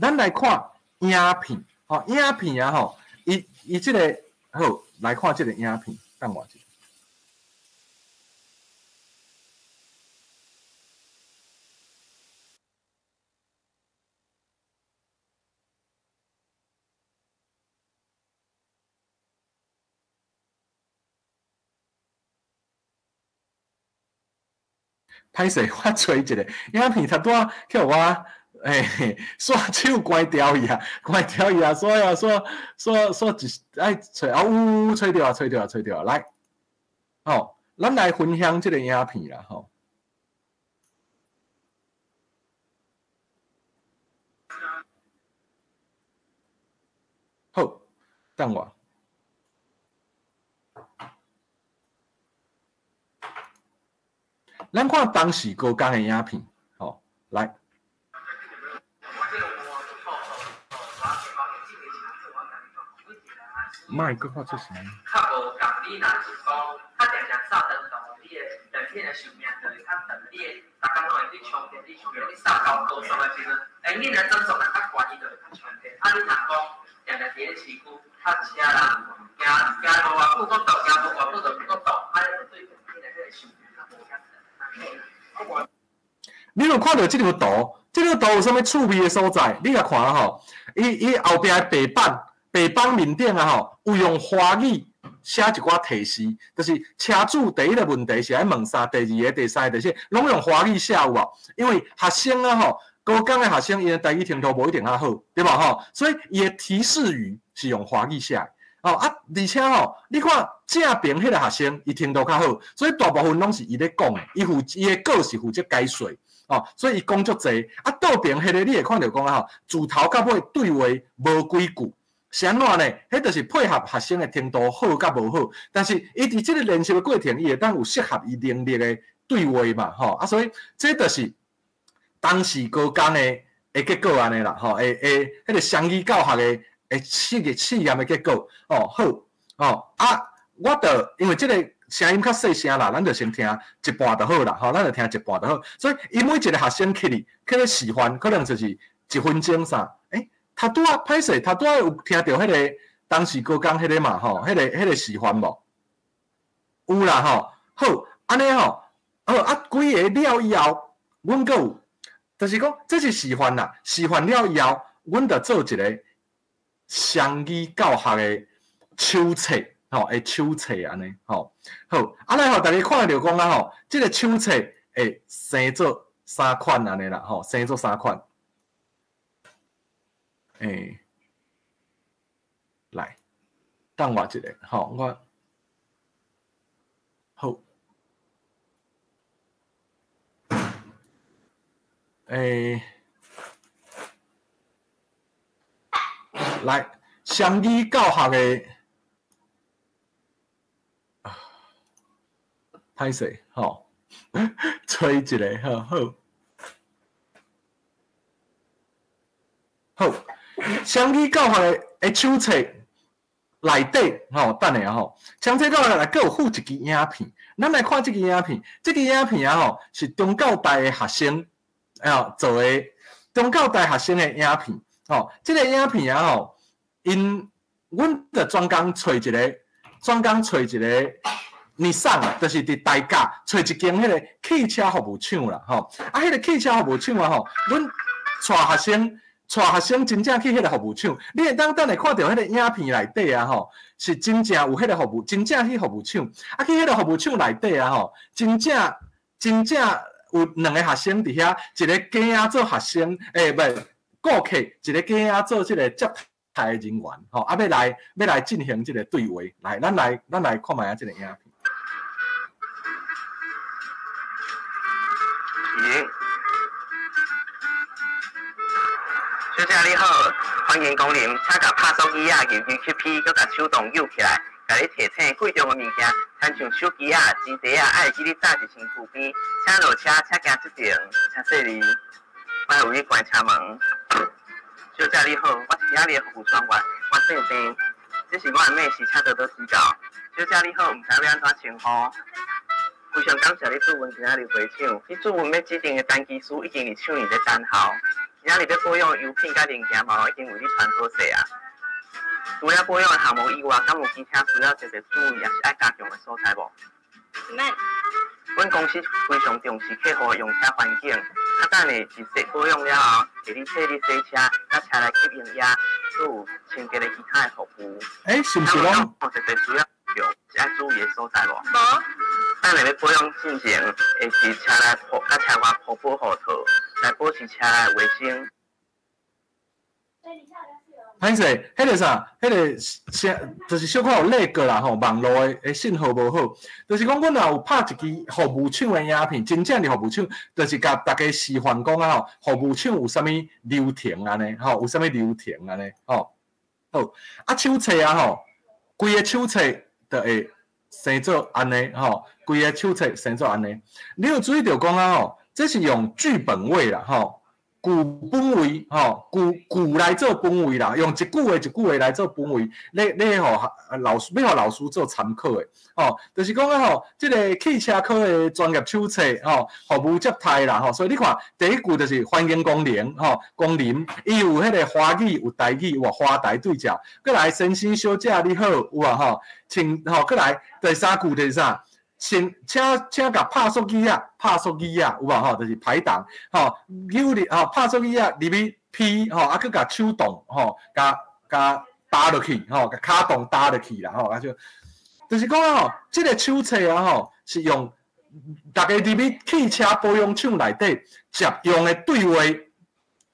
A: 咱来看影片，影片啊吼，伊即个好来看即个影片。等我一下，歹势，我找一个影片，他拄仔叫我刷手关掉伊啊，所以啊，哎，找啊，找着啊，来，咱来分享这个影片啦，好，等我。咱看当时高工的影片，来。卖个话做啥？
E: 较无共你若是讲，较常常扫灯笼，你的人体的寿命就会较长，你的大家拢会去充电，你扫到高速的时阵，你的增速若较悬，伊就会较充电。啊，你若讲常常伫咧市区较车啦，行路啊，不过道，行路啊，不过道，啊，就对人体的迄个寿命较无遐长。
A: 你有看到这张图？这张图有啥物趣味的所在？你来看吼，伊后壁的白板面顶啊有用华语写一寡提示，就是车主第一个问题是爱问啥，第二个、第三个、第四，拢用华语写有无？因为学生啊高中的学生伊的台语程度无一定较好，对吧所以伊的提示语是用华语写的。而且你看正边迄个学生伊程度较好，所以大部分拢是伊咧讲的，伊的个是负责解说。所以伊讲足济。倒边迄个你会看到讲自头到尾对话无几句。是安怎呢？迄就是配合学生的程度好甲无好，但是伊伫即个练习的过程，伊会当有适合伊能力的对话嘛，所以这就是当时高工的结果安尼啦，迄个双语教学的试验的结果，好，我着因为即个声音较细声啦，咱就先听一半就好啦，咱就听一半就好，所以伊每一个学生去咧示范，可能就是1分钟啥，他拄仔歹势，他拄仔有听到迄个当时高工迄个嘛迄个示范无？有啦好，安尼好几个了以后，阮阁有，就是讲这是示范啦，示范了以后，阮着做一个双语教学的手册，手册安尼好，来大家看到讲这个手册会生做3款安尼啦，生做3款。来，等我一下，吼，我好，来，双语教学的，歹势，吼，找一个，好，双语教学的手册内底，吼，等下吼，双语教学内佫有附一支影片，咱来看这支影片。这支影片啊，吼，是中教大的学生做的中教大学生的影片，吼，这个影片啊，吼。阮着专工找一个日产啊，就是伫大甲找一间迄个汽车服务厂啦，吼。啊，迄个汽车服务厂啊，吼，阮带学生真正去迄个服务厂，你会当等下看到迄个影片内底啊，吼，是真正有迄个服务，真正去服务厂。啊，去迄个服务厂内底啊，吼，真正有2个学生伫遐，一个假啊做学生，顾客，一个假啊做即个接台人员，吼，啊，要来进行即个对话，来，咱来看卖啊，即个影片。
F: 小姐你好，欢迎光临，请甲拍手机啊，入 UQP， 搁甲手动扭起来，甲你提醒贵重的物件，亲像手机啊、钱袋啊，爱记你载一身躯边，请落车，请行这边，请细里，莫有你关车门。小姐你好，我是遐里的服务专员，我姓丁，这是我的妹是车多多指教。小姐你好，唔知要安怎称呼？非常感谢你主文今仔日回抢，你主文要指定的单机数已经伫厂里在等候。今仔日要保养的油品甲零件嘛，已经为你传好势啊。除了保养的项目以外，敢有其他需要特别注意，也是爱加强的所在无？
C: 免。
F: 阮公司非常重视客户的用车环境，啊，等下是洗保养了后，给你替你洗车，甲车内吸营液，都有清洁的其他的服务。
A: 是毋是讲？
F: 有特别需要是爱注意的所在无？
C: 无。
F: 等下要保养进前，会是车内铺甲车外铺保护套，来保持车内卫生。
A: 歹势，迄个啥，迄个就是小可有累过啦吼，网络的信号无好，就是讲阮若有拍一支服务厂的影片，真正的服务厂，就是甲大家示范讲啊吼，服务厂有啥物流程安尼，吼，有啥物流程安尼，吼，好，啊手册啊吼，规个手册就会生做安尼，吼，规个手册生做安尼，你有注意到讲啊吼，这是用剧本位啦，吼。句本位，吼，句来做本位啦，用一句话一句话来做本位，你吼老师要互老师做参考的，吼，就是讲啊吼，即个汽车科的专业手册，吼，服务接待啦，吼，所以你看第一句就是欢迎光临，吼，光临，伊有迄个华语有台语，有华台对照，过来先生小姐你好，有啊吼，吼，过来第三句就是啥？请甲拍手机啊，有无吼？就是排档吼，扭入吼拍手机啊，入去 P 吼，啊，佮甲手动吼，甲打落去吼，甲骹动打落去啦吼，啊就是讲吼，即个手册啊吼，是用大家入去汽车保养厂内底接用的对话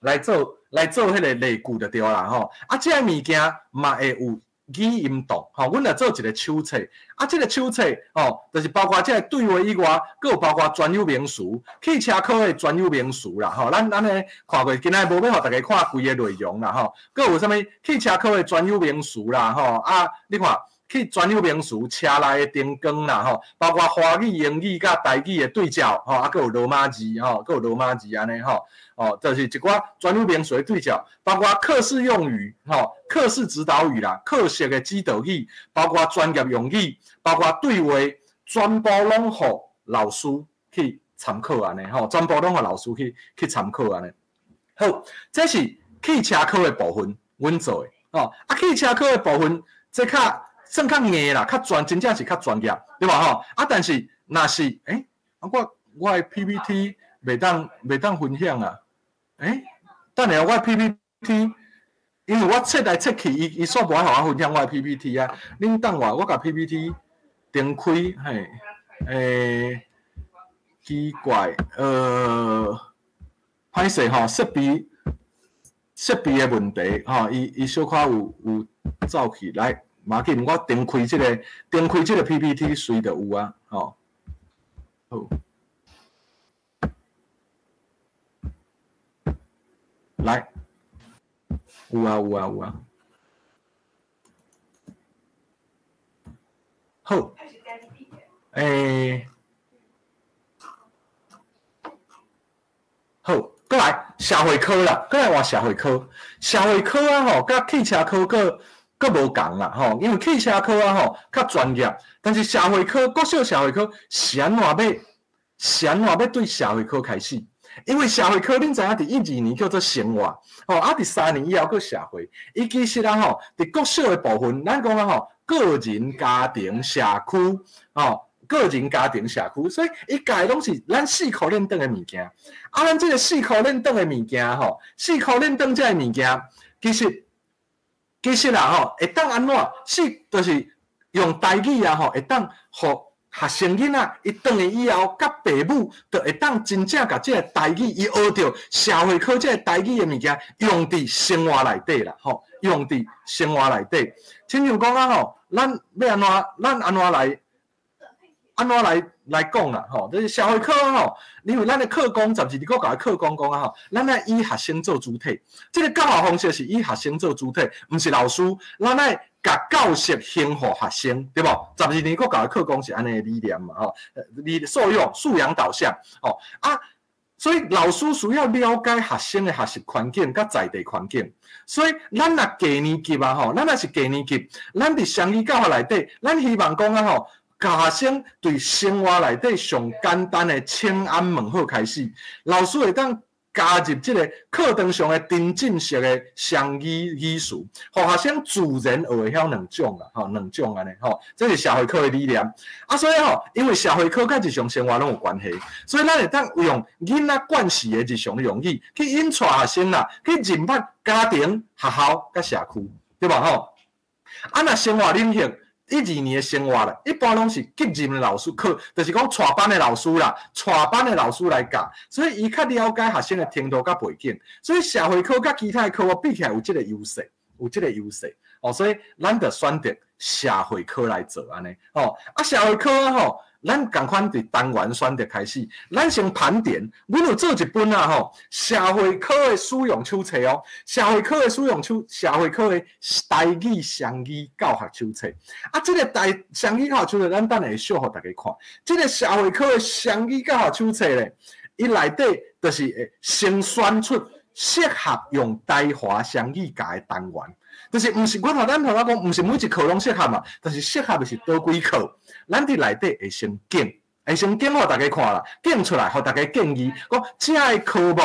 A: 来做迄个例句就对啦吼。啊，即个物件嘛会有。语音档，吼，阮来做一个手册，啊，这个手册，吼，就是包括这个对话以外，佫有包括专有名词，汽车科的专有名词啦，吼，咱咧看过，今仔无要互大家看规个内容啦，吼，佫有啥物汽车科的专有名词啦，吼，啊，你看。去专有名词，车内的灯光啦，吼，包括华语、英语甲台语的对照，吼，啊，佫有罗马字，吼，佫有罗马字安尼，吼，哦，就是一寡专有名词的对照，包括课室用语，吼，课室指导语啦，课室的指导语，包括专业用语，包括对话，全部拢互老师去参考安尼，吼，全部拢互老师去参考安尼。好，这是汽车科的部分，阮做的，吼，啊，汽车科的部分，这算较硬啦，较专，真正是较专业，对吧？吼，啊，但是若是，我的 PPT 袂当分享啊，等下我的 PPT， 因为我切来切去，伊煞无爱互我分享我的 PPT 啊，恁等我甲 PPT 点开，奇怪，歹势吼，设备的问题，吼，伊小可有走起来。马紧，我点开这个 PPT 随就有啊，吼、好，来，有啊，好，好，过来社会科啦，过来话社会科，社会科啊吼，甲汽车科佫无共啦吼，因为汽车科啊吼较专业，但是社会科国小社会科是安怎要对社会科开始？因为社会科恁知影伫1、2年叫做生活，吼啊第3年以后叫社会，伊其实啊吼伫国小的部分，咱讲啊吼个人、家庭、社区，吼。个人、家庭、社区，所以伊教拢是咱4科练等的物件。啊，咱这个4科练等的物件吼，4科练等这个物件，其实啦吼，会当安怎？就是用台语啊吼，会当互学生囡仔伊转去以后，甲爸母就会当真正甲这个台语伊学着社会科这个台语的物件，用伫生活内底啦吼，用伫生活内底。亲像讲啊吼，咱安怎来讲啦吼，就是社会科啊吼，因为咱的课纲12个教的课纲讲啊吼，咱来以学生做主体，这个教学方式是以学生做主体，毋是老师，咱来甲教识兴互学生，对无？12年国教的课纲是安尼的理念嘛吼，受用素养导向哦啊，所以老师需要了解学生的学习环境甲在地环境，所以咱若低年级啊吼，咱若是低年级，咱伫双语教学内底，咱希望讲啊吼。教学生对生活内底上简单的请安问好开始，老师会当加入这个课堂上的沉浸式的双语语词，互学生自然学会晓2种啦，吼2种安尼吼，这是社会科的理念。啊，所以吼，因为社会科甲日常生活拢有关系，所以咱会当用囡仔惯习的日常用语去引带学生啦，去认捌家庭、学校甲社区，对吧？吼，啊，若生活领域。1、2年的生活啦，一般拢是级任的老师课，就是讲带班的老师啦，带班的老师来教，所以伊较了解学生的程度甲背景，所以社会科甲其他的科比起来有这个优势，哦，所以咱就选择社会科来做安尼，哦，啊社会科啊吼。咱共款伫单元选择开始，咱先盘点。阮有做一本啊吼，社会科的使用手册哦，社会科的台语双语教学手册。啊，这个双语教学手册，咱等下会秀互大家看。这个社会科的双语教学手册咧，伊内底就是会先选出适合用台华双语教的单元。就是毋是咱头仔讲，毋是每一科拢适合嘛，但是适合的是倒几科，咱伫内底会先拣互大家看啦，拣出来互大家建议，讲这个科目，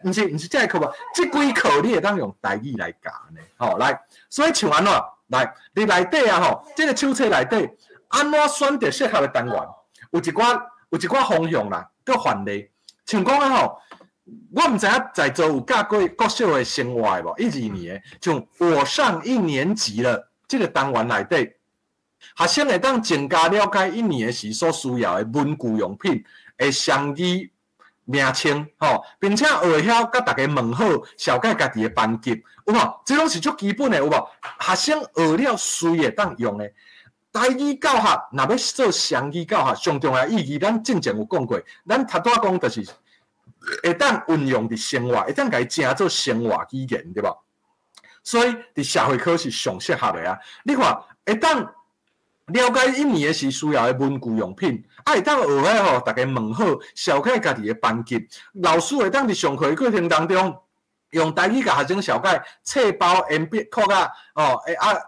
A: 毋是这个科目，这几科你会当用台语来教呢，吼，来，所以像安怎来，你内底啊吼，这个手册内底安怎选择适合的单元，有一寡方向啦，佮范例，像讲啊吼。我唔知影在座有教过国小的生活无？1、2年的，像我上1年级了，这个单元内底，学生会当增加了解1年时所需要的文具用品的双语名称，吼，并且学晓甲大家问好，了解家己的班级，有无？这拢是足基本的，有无？学生学了随会当用的。台语教学若要做双语教学，上重要意义，咱之前有讲过，咱头拄讲就是。会当运用伫生活，会当甲伊正做生活语言，对吧？所以伫社会科是上适合的啊。你看，会当了解1年的时需要的文具用品，啊，会当学晓吼，大家问好，了解家己的班级。老师会当伫上课的过程当中，用台语甲学生了解册包、鉛筆壳啊，哦，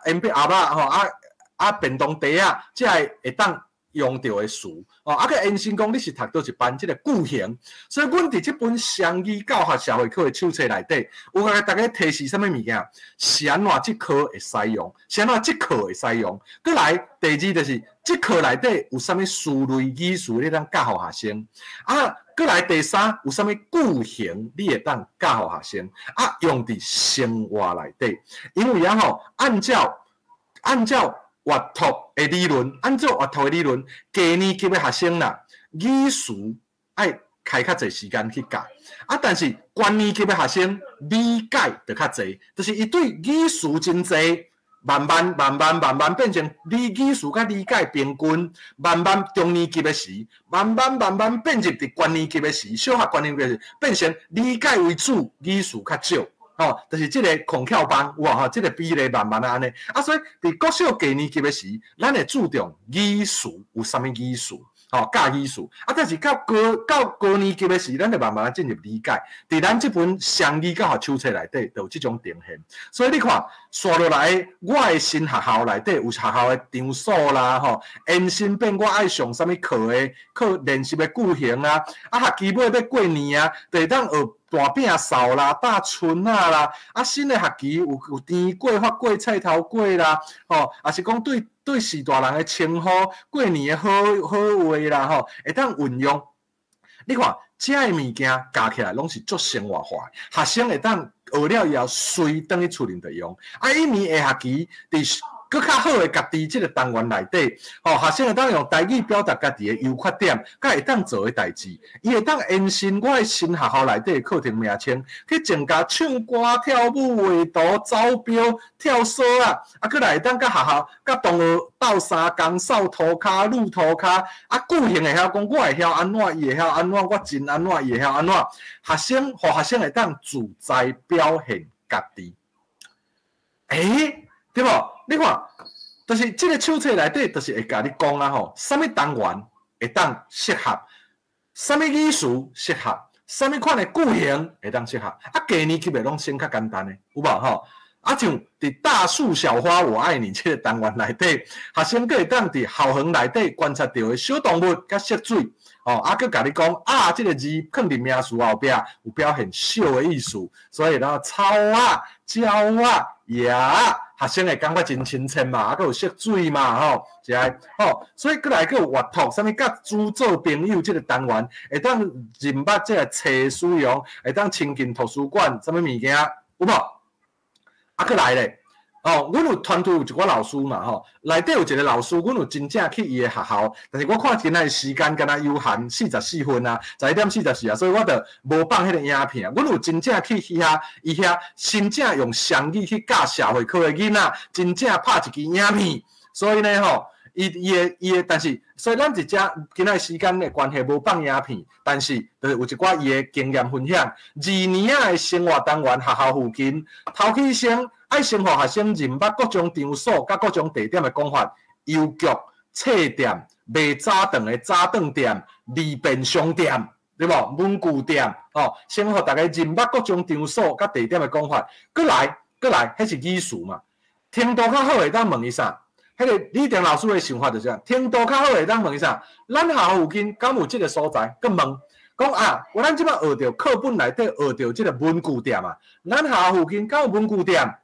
A: 鉛筆盒啊，吼便當袋啊，即会当用到的词。哦，啊个延伸讲你是读倒一班即个句型，所以阮伫即本双语教学社会科的手册内底，有甲大家提示啥物物件，是安怎即科会使用，是安怎即科会使用。再来第2就是即科内底有啥物词类语词你当教互学生，啊，再来第3有啥物句型你会当教互学生，啊，用伫生活内底，因为啊吼，按照阅读的理论，按照阅读的理论，低年级的学生啦，语词爱开较侪时间去教，啊，但是高年级的学生理解就较侪，就是伊对语词真侪，慢慢变成理语数甲理解平均，慢慢中年级的时，慢慢变入伫高年级的时，小学高年级的时，变成理解为主，语数较少。哦，就是这个孔跳班，哇哈，这个比例慢慢安尼，所以伫国小低年级的时，咱会注重语数有啥物语数，教语数，但是到高年级的时，咱就慢慢进入理解。伫咱这本双语教学手册内底，就有这种呈现。所以你看，刷落来，我的新学校内底有学校的场所啦，延伸变我爱上啥物课练习的句型啊，学期尾要过年啊，就当学。大饼扫啦，打春啦，新的学期有甜粿、发粿、菜头粿啦，也是讲对士大人的称呼、过年的好话啦，会当运用。你看，这些物件加起来拢是足生活化，学生会当学了以后随等于厝里头用。一年下学期伫更较好的家己这个单元内底，学生会当用台语表达家己的优缺点，甲会当做的代志，伊会当延伸我的新学校内底的课程名称，去增加唱歌、跳舞、画图、走标、跳绳啊，过来会当甲学校、甲同学斗三工、扫涂骹、撸涂骹，句型会晓讲，我会晓安怎，伊会晓安怎，我真安怎，伊会晓安怎，学生会当自在表现家己，对无？你看，就是这个手册内底，就是会甲你讲啦什么单元会当适合，什么语数适合，什么款的句型会当适合，低年级的拢先较简单的，有无像伫大树小花我爱你这个单元内底，学生佫会当伫校园内底观察到的小动物甲色水，佫甲你讲这个字放伫名词后壁有表现小的意思，所以草啊、鸟啊、鸭。学生会感觉真亲切嘛，佫有色水嘛，是安，所以佫来佫有阅读，啥物甲主做朋友这个单元，会当认捌这个册使用，会当亲近图书馆，啥物物件有无？佫来咧，阮有团队有一个老师嘛，内底有一个老师，阮有真正去伊的学校，但是我看今仔时间敢若有限44分啊，11:44啊，所以我就无放迄个影片。阮有真正去伊遐真正用双语去教社会科的囡仔，真正拍一支影片。所以呢，伊的，但是所以咱一只今仔时间的关系无放影片，但是就是有一寡伊的经验分享。2年的生活单元学校附近，头起先。爱生活学生认捌各种场所、甲各种地点的讲法，邮局、册店、卖早顿的早顿店、利便商店，对无？文具店，先互大家认捌各种场所、甲地点的讲法。过来，迄是语数嘛。程度较好会当问伊啥？迄个李定老师的想法就是，程度较好会当问伊啥？咱学校附近敢有即个所在？佮问。讲咱即摆学着课本内底学着即个文具店啊，咱学校附近敢有文具店？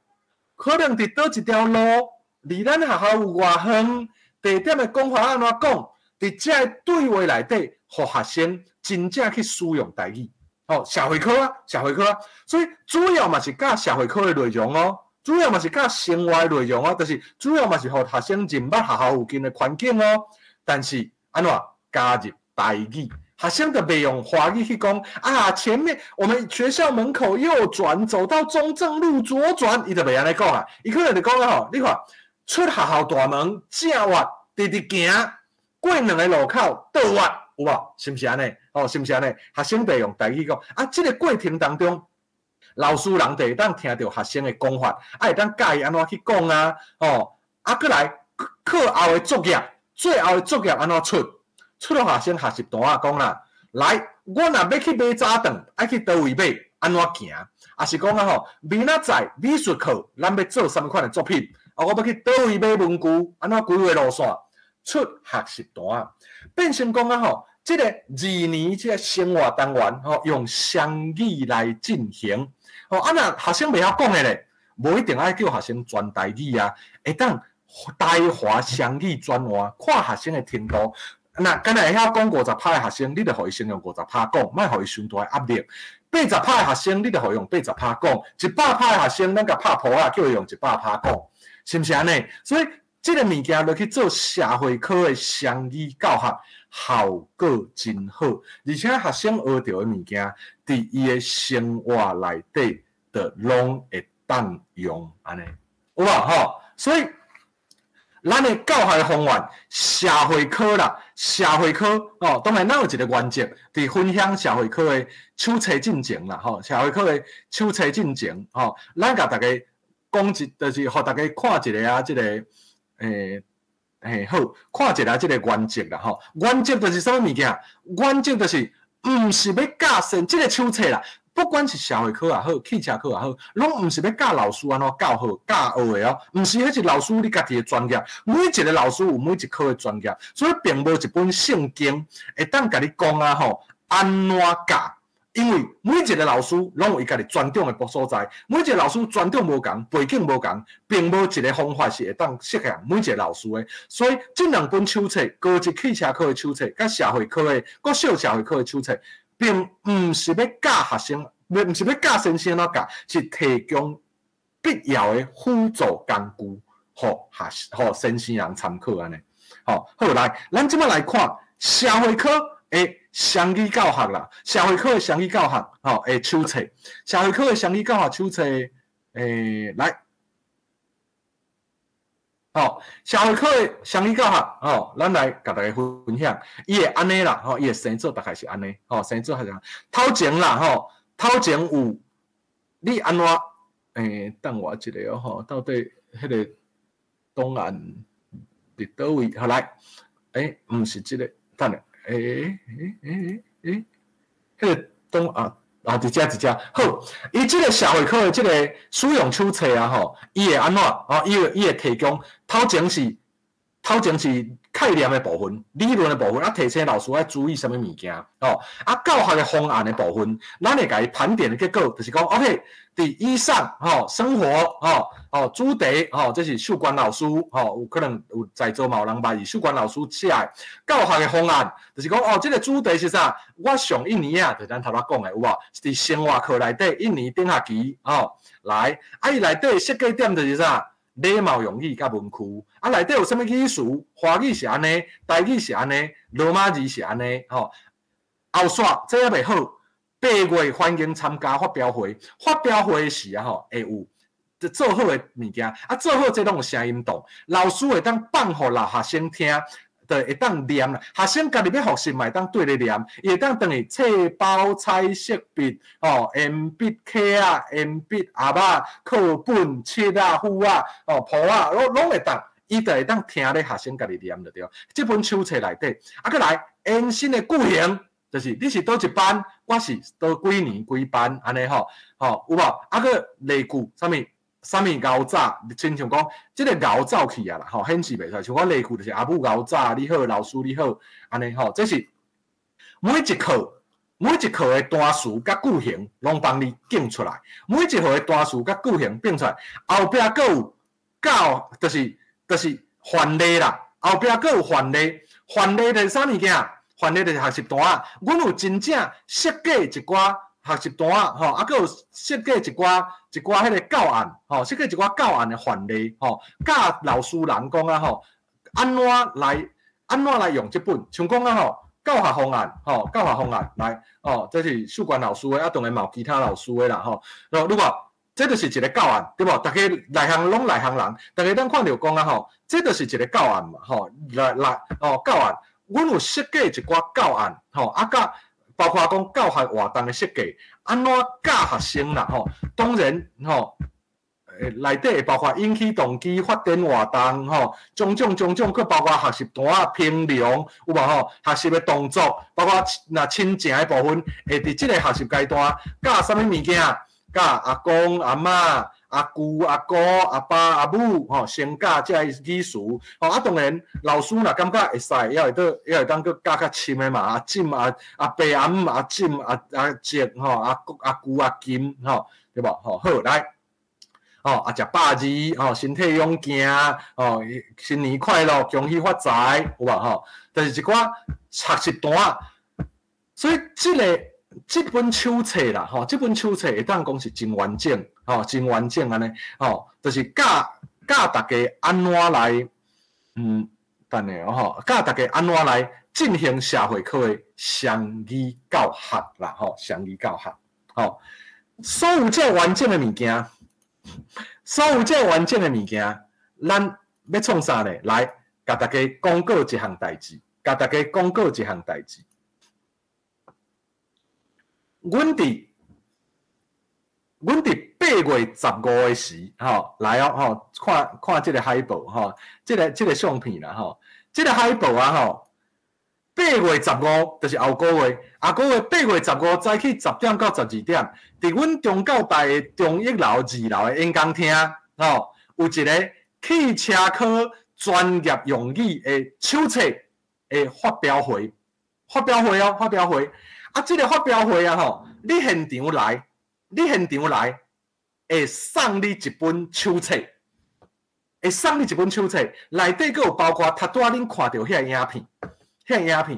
A: 可能伫倒一条路，离咱学校有偌远，地点的讲法安怎讲？伫这对话内底，互学生真正去使用台语。社会科啊，所以主要嘛是教社会科的内容主要嘛是教生活的内容就是主要嘛是互学生认捌学校附近的环境但是安怎加入台语？学生的袂用华语去讲前面我们学校门口右转，走到中正路左转，伊就袂安尼讲伊可能就讲你看出学校大门正弯，直行过2个路口倒弯，有无？是毋是安尼？是毋是安尼？学生得用台语讲这个过程当中，老师人就会当听到学生的讲法，会当教伊安怎去讲过来课后的作业，最后的作业安怎出了学生学习单啊，讲啦，来，我若要去买早顿，爱去倒位买，安怎行？也是讲明仔载美术课，咱要做什么款的作品？我要去倒位买文具，安怎规划路线？出学习单啊，变成讲这个2年这个生活单元用双语来进行。若学生袂晓讲的咧，无一定爱叫学生全台语啊，会当台华双语转换，看学生的程度。那敢若会晓讲50%的学生，你就互伊先用50%讲，莫互伊伤大压力。80%的学生，你就互伊用80%讲；100%的学生，咱甲拍谱啊，叫伊用100%讲，是毋是安尼？所以这个物件落去做社会科的双语教学，效果真好，而且学生学到的物件，伫伊的生活内底，就拢会当用安尼，有无所以咱的教学的方案，社会科啦，社会科哦，当然咱有一个原则，伫分享社会科的手册进程啦，吼，社会科的手册进程，吼，咱甲大家讲一，就是互大家看一个啊，即个好，看一下即个原则啦，吼，原则就是啥物物件？原则就是毋是要教生即个手册啦。不管是社会科也好，汽车科也好，拢毋是要教老师安怎教好教学的哦，毋是迄是老师你家己的专业。每一个老师有每一科的专业，所以并无一本圣经会当甲你讲啊吼安怎教。因为每一个老师拢有伊家己专长的所在，每一个老师专长无共，背景无共，并无一个方法是会当适合每一个老师的。所以这两本手册，高级汽车科的手册，甲社会科的、国小社会科的手册。并毋是要教学生，毋是要教先生怎教，是提供必要的辅助工具，互先生人参考安尼。好，好来，咱即摆来看社会科的双语教学啦，社会科的双语教学，的手册，社会科的双语教学手册，来。社会科的双语教学，咱来甲大家分享，伊会安尼啦，伊会生做大概是安尼，生做还是头前啦，头前有你安怎，等我一个哦，到底迄个档案伫倒位？好来，毋是即个，等下，迄个档案。伫遮，好，伊即个社会科的即个使用手册啊，伊会安怎？伊会提供头前是概念的部分、理论的部分，提醒老师要注意什么物件教学的方案的部分，咱会甲伊盘点的结果，就是讲 ，OK， 伫以上生活主题这是秀冠老师有可能有在座嘛有人捌是秀冠老师写的教学的方案，就是讲这个主题是啥？我上一年啊，就咱头仔讲的有无？伫生活课内底一年顶下期来，伊内底设计点就是啥？礼貌用语甲文句，内底有啥物语词？华语是安尼，台语是安尼，罗马字是安尼，后煞这也袂好。8月欢迎参加发表会，发表会时啊会有做好的物件，做好这拢有声音档，老师会当放互老学生听。就会当念啦，学生家己要学习嘛，会当对咧念，伊会当等于册包、彩色笔、鉛笔、刻啊、鉛笔、盒啊、课本、册啊、符啊、簿啊，拢会当，伊就会当听咧学生家己念就对。这本手册内底，再来延伸的句型，就是你是倒一班，我是倒几年几班安尼有无？个例句啥物熬早，亲像讲，即个熬走去啊啦，显示袂出来。像我例句就是阿母熬早，你好，老师你好，安尼这是每一课的单词甲句型，拢帮你建出来。每一课的单词甲句型变出来，后壁佫有教，就是范例啦。后壁佫有范例，范例就是啥物件？范例就是学习单啊。阮有真正设计一寡学习单啊，佫有设计一寡迄个教案，设计一寡教案的范例，教老师人讲啊，安怎来用这本？像讲啊，教学方案来，这是秀冠老师的，当然嘛有其他老师的啦，如果这就是一个教案，对无？大家内行拢内行人，大家咱看到讲啊，这就是一个教案嘛，教案，阮有设计一寡教案，甲包括讲教学活动的设计，安怎教学生啦？当然内底会包括引起动机、发展活动，种种，佮包括学习单啊、评量，有无学习的动作，包括若亲情的部分，会伫即个学习阶段教啥物物件？教阿公、阿嬷、阿姑、阿哥、阿爸、阿母，先教这语词。当然，老师若感觉会使，也会当佮教较深的嘛。阿婶、阿伯、阿姆、阿婶、阿叔、阿姑、阿金，对无？好来。食百字，身体勇健，新年快乐，恭喜发财，有无？就是一寡学习单，所以这本手册啦，这本手册会当讲是真完整，真完整安尼，就是教大家安怎来，等下教大家安怎来进行社会科的双语教学啦，双语教学，所有这完整的物件。所有这完整的物件，咱要创啥呢？来，甲大家公告一项代志，甲大家公告一项代志。阮伫8月15的时，来哦，看这个海报，这个相片啦，这个海报啊，8月15就是后个月，后个月8月15早起10点到12点，伫阮中教大的中一楼、2楼的演讲厅，有一个汽车科专业用语的手册的发表会，发表会。啊，这个发表会啊，你现场来，会送你一本手册，内底佫有包括头拄仔恁看到遐个影片，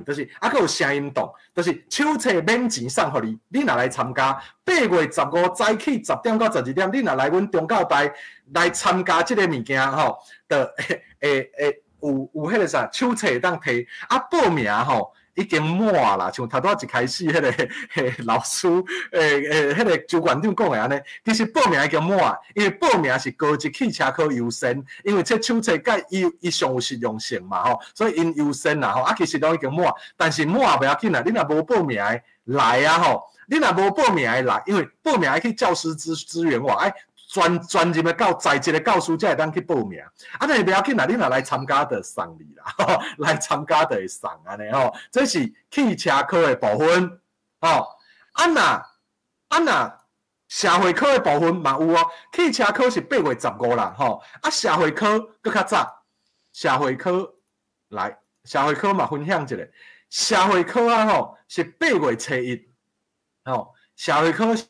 A: 就是佫有声音档，就是手册免钱送互你，你若来参加8月15早起10点到12点，你若来阮中教大来参加即个物件就有迄个啥手册当摕，啊报名已经满啦，像头拄仔一开始迄个老师迄个主管长讲的安尼，其实报名已经满，因为报名是高级汽车科优先，因为这手册甲伊上有实用性嘛所以因优先啦啊其实拢已经满，但是满不要紧啦，你若无报名的来啊你若无报名的来，因为报名要去教师资源网专任的在职的教师才会当去报名，啊，但是不要紧啦，你若来参加就送你啦，来参加就会送安尼这是汽车科的部分若社会科的部分嘛有汽车科是8月15啦啊，社会科佫较早，社会科嘛分享一下，社会科是8月初1社会科是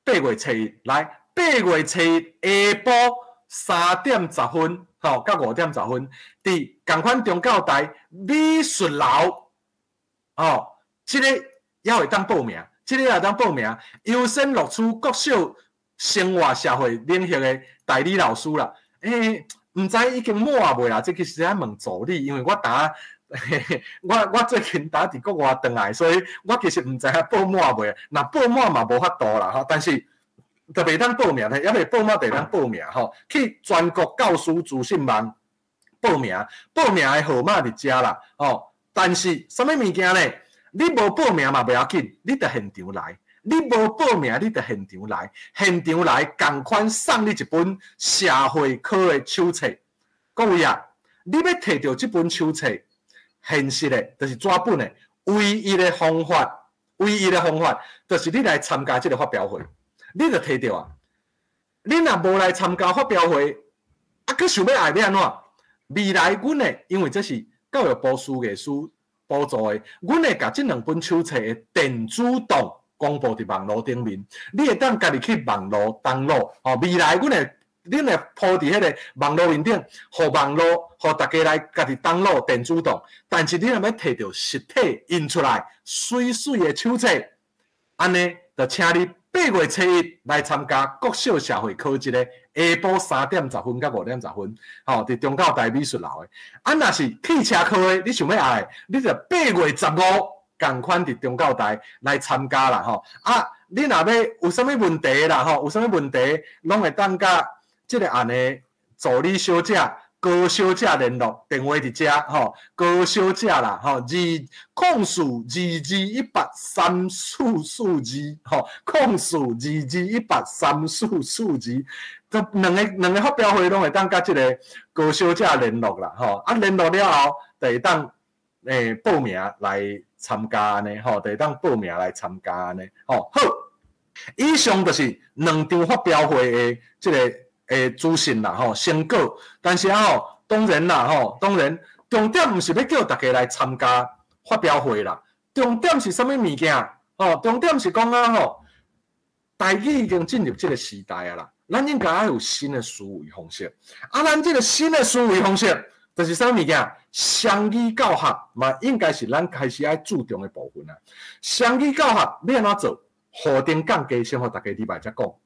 A: 8月初1，来8月初1下晡3点10分，到5點10分，伫同款中教大美術樓，這個也會當報名，優先錄取國小生活社會領域的代理老師啦。唔知已經滿未啦？這其實喺問助理，因為我我最近打伫國外回來，所以我其實唔知影報滿未。若報滿嘛無法度啦，但是就袂當報名咧，也未報滿就會當報名去全國教師資訊網報名的號碼伫遮啦但是什麼物件咧？你無報名嘛袂要緊，你著現場來。你無報名，你著現場來，同款送你一本社會科的手冊。各位啊，你要摕到這本手冊。現實的，就是紙本的，唯一的方法，就是你來參加這個發表會，你就摕到啊。你若無來參加發表會，佫想要愛要安怎？未來阮的，因為這是教育部事業署補助的，阮會甲這兩本手冊的電子檔公布伫網絡頂面，你會當家己去網絡download未來阮會。恁會鋪佇迄個網絡面頂，互大家來家己download電子檔。但是你若要摕到實體印出來水水的手冊，安尼就請你8月初1來參加國小社會科這個下晡3點10分到5點10分，佇中教大美術樓的。若是汽車科的，你想要愛，你就8月15同款佇中教大來參加啦你若要有啥物問題啦有啥物問題，攏會當甲這個案的助理小姐、高小姐聯絡電話伫遮高小姐啦222183442222183442，都兩個發表會攏會當甲這個高小姐聯絡啦聯絡了後，就會當報名來參加安尼就會當報名來參加安尼好，以上就是兩場發表會的這個資訊啦成果，但是當然啦當然重點唔是要叫大家來參加發表會啦，重點是什麼物件重點是講台語已經進入這個時代啊啦，咱應該要有新的思維方式咱這個新的思維方式就是什麼物件？雙語教學嘛，應該是咱開始要注重的部分啦。雙語教學你要怎做？互定講解先，互大家禮拜才講。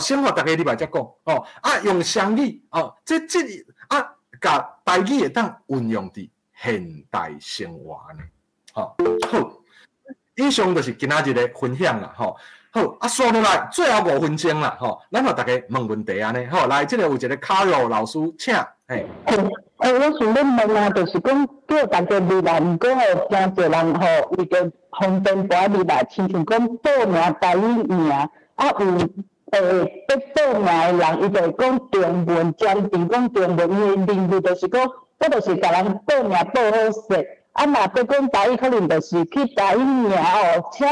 A: 先互大家禮拜才講用雙語甲台語會當運用佇現代生活呢好，以上就是今仔日的分享啦好，啊，刷落来最后5分钟啦，吼，咱互大家问问题安尼，吼，来，这个有一个 Carol 老师，请，嘿。
G: 我想要问啊，就是讲叫大家入来，毋过吼，真侪人吼，伊个方便搬入来，亲像讲报名台语名，啊有要报名的人，伊就讲中文，坚持讲中文，伊的任务就是讲，我就是甲人报名报好势，啊，若要讲台语，可能就是去台语名哦，请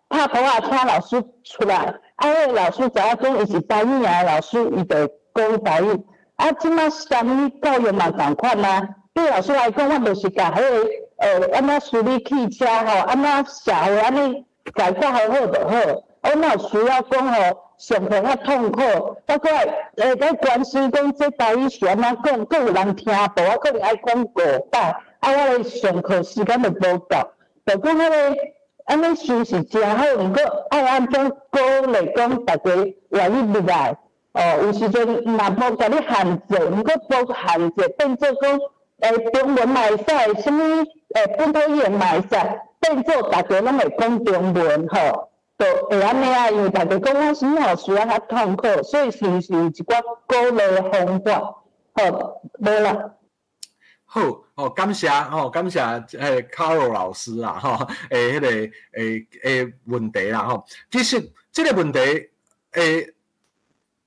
G: 拍图啊，请老师出来，啊，迄个老师知影讲伊是台语名的老师，伊就讲台语。啊，即摆啥物教育嘛同款啊。对老师来讲，我就是甲迄个安怎处理汽车吼，安怎社会安尼改革好好就好。我哪有需要讲吼上课较痛苦，包括在关心讲这台语是安怎讲，阁有人听无，我可能爱讲5摆，啊，我的上课时间就无够，就讲迄个安尼收是真好，毋过爱按怎鼓励讲大家愿意入来。有时阵若无甲你限制，毋过无限制变做讲，中文嘛会使，什物本土语言嘛会使，变做大家拢会讲中文吼，就会安尼啊。因为大家讲我什么需要较痛苦，所以是毋是有一寡鼓励的方法？好，无啦。
A: 好，感谢感谢Carol 老师啦，迄个问题啦，其实这个问题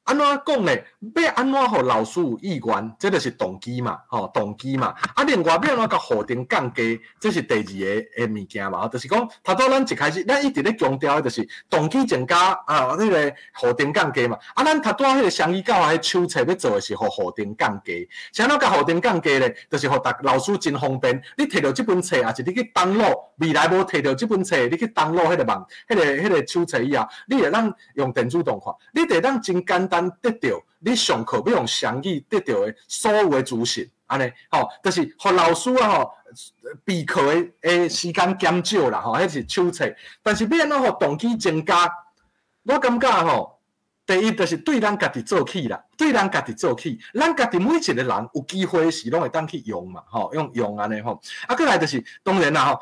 A: 安怎讲呢？要安怎互老师有意愿，这就是动机嘛，动机嘛。啊，另外要安怎甲课程降低，这是第二个物件嘛。就是讲，头拄咱一开始，咱一直咧强调的就是动机增加啊，迄个课程降低嘛。啊，咱头拄迄个双语教学迄手册要做的是互课程降低。啥怎甲课程降低咧？就是互老师真方便。你摕到这本册，也是你去download，未来无摕到这本册，你去download迄个迄个手册以后，你会当用电子档看，你会当真简单得到。你上课要用双语得到的所有的资讯，安尼就是互老师啊备课的时间减少啦，迄是手册。但是要安怎互动机增加？我感觉第一就是对咱家己做起啦，对咱家己做起，咱家己每一个人有机会时拢会当去用嘛，用安尼啊，再来就是当然啦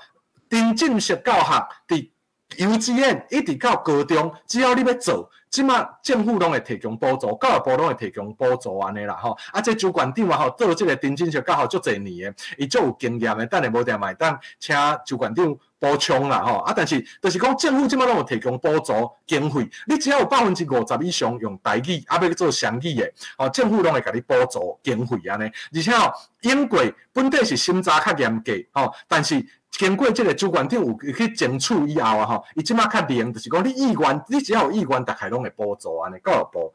A: 真正式教学伫幼稚园一直到高中，只要你要做。即马政府拢会提供补助，教育部拢会提供补助安尼啦啊，这主管长做这个真正式教学足侪年的，伊足有经验的，等下无定嘛，当请主管长补充啦啊，但是就是讲政府即马拢有提供补助经费，你只要有50%以上用台语，要做双语的，政府拢会甲你补助经费安尼，而且英国本地是审查较严格但是。经过这个主管长有去争取以后伊即马较灵，就是讲你意愿，你只要有意愿，大概拢会补助安尼，教育部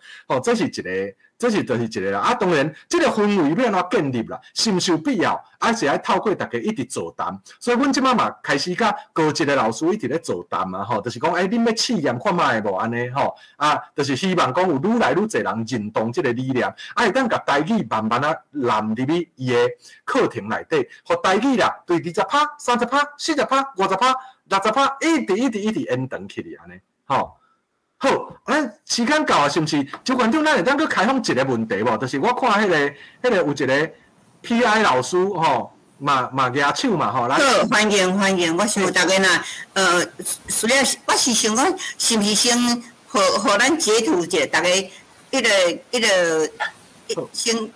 A: 这是就是一个啦。啊，当然，这个氛围要安怎建立啦，是毋是有必要？是要透过大家一直座谈，所以阮即马嘛开始甲高级的老师一直咧座谈嘛，就是讲，恁要试验看卖无安尼就是希望讲有愈来愈侪人认同这个理念，会当甲台语慢慢揽入去伊的课程内底，互台语啦，对20%、30%、40%、50%、60%，一直延长起嚟安尼，好，时间到啊，是毋是？主管长，咱会当去开放一个问题无？就是我看迄个有一个 PI 老师嘛举手嘛
H: 好，欢迎，我想大家除了我是想讲，是毋是先互咱截图者，大家先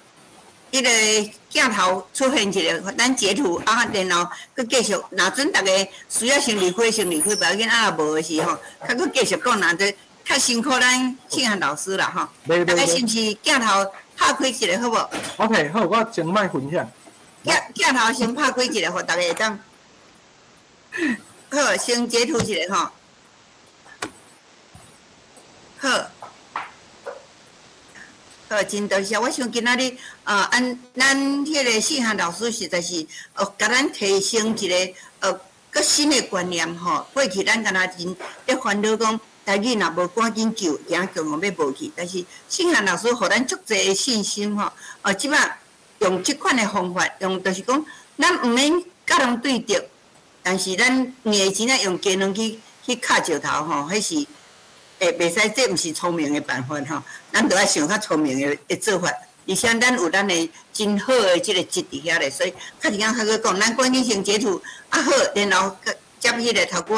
H: 镜头出现一个，咱截图然后佮继续，若准大家需要先离开，不要紧，无的是较佮继续讲，若就较辛苦咱庆涵老师啦大家是毋是镜头拍开一个好无
A: ？OK， 好，我先卖分享。
H: 镜头先拍开一个，互大家会当好，先截图一个好，真多谢！我想今仔日咱迄个信涵老师实在是甲咱提升一个个新的观念过去咱敢若真咧烦恼讲台语若无赶紧救，惊强要无去。但是信涵老师互咱足侪的信心即摆用即款的方法，用就是讲咱毋免甲人对着，但是咱硬钱用技能去敲石头迄是。袂使，这毋是聪明的办法咱着爱想较聪明的做法，而且咱有咱的真好的即个质伫遐咧，所以较一讲较去讲，咱赶紧先截图好，然后接迄个头骨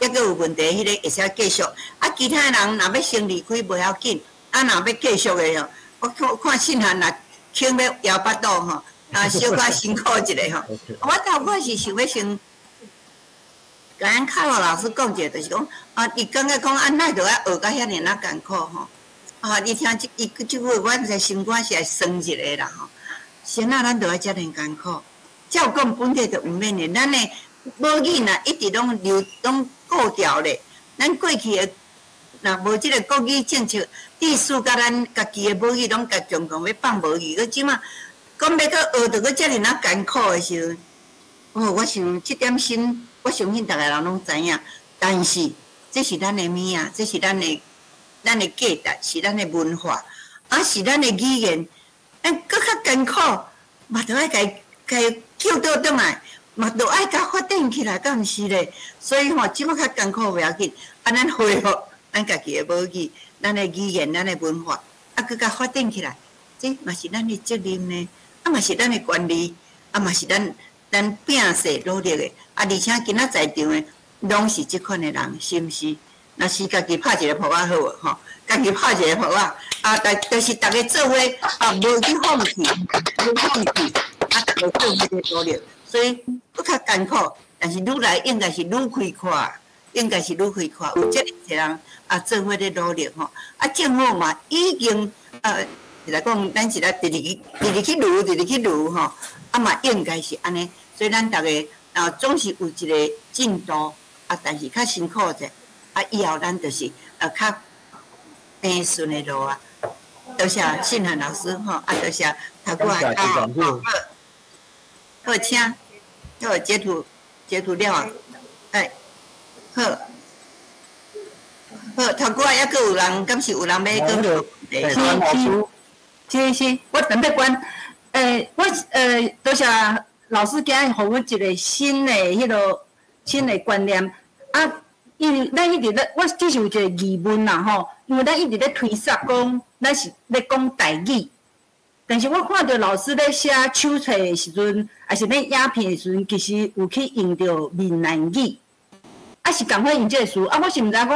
H: 抑佫有问题，迄个会使继续。啊，其他人若要先离开袂要紧，啊，若要继续的吼，我看信函若轻要摇巴肚吼，啊，小可辛苦一下吼。我头我是想要先，甲咱卡洛老师讲者，就是讲，啊，伊感觉讲安奈着要学到遐尔艰苦吼。啊，你听伊即句，我在心肝是会酸一个啦吼。先啊，咱着要遮尔艰苦，照讲本体就毋免的，咱的母语若一直拢顾调咧，咱过去的若无即个国语政策，地属甲咱家己的母语拢甲中共要放母语，佮即马讲要佮学着佮遮尔艰苦的时候，哦，我想即点心，我相信逐个人拢知影，但是这是咱的物啊，这是咱的价值，是咱的文化，啊是咱的语言，咱搁较艰苦，嘛着爱家救倒转来。嘛，着爱甲发展起来，敢毋是咧？所以吼，即马较艰苦袂要紧，啊，咱恢复咱家己的母语、咱的语言、咱的文化，啊，佮甲发展起来，这嘛是咱的责任呢，啊，嘛是咱的权利，啊，嘛是咱拼势努力的，啊，而且今仔在场的拢是即款的人，是毋是？若是家己拍一个扑仔好啊，吼，家己拍一个扑仔，啊，就是逐个做伙，啊，无去放弃，啊，逐个做伙的努力。所以佫较艰苦，但是愈来应该是愈开阔，应该是愈开阔。有遮尔侪人啊，做伙咧努力吼。啊，政府嘛已经是来讲，咱是来直直去撸吼。啊嘛，应该是安尼。所以咱逐个总是有一个进度啊，但是较辛苦者啊，以后咱就是较平顺的路啊。多谢信涵老师吼，啊多谢头骨啊，好，请，好截图了啊，哎，好，头骨啊，抑佫有人，敢是有人要佫？
I: 是，我准备关。我多谢老师今日互阮一个新的观念啊，因为咱一直咧，我只是有一个疑问啦吼，因为咱一直咧推测讲，咱是咧讲台语。但是我看到老师咧写手册的时阵，还是咧影片的时阵，其实有去用到闽南语，啊是共款用这个词，啊我是毋知讲，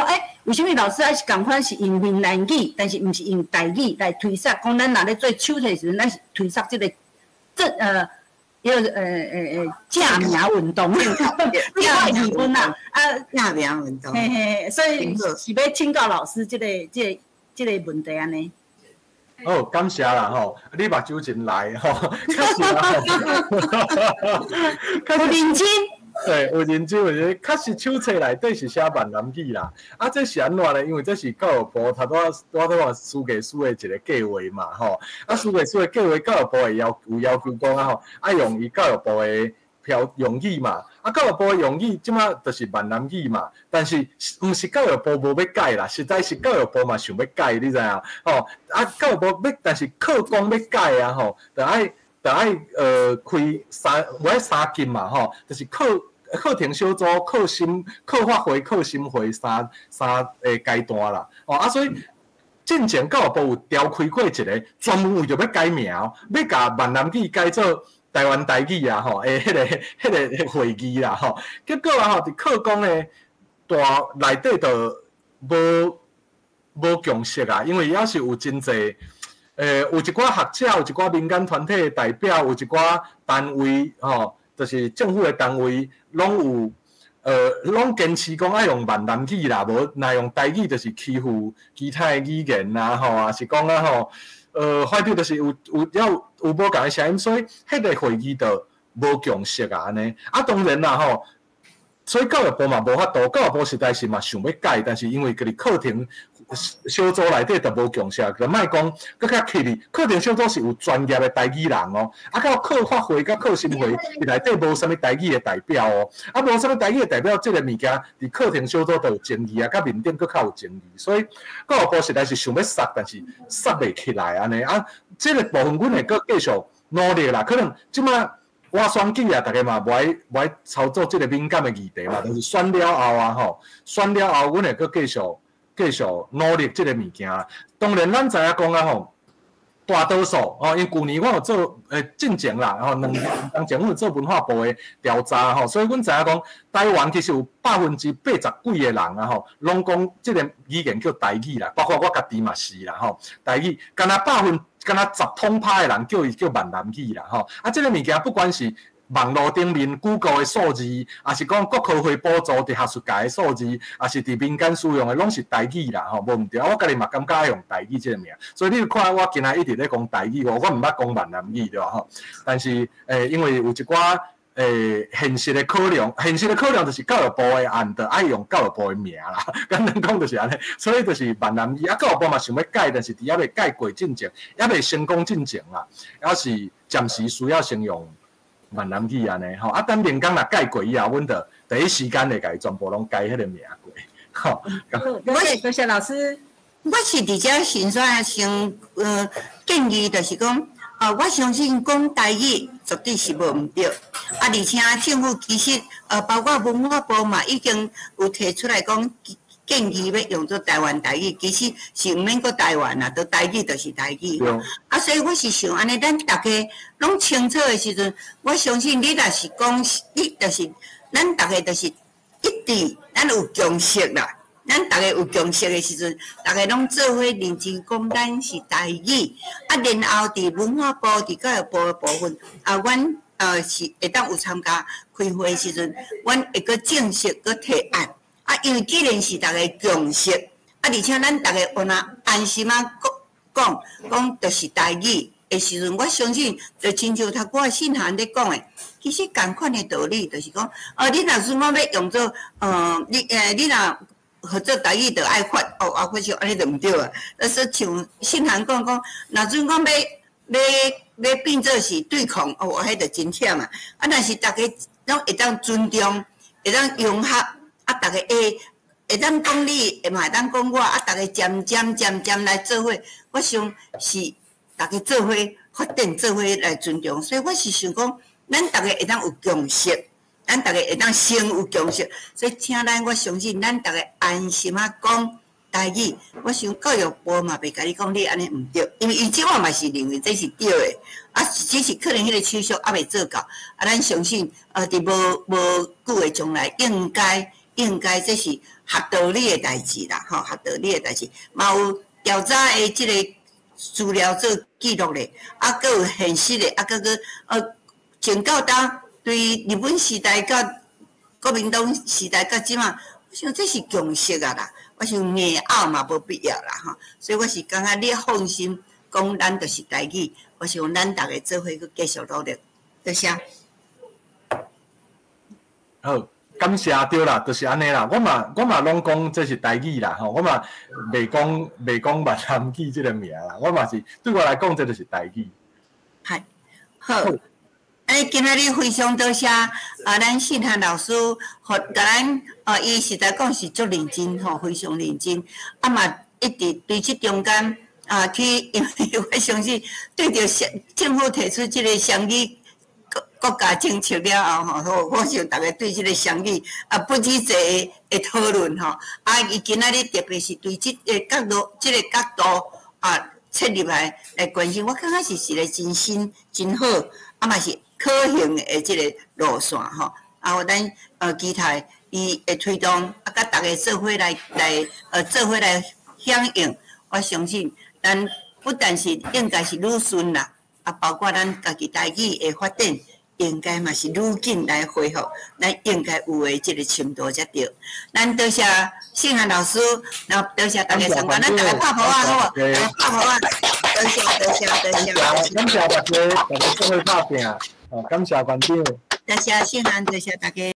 I: 为什么老师还是共款是用闽南语，但是毋是用台语来推测，讲咱若咧做手册的时阵，咱是推测这个正名运动，正名运啦，
H: 正名运动，
I: 所以是要请教老师这个问题安尼。
A: 哦，感谢啦吼，你目睭真来吼，确实啦，
I: 有认真。
A: 对，有认真，确实手册内底是写闽南语啦。啊，这是安怎呢？因为这是教育部头拄我书记书的一个计划嘛吼。啊，书记书的计划，教育部会有要求讲啊吼，爱用伊教育部的用语嘛。啊，教育部的用语即马就是闽南语嘛，但是毋是教育部无要改啦，实在是教育部嘛想要改，你知影吼？啊，教育部要，但是课纲要改啊吼，就爱开三级嘛吼，就是课程小组、课发会、课心会三个阶段啦。哦啊，所以进前教育部有调开过一个专门为着要改名，要甲闽南语改做台湾台语啊吼，迄个会议啦吼，结果啊吼，伫课纲的内底就无共识啊，因为也是有真侪有一寡学者，有一寡民间团体的代表，有一寡单位吼，就是政府的单位，拢坚持讲爱用闽南语啦，无若用台语就是欺负其他的语言啦吼，也是讲啊吼。反正就是有无共的声音，所以迄个会议就无共识啊安尼。啊，当然啦吼，所以教育部嘛无法度，教育部实在是嘛想要改，但是因为佢哋课程小组内底就无共识，就莫讲更较刻意。课程小组是有专业的台语人哦，啊，到课发会、甲课心会，伊内底无啥物台语的代表哦，啊，无啥物台语的代表，即个物件伫课程小组就有争议啊，甲面顶佫较有争议，所以教育部实在是想要杀，但是杀袂起来安尼啊，即个部分阮会佫继续努力啦，可能即摆。我选举啊，大家嘛无爱操作即个敏感的议题嘛，但是选了后啊吼，选了后，阮会佫继续努力即个物件。当然，咱知影讲啊吼，大多数哦，因为去年我有做进前啦，然后2年前我有做文化部的调查吼，所以阮知影讲台湾其实有80%几个人啊吼，拢讲即个语言叫台语啦，包括我家己嘛是啦吼，台语，敢若10通拍的人叫伊叫闽南语啦吼，啊，即个物件不管是网络顶面 Google 的数字，也是讲国科会补助伫学术界的数字，也是伫民間使用的，拢是台語啦，吼，無毋對。我家己嘛感覺愛用台語即個名，所以你看我今仔一直咧講台語，我毋捌講閩南語對吧？吼，但是因為有一寡現實的考量就是教育部的案，就愛用教育部的名啦。簡單講就是安尼，所以就是閩南語。啊，教育部嘛想要改，但是伫還未改過進前，還未成功進前啦，還是暫時需要先用闽南語安尼吼，啊等人工若改過以後，阮就第一時間會甲伊全部攏改迄個名過，吼。
I: 多謝老師。
H: 我是伫遮先先建議，就是講，我相信講台語絕對是無毋對，而且政府其實包括文化部嘛，已經有提出來講建議要用做台灣台語，其實是毋免個台灣啦，都台語就是台語。所以我是想安尼，咱大家攏清楚的時陣，我相信你若是講，你就是咱大家就是一致，咱有共識啦。咱大家有共識的時陣，大家攏做伙認真講咱是台語，然後佇文化部、佇教育部的部分，阮是會當有參加開會的時陣，阮會個正式個提案。因為既然是大家共識，而且咱大家有那安心講就是台語的時陣，我相信就親像頭我信函咧講的，其實同款的道理，就是講，你若是講要用做，你若合作台語就愛發，發像安尼就毋對啊。就是像信函講，若陣講要變做是對抗，迄就真忝啊。若是大家攏會當尊重，會當融合。大家會當講你，嘛會當講我，大家漸來做伙，我想是大家做伙發展，做伙來尊重。所以我是想講，咱大家會當有共識，咱大家會當先有共識。所以請咱我相信，咱大家安心講台語。我想教育部嘛袂甲你講你安尼毋對，因為伊即我嘛是認為這是對的，只是可能迄個手續還未做到。咱相信佇無久的將來應該這是學道理的代志啦，吼，學道理的代志，嘛有調查的即個資料做記錄咧，閣有現實的，閣前到當對日本時代甲國民黨時代甲即嘛，我想這是共識啊啦，我想硬拗嘛無必要啦，吼，所以我是感覺你放心講咱就是台語，我想咱大家做伙去繼續努力，多謝。
A: 好。感謝對啦，就是安尼啦。我嘛攏講這是台語啦，吼，我嘛未講閩南語這個名啦。我嘛是對我來講，這就是台語。
H: 係好，今仔日非常多謝咱信涵老師，互甲咱伊實在講是足認真吼，非常認真。嘛一直對這中間去，因為我相信對着政府提出這個雙語。國家政策了後吼，我想大家對這個雙語不止一個的討論吼，伊今仔日特別是對這個角度切入來關心，我感覺是一個真新真好，嘛是可行的這個路線吼，咱期待伊會推動，甲大家做伙來響應，我相信咱不但是應該是愈順啦，包括咱家己台語的發展。應該嘛是愈緊來恢復，咱應該有的這個程度才對。咱多謝信涵老師，然後多謝大家參觀，咱大家拍拍啊好，拍拍啊，多謝。
A: 感謝大家，大家做伙拍拼，感謝觀眾。
H: 多謝信涵，多謝大家。